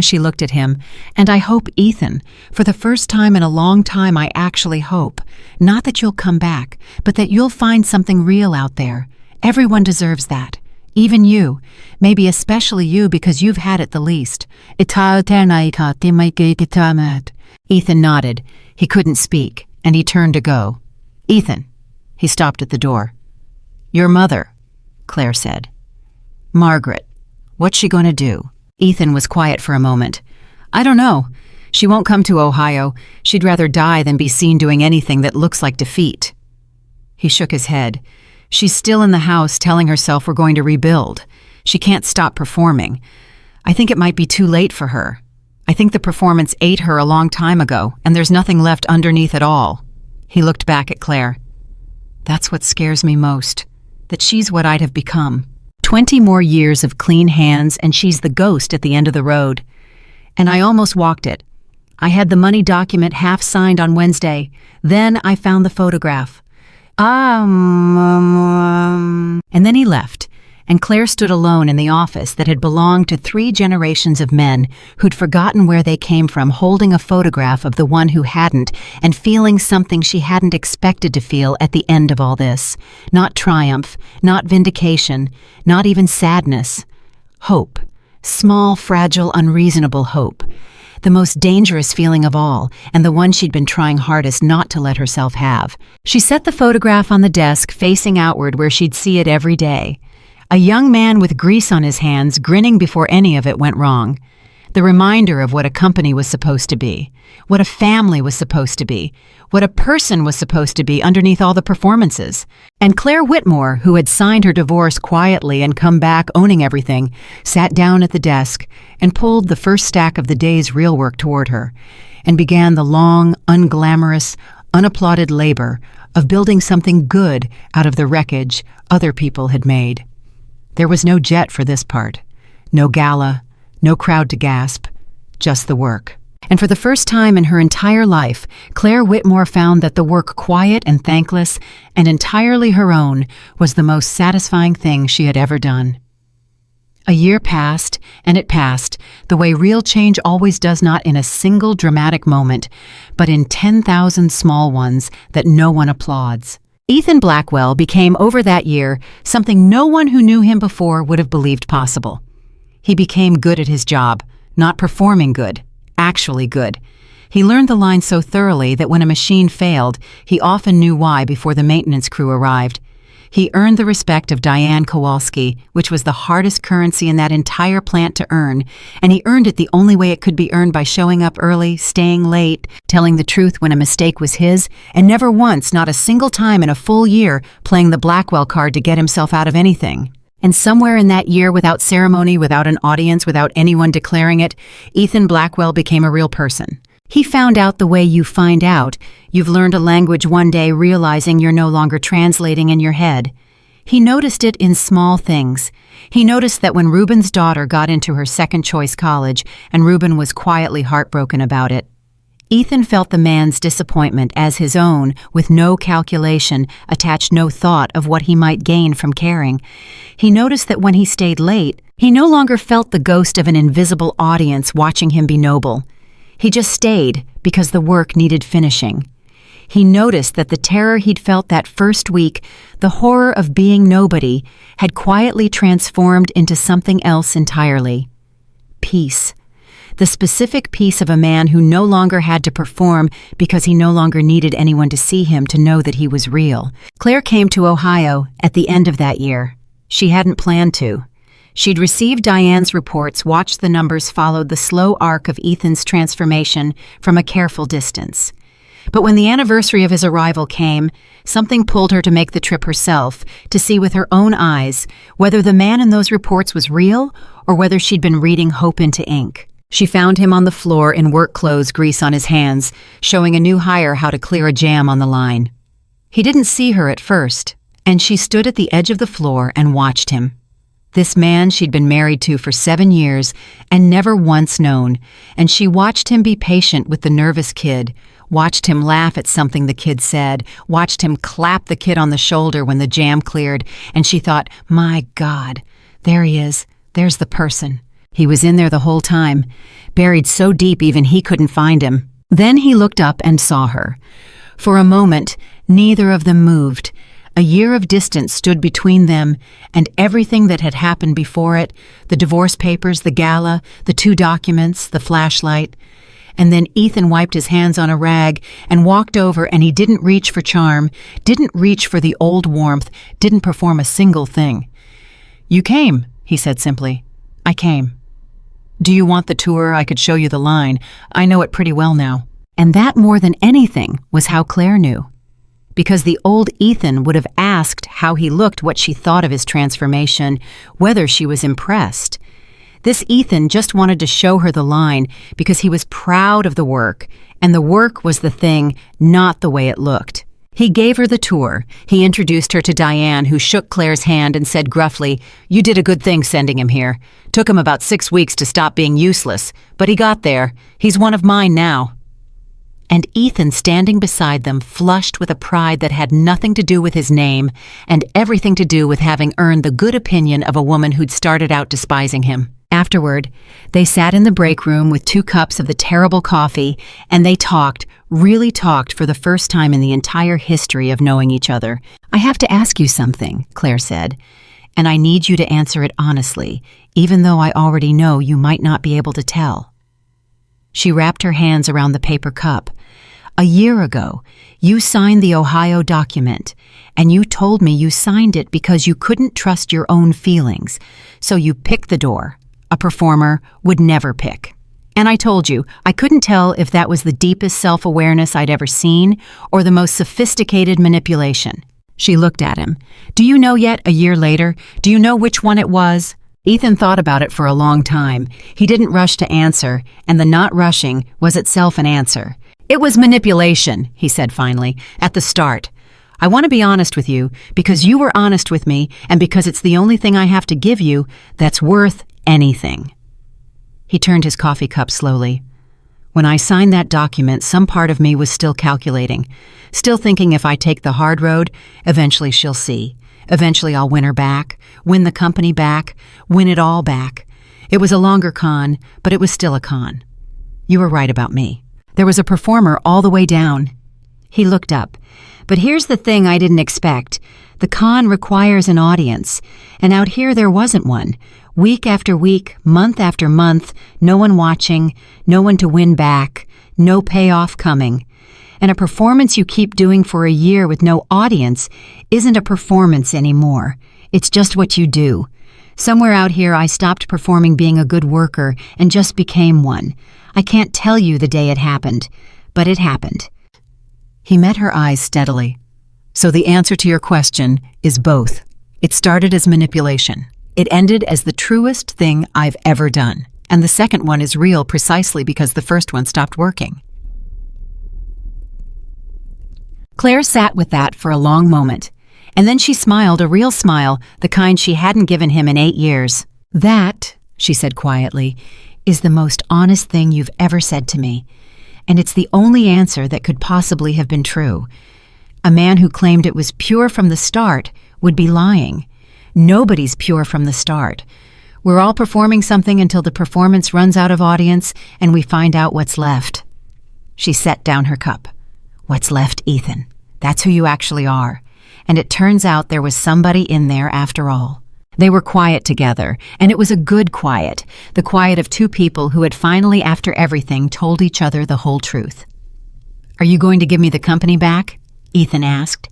Speaker 1: She looked at him. "And I hope, Ethan, for the first time in a long time I actually hope, not that you'll come back, but that you'll find something real out there. Everyone deserves that. Even you. Maybe especially you because you've had it the least." Ethan nodded. He couldn't speak, and he turned to go. "Ethan." He stopped at the door. "Your mother," Claire said. "Margaret. What's she going to do?" Ethan was quiet for a moment. "I don't know. She won't come to Ohio. She'd rather die than be seen doing anything that looks like defeat." He shook his head. "She's still in the house telling herself we're going to rebuild. She can't stop performing. I think it might be too late for her. I think the performance ate her a long time ago, and there's nothing left underneath at all." He looked back at Claire. "That's what scares me most, that she's what I'd have become. 20 more years of clean hands, and she's the ghost at the end of the road. And I almost walked it. I had the money document half signed on Wednesday. Then I found the photograph. And then he left, and Claire stood alone in the office that had belonged to 3 generations of men who'd forgotten where they came from, holding a photograph of the one who hadn't, and feeling something she hadn't expected to feel at the end of all this. Not triumph, not vindication, not even sadness. Hope. Small, fragile, unreasonable hope. The most dangerous feeling of all, and the one she'd been trying hardest not to let herself have. She set the photograph on the desk, facing outward where she'd see it every day. A young man with grease on his hands, grinning before any of it went wrong. The reminder of what a company was supposed to be, what a family was supposed to be, what a person was supposed to be underneath all the performances. And Claire Whitmore, who had signed her divorce quietly and come back owning everything, sat down at the desk and pulled the first stack of the day's real work toward her, and began the long, unglamorous, unapplauded labor of building something good out of the wreckage other people had made. There was no jet for this part, no gala, no crowd to gasp, just the work. And for the first time in her entire life, Claire Whitmore found that the work, quiet and thankless and entirely her own, was the most satisfying thing she had ever done. A year passed, and it passed, the way real change always does, not in a single dramatic moment, but in 10,000 small ones that no one applauds. Ethan Blackwell became, over that year, something no one who knew him before would have believed possible. He became good at his job, not performing good, actually good. He learned the line so thoroughly that when a machine failed, he often knew why before the maintenance crew arrived. He earned the respect of Diane Kowalski, which was the hardest currency in that entire plant to earn, and he earned it the only way it could be earned, by showing up early, staying late, telling the truth when a mistake was his, and never once, not a single time in a full year, playing the Blackwell card to get himself out of anything. And somewhere in that year, without ceremony, without an audience, without anyone declaring it, Ethan Blackwell became a real person. He found out the way you find out. You've learned a language one day, realizing you're no longer translating in your head. He noticed it in small things. He noticed that when Ruben's daughter got into her second-choice college, and Ruben was quietly heartbroken about it, Ethan felt the man's disappointment as his own, with no calculation, attached no thought of what he might gain from caring. He noticed that when he stayed late, he no longer felt the ghost of an invisible audience watching him be noble. He just stayed because the work needed finishing. He noticed that the terror he'd felt that first week, the horror of being nobody, had quietly transformed into something else entirely. Peace. The specific peace of a man who no longer had to perform because he no longer needed anyone to see him to know that he was real. Claire came to Ohio at the end of that year. She hadn't planned to. She'd received Diane's reports, watched the numbers, followed the slow arc of Ethan's transformation from a careful distance. But when the anniversary of his arrival came, something pulled her to make the trip herself, to see with her own eyes whether the man in those reports was real or whether she'd been reading hope into ink. She found him on the floor in work clothes, grease on his hands, showing a new hire how to clear a jam on the line. He didn't see her at first, and she stood at the edge of the floor and watched him. This man she'd been married to for 7 years and never once known, and she watched him be patient with the nervous kid, watched him laugh at something the kid said, watched him clap the kid on the shoulder when the jam cleared, and she thought, my God, there he is, there's the person. He was in there the whole time, buried so deep even he couldn't find him. Then he looked up and saw her. For a moment, neither of them moved. A year of distance stood between them and everything that had happened before it, the divorce papers, the gala, the 2 documents, the flashlight. And then Ethan wiped his hands on a rag and walked over, and he didn't reach for charm, didn't reach for the old warmth, didn't perform a single thing. "You came," he said simply. "I came. Do you want the tour? I could show you the line. I know it pretty well now." And that, more than anything, was how Claire knew. Because the old Ethan would have asked how he looked, what she thought of his transformation, whether she was impressed. This Ethan just wanted to show her the line because he was proud of the work, and the work was the thing, not the way it looked. He gave her the tour. He introduced her to Diane, who shook Claire's hand and said gruffly, "You did a good thing sending him here. Took him about 6 weeks to stop being useless, but he got there. He's one of mine now." And Ethan, standing beside them, flushed with a pride that had nothing to do with his name and everything to do with having earned the good opinion of a woman who'd started out despising him. Afterward, they sat in the break room with 2 cups of the terrible coffee, and they talked, really talked for the first time in the entire history of knowing each other. "I have to ask you something," Claire said, "and I need you to answer it honestly, even though I already know you might not be able to tell." She wrapped her hands around the paper cup. "A year ago, you signed the Ohio document, and you told me you signed it because you couldn't trust your own feelings, so you picked the door a performer would never pick." And I told you, I couldn't tell if that was the deepest self-awareness I'd ever seen or the most sophisticated manipulation. She looked at him. Do you know yet, a year later? Do you know which one it was? Ethan thought about it for a long time. He didn't rush to answer, and the not rushing was itself an answer. It was manipulation, he said finally, at the start. I want to be honest with you, because you were honest with me, and because it's the only thing I have to give you that's worth anything. He turned his coffee cup slowly. When I signed that document, some part of me was still calculating, still thinking if I take the hard road, eventually she'll see. Eventually I'll win her back, win the company back, win it all back. It was a longer con, but it was still a con. You were right about me. There was a performer all the way down. He looked up. But here's the thing I didn't expect. The con requires an audience, and out here there wasn't one. Week after week, month after month, no one watching, no one to win back, no payoff coming. And a performance you keep doing for a year with no audience isn't a performance anymore. It's just what you do. Somewhere out here I stopped performing being a good worker and just became one. I can't tell you the day it happened, but it happened. He met her eyes steadily. So the answer to your question is both. It started as manipulation. It ended as the truest thing I've ever done. And the second one is real precisely because the first one stopped working. Claire sat with that for a long moment, and then she smiled, a real smile, the kind she hadn't given him in 8 years. That, she said quietly, is the most honest thing you've ever said to me, and it's the only answer that could possibly have been true. A man who claimed it was pure from the start would be lying. Nobody's pure from the start. We're all performing something until the performance runs out of audience and we find out what's left. She set down her cup. What's left, Ethan? That's who you actually are. And it turns out there was somebody in there after all. They were quiet together, and it was a good quiet, the quiet of two people who had finally, after everything, told each other the whole truth. Are you going to give me the company back? Ethan asked.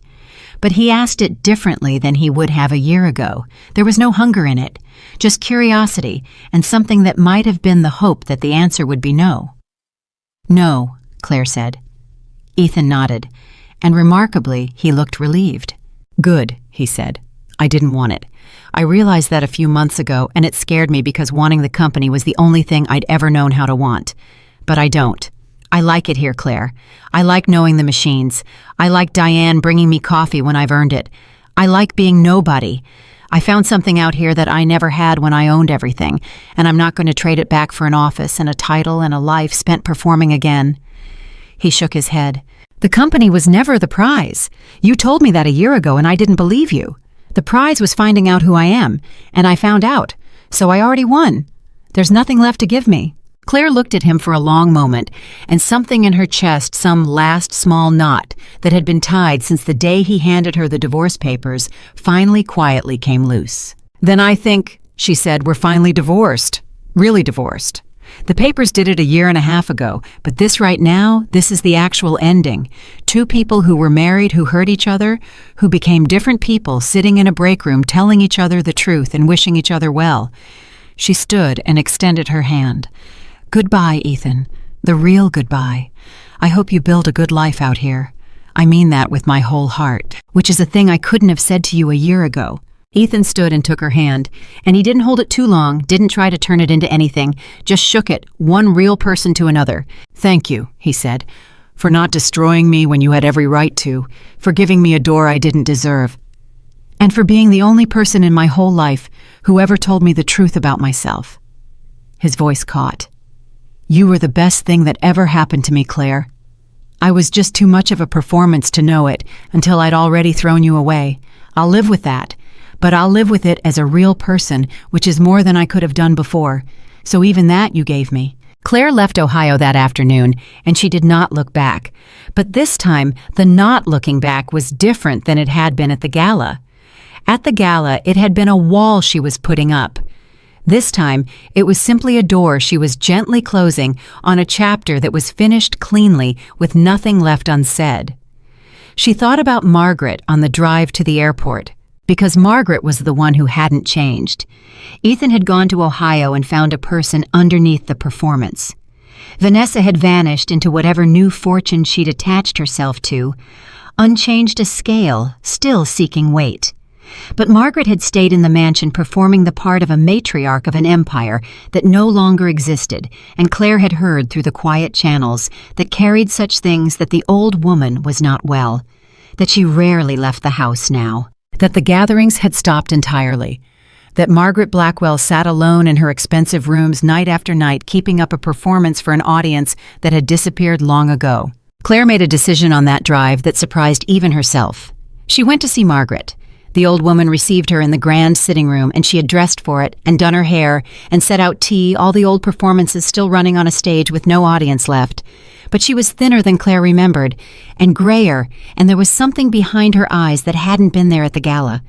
Speaker 1: But he asked it differently than he would have a year ago. There was no hunger in it, just curiosity and something that might have been the hope that the answer would be no. No, Claire said. Ethan nodded, and remarkably, he looked relieved. Good, he said. I didn't want it. I realized that a few months ago, and it scared me because wanting the company was the only thing I'd ever known how to want. But I don't. I like it here, Claire. I like knowing the machines. I like Diane bringing me coffee when I've earned it. I like being nobody. I found something out here that I never had when I owned everything, and I'm not going to trade it back for an office and a title and a life spent performing again. He shook his head. The company was never the prize. You told me that a year ago, and I didn't believe you. The prize was finding out who I am, and I found out, so I already won. There's nothing left to give me. Claire looked at him for a long moment, and something in her chest, some last small knot that had been tied since the day he handed her the divorce papers, finally quietly came loose. Then I think, she said, we're finally divorced. Really divorced. The papers did it a year and a half ago, but this right now, this is the actual ending. Two people who were married, who hurt each other, who became different people sitting in a break room telling each other the truth and wishing each other well. She stood and extended her hand. Goodbye, Ethan. The real goodbye. I hope you build a good life out here. I mean that with my whole heart, which is a thing I couldn't have said to you a year ago. Ethan stood and took her hand, and he didn't hold it too long, didn't try to turn it into anything, just shook it, one real person to another. Thank you, he said, for not destroying me when you had every right to, for giving me a door I didn't deserve, and for being the only person in my whole life who ever told me the truth about myself. His voice caught. You were the best thing that ever happened to me, Claire. I was just too much of a performance to know it until I'd already thrown you away. I'll live with that. But I'll live with it as a real person, which is more than I could have done before. So even that you gave me. Claire left Ohio that afternoon, and she did not look back. But this time, the not looking back was different than it had been at the gala. At the gala, it had been a wall she was putting up. This time, it was simply a door she was gently closing on a chapter that was finished cleanly with nothing left unsaid. She thought about Margaret on the drive to the airport, because Margaret was the one who hadn't changed. Ethan had gone to Ohio and found a person underneath the performance. Vanessa had vanished into whatever new fortune she'd attached herself to, unchanged a scale, still seeking weight. But Margaret had stayed in the mansion performing the part of a matriarch of an empire that no longer existed, and Claire had heard through the quiet channels that carried such things that the old woman was not well, that she rarely left the house now, that the gatherings had stopped entirely, that Margaret Blackwell sat alone in her expensive rooms night after night keeping up a performance for an audience that had disappeared long ago. Claire made a decision on that drive that surprised even herself. She went to see Margaret. The old woman received her in the grand sitting room, and she had dressed for it and done her hair and set out tea, all the old performances still running on a stage with no audience left. But she was thinner than Claire remembered, and grayer, and there was something behind her eyes that hadn't been there at the gala.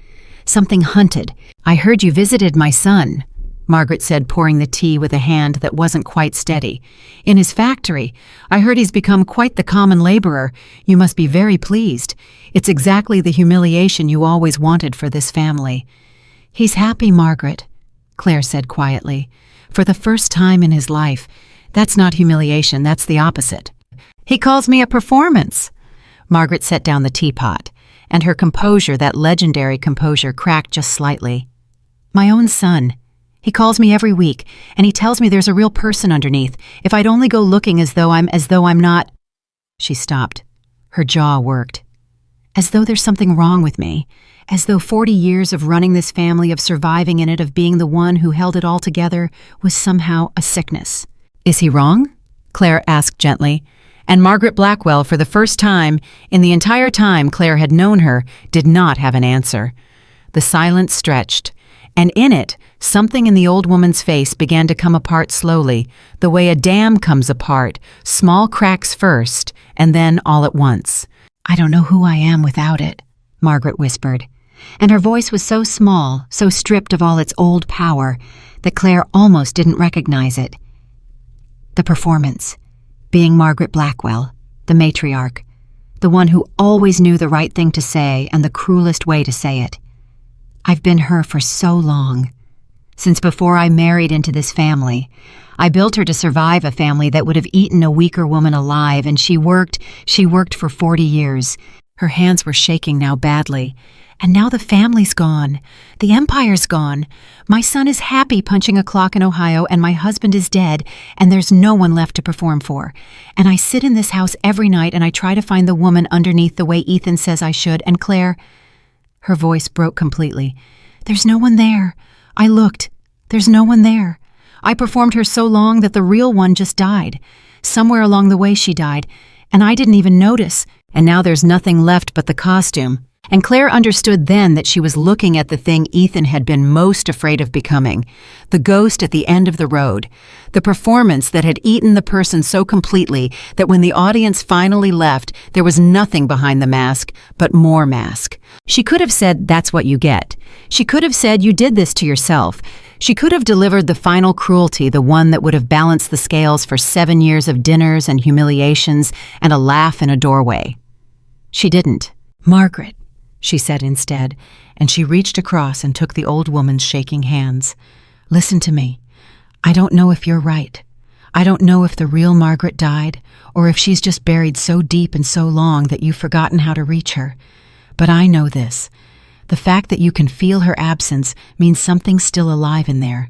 Speaker 1: Something hunted. "I heard you visited my son," Margaret said, pouring the tea with a hand that wasn't quite steady. "In his factory. I heard he's become quite the common laborer. You must be very pleased. It's exactly the humiliation you always wanted for this family." "He's happy, Margaret," Claire said quietly. "For the first time in his life. That's not humiliation, that's the opposite." "He calls me a performance." Margaret set down the teapot, and her composure, that legendary composure, cracked just slightly. "My own son. He calls me every week, and he tells me there's a real person underneath. If I'd only go looking as though I'm not—" She stopped. Her jaw worked. "As though there's something wrong with me. As though 40 years of running this family, of surviving in it, of being the one who held it all together, was somehow a sickness." "Is he wrong?" Claire asked gently. And Margaret Blackwell, for the first time, in the entire time Claire had known her, did not have an answer. The silence stretched, and in it, something in the old woman's face began to come apart slowly, the way a dam comes apart, small cracks first, and then all at once. "I don't know who I am without it," Margaret whispered, and her voice was so small, so stripped of all its old power, that Claire almost didn't recognize it. The performance, being Margaret Blackwell, the matriarch, the one who always knew the right thing to say and the cruelest way to say it. I've been her for so long. Since before I married into this family, I built her to survive a family that would have eaten a weaker woman alive, and she worked for 40 years. Her hands were shaking now badly. And now the family's gone. The empire's gone. My son is happy punching a clock in Ohio, and my husband is dead, and there's no one left to perform for. And I sit in this house every night and I try to find the woman underneath the way Ethan says I should, and Claire— Her voice broke completely. "There's no one there. I looked. There's no one there. I performed her so long that the real one just died. Somewhere along the way she died, and I didn't even notice. And now there's nothing left but the costume." And Claire understood then that she was looking at the thing Ethan had been most afraid of becoming, the ghost at the end of the road, the performance that had eaten the person so completely that when the audience finally left, there was nothing behind the mask but more mask. She could have said, "That's what you get." She could have said, "You did this to yourself." She could have delivered the final cruelty, the one that would have balanced the scales for 7 years of dinners and humiliations and a laugh in a doorway. She didn't. "Margaret," she said instead, and she reached across and took the old woman's shaking hands. "Listen to me. I don't know if you're right. I don't know if the real Margaret died, or if she's just buried so deep and so long that you've forgotten how to reach her. But I know this. The fact that you can feel her absence means something's still alive in there.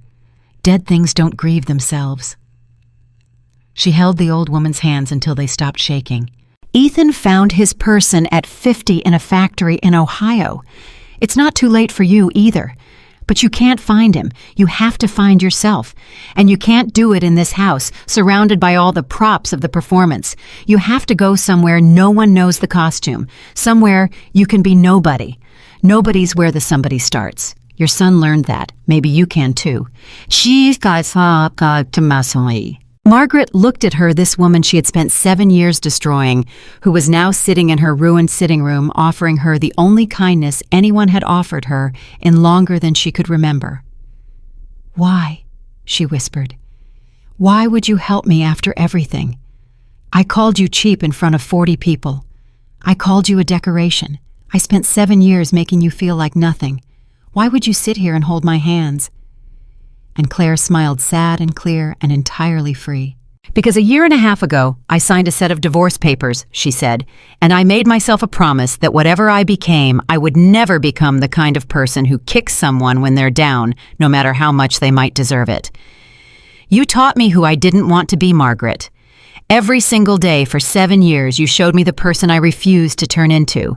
Speaker 1: Dead things don't grieve themselves." She held the old woman's hands until they stopped shaking. "Ethan found his person at 50 in a factory in Ohio. It's not too late for you either. But you can't find him. You have to find yourself. And you can't do it in this house, surrounded by all the props of the performance. You have to go somewhere no one knows the costume. Somewhere you can be nobody. Nobody's where the somebody starts. Your son learned that. Maybe you can too." Margaret looked at her, this woman she had spent 7 years destroying, who was now sitting in her ruined sitting room, offering her the only kindness anyone had offered her in longer than she could remember. "Why?" she whispered. "Why would you help me after everything? I called you cheap in front of 40 people. I called you a decoration. I spent 7 years making you feel like nothing. Why would you sit here and hold my hands?" And Claire smiled sad and clear and entirely free. Because a year and a half ago, I signed a set of divorce papers, she said, and I made myself a promise that whatever I became, I would never become the kind of person who kicks someone when they're down, no matter how much they might deserve it. You taught me who I didn't want to be, Margaret. Every single day for 7 years, you showed me the person I refused to turn into.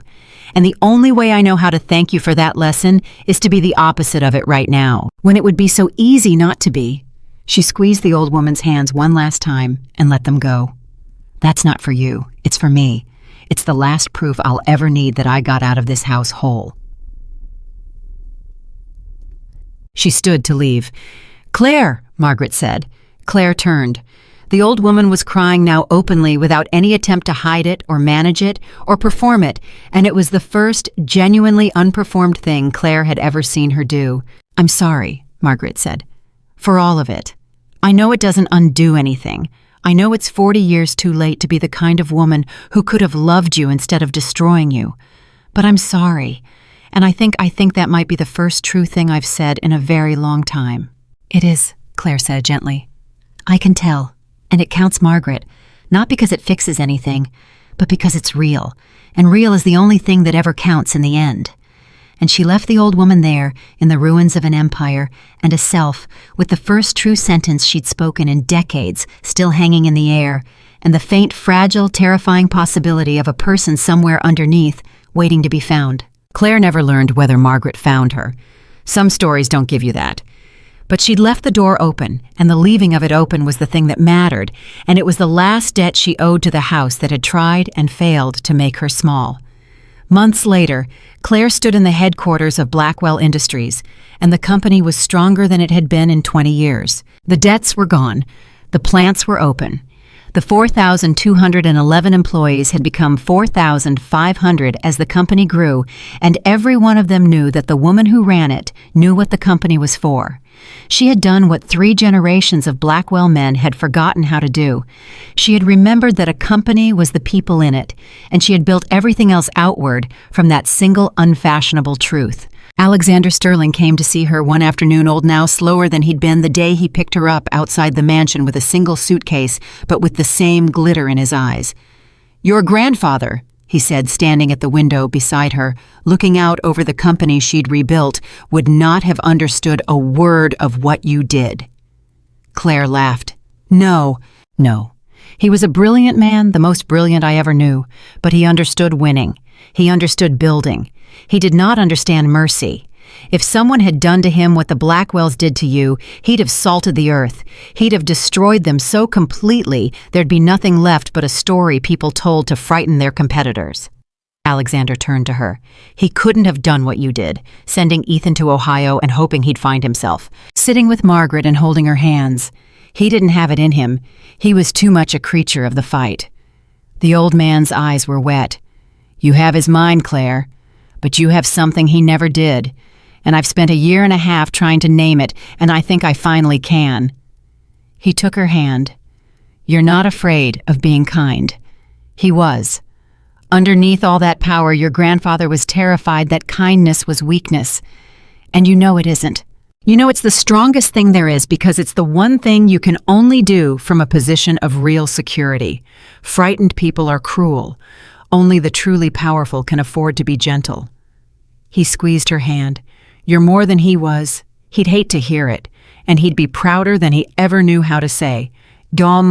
Speaker 1: And the only way I know how to thank you for that lesson is to be the opposite of it right now, when it would be so easy not to be. She squeezed the old woman's hands one last time and let them go. That's not for you. It's for me. It's the last proof I'll ever need that I got out of this house whole. She stood to leave. Claire, Margaret said. Claire turned. The old woman was crying now openly without any attempt to hide it or manage it or perform it, and it was the first genuinely unperformed thing Claire had ever seen her do. I'm sorry, Margaret said. For all of it. I know it doesn't undo anything. I know it's 40 years too late to be the kind of woman who could have loved you instead of destroying you. But I'm sorry, and I think that might be the first true thing I've said in a very long time. It is, Claire said gently. I can tell, and it counts, Margaret, not because it fixes anything, but because it's real, and real is the only thing that ever counts in the end. And she left the old woman there, in the ruins of an empire, and a self, with the first true sentence she'd spoken in decades still hanging in the air, and the faint, fragile, terrifying possibility of a person somewhere underneath, waiting to be found. Claire never learned whether Margaret found her. Some stories don't give you that. But she'd left the door open, and the leaving of it open was the thing that mattered, and it was the last debt she owed to the house that had tried and failed to make her small. Months later, Claire stood in the headquarters of Blackwell Industries, and the company was stronger than it had been in 20 years. The debts were gone. The plants were open. The 4,211 employees had become 4,500 as the company grew, and every one of them knew that the woman who ran it knew what the company was for. She had done what 3 generations of Blackwell men had forgotten how to do. She had remembered that a company was the people in it, and she had built everything else outward from that single unfashionable truth. Alexander Sterling came to see her one afternoon, old now, slower than he'd been the day he picked her up outside the mansion with a single suitcase, but with the same glitter in his eyes. Your grandfather, he said, standing at the window beside her, looking out over the company she'd rebuilt, would not have understood a word of what you did. Claire laughed. No. He was a brilliant man, the most brilliant I ever knew, but he understood winning. He understood building. He did not understand mercy. If someone had done to him what the Blackwells did to you, he'd have salted the earth. He'd have destroyed them so completely there'd be nothing left but a story people told to frighten their competitors. Alexander turned to her. He couldn't have done what you did, sending Ethan to Ohio and hoping he'd find himself, sitting with Margaret and holding her hands. He didn't have it in him. He was too much a creature of the fight. The old man's eyes were wet. You have his mind, Claire, but you have something he never did. And I've spent a year and a half trying to name it, and I think I finally can. He took her hand. You're not afraid of being kind. He was. Underneath all that power, your grandfather was terrified that kindness was weakness. And you know it isn't. You know it's the strongest thing there is because it's the one thing you can only do from a position of real security. Frightened people are cruel. Only the truly powerful can afford to be gentle. He squeezed her hand. You're more than he was. He'd hate to hear it, and he'd be prouder than he ever knew how to say. Dom.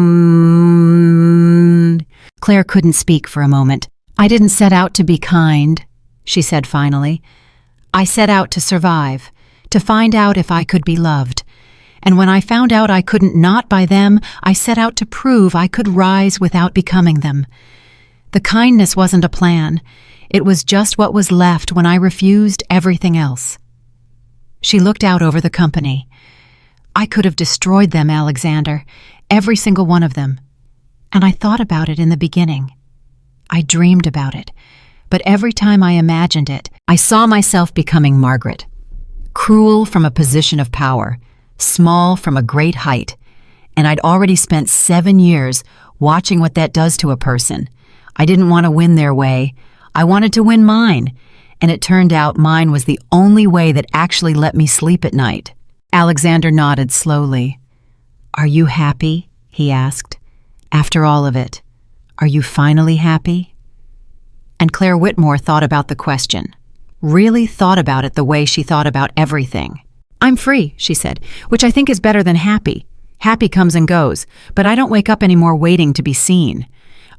Speaker 1: Claire couldn't speak for a moment. I didn't set out to be kind, she said finally. I set out to survive, to find out if I could be loved. And when I found out I couldn't not by them, I set out to prove I could rise without becoming them. The kindness wasn't a plan. It was just what was left when I refused everything else. She looked out over the company. I could have destroyed them, Alexander, every single one of them. And I thought about it in the beginning. I dreamed about it. But every time I imagined it, I saw myself becoming Margaret. Cruel from a position of power, small from a great height. And I'd already spent 7 years watching what that does to a person. I didn't want to win their way. I wanted to win mine. And it turned out mine was the only way that actually let me sleep at night. Alexander nodded slowly. Are you happy? He asked. After all of it, are you finally happy? And Claire Whitmore thought about the question. Really thought about it the way she thought about everything. "I'm free," she said, "which I think is better than happy. Happy comes and goes, but I don't wake up anymore waiting to be seen.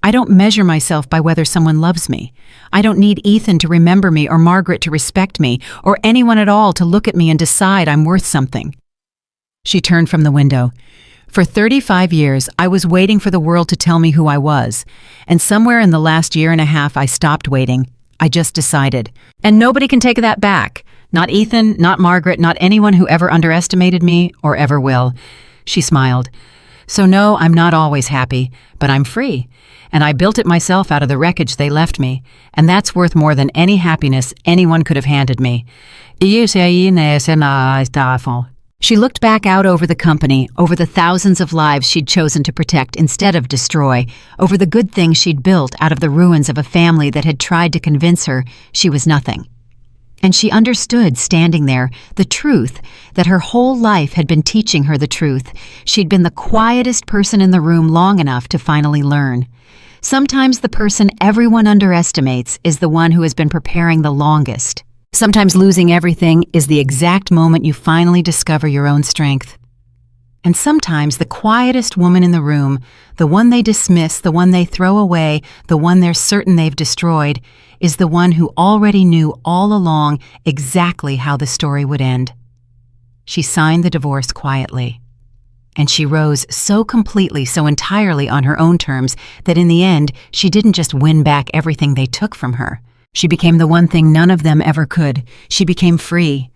Speaker 1: I don't measure myself by whether someone loves me. I don't need Ethan to remember me or Margaret to respect me or anyone at all to look at me and decide I'm worth something." She turned from the window. "For 35 years, I was waiting for the world to tell me who I was. And somewhere in the last year and a half, I stopped waiting. I just decided. And nobody can take that back. Not Ethan, not Margaret, not anyone who ever underestimated me or ever will." She smiled. "So no, I'm not always happy, but I'm free. And I built it myself out of the wreckage they left me. And that's worth more than any happiness anyone could have handed me." She looked back out over the company, over the thousands of lives she'd chosen to protect instead of destroy, over the good things she'd built out of the ruins of a family that had tried to convince her she was nothing. And she understood, standing there, the truth, that her whole life had been teaching her the truth. She'd been the quietest person in the room long enough to finally learn. Sometimes the person everyone underestimates is the one who has been preparing the longest. Sometimes losing everything is the exact moment you finally discover your own strength. And sometimes the quietest woman in the room, the one they dismiss, the one they throw away, the one they're certain they've destroyed, is the one who already knew all along exactly how the story would end. She signed the divorce quietly. And she rose so completely, so entirely on her own terms that in the end, she didn't just win back everything they took from her. She became the one thing none of them ever could. She became free.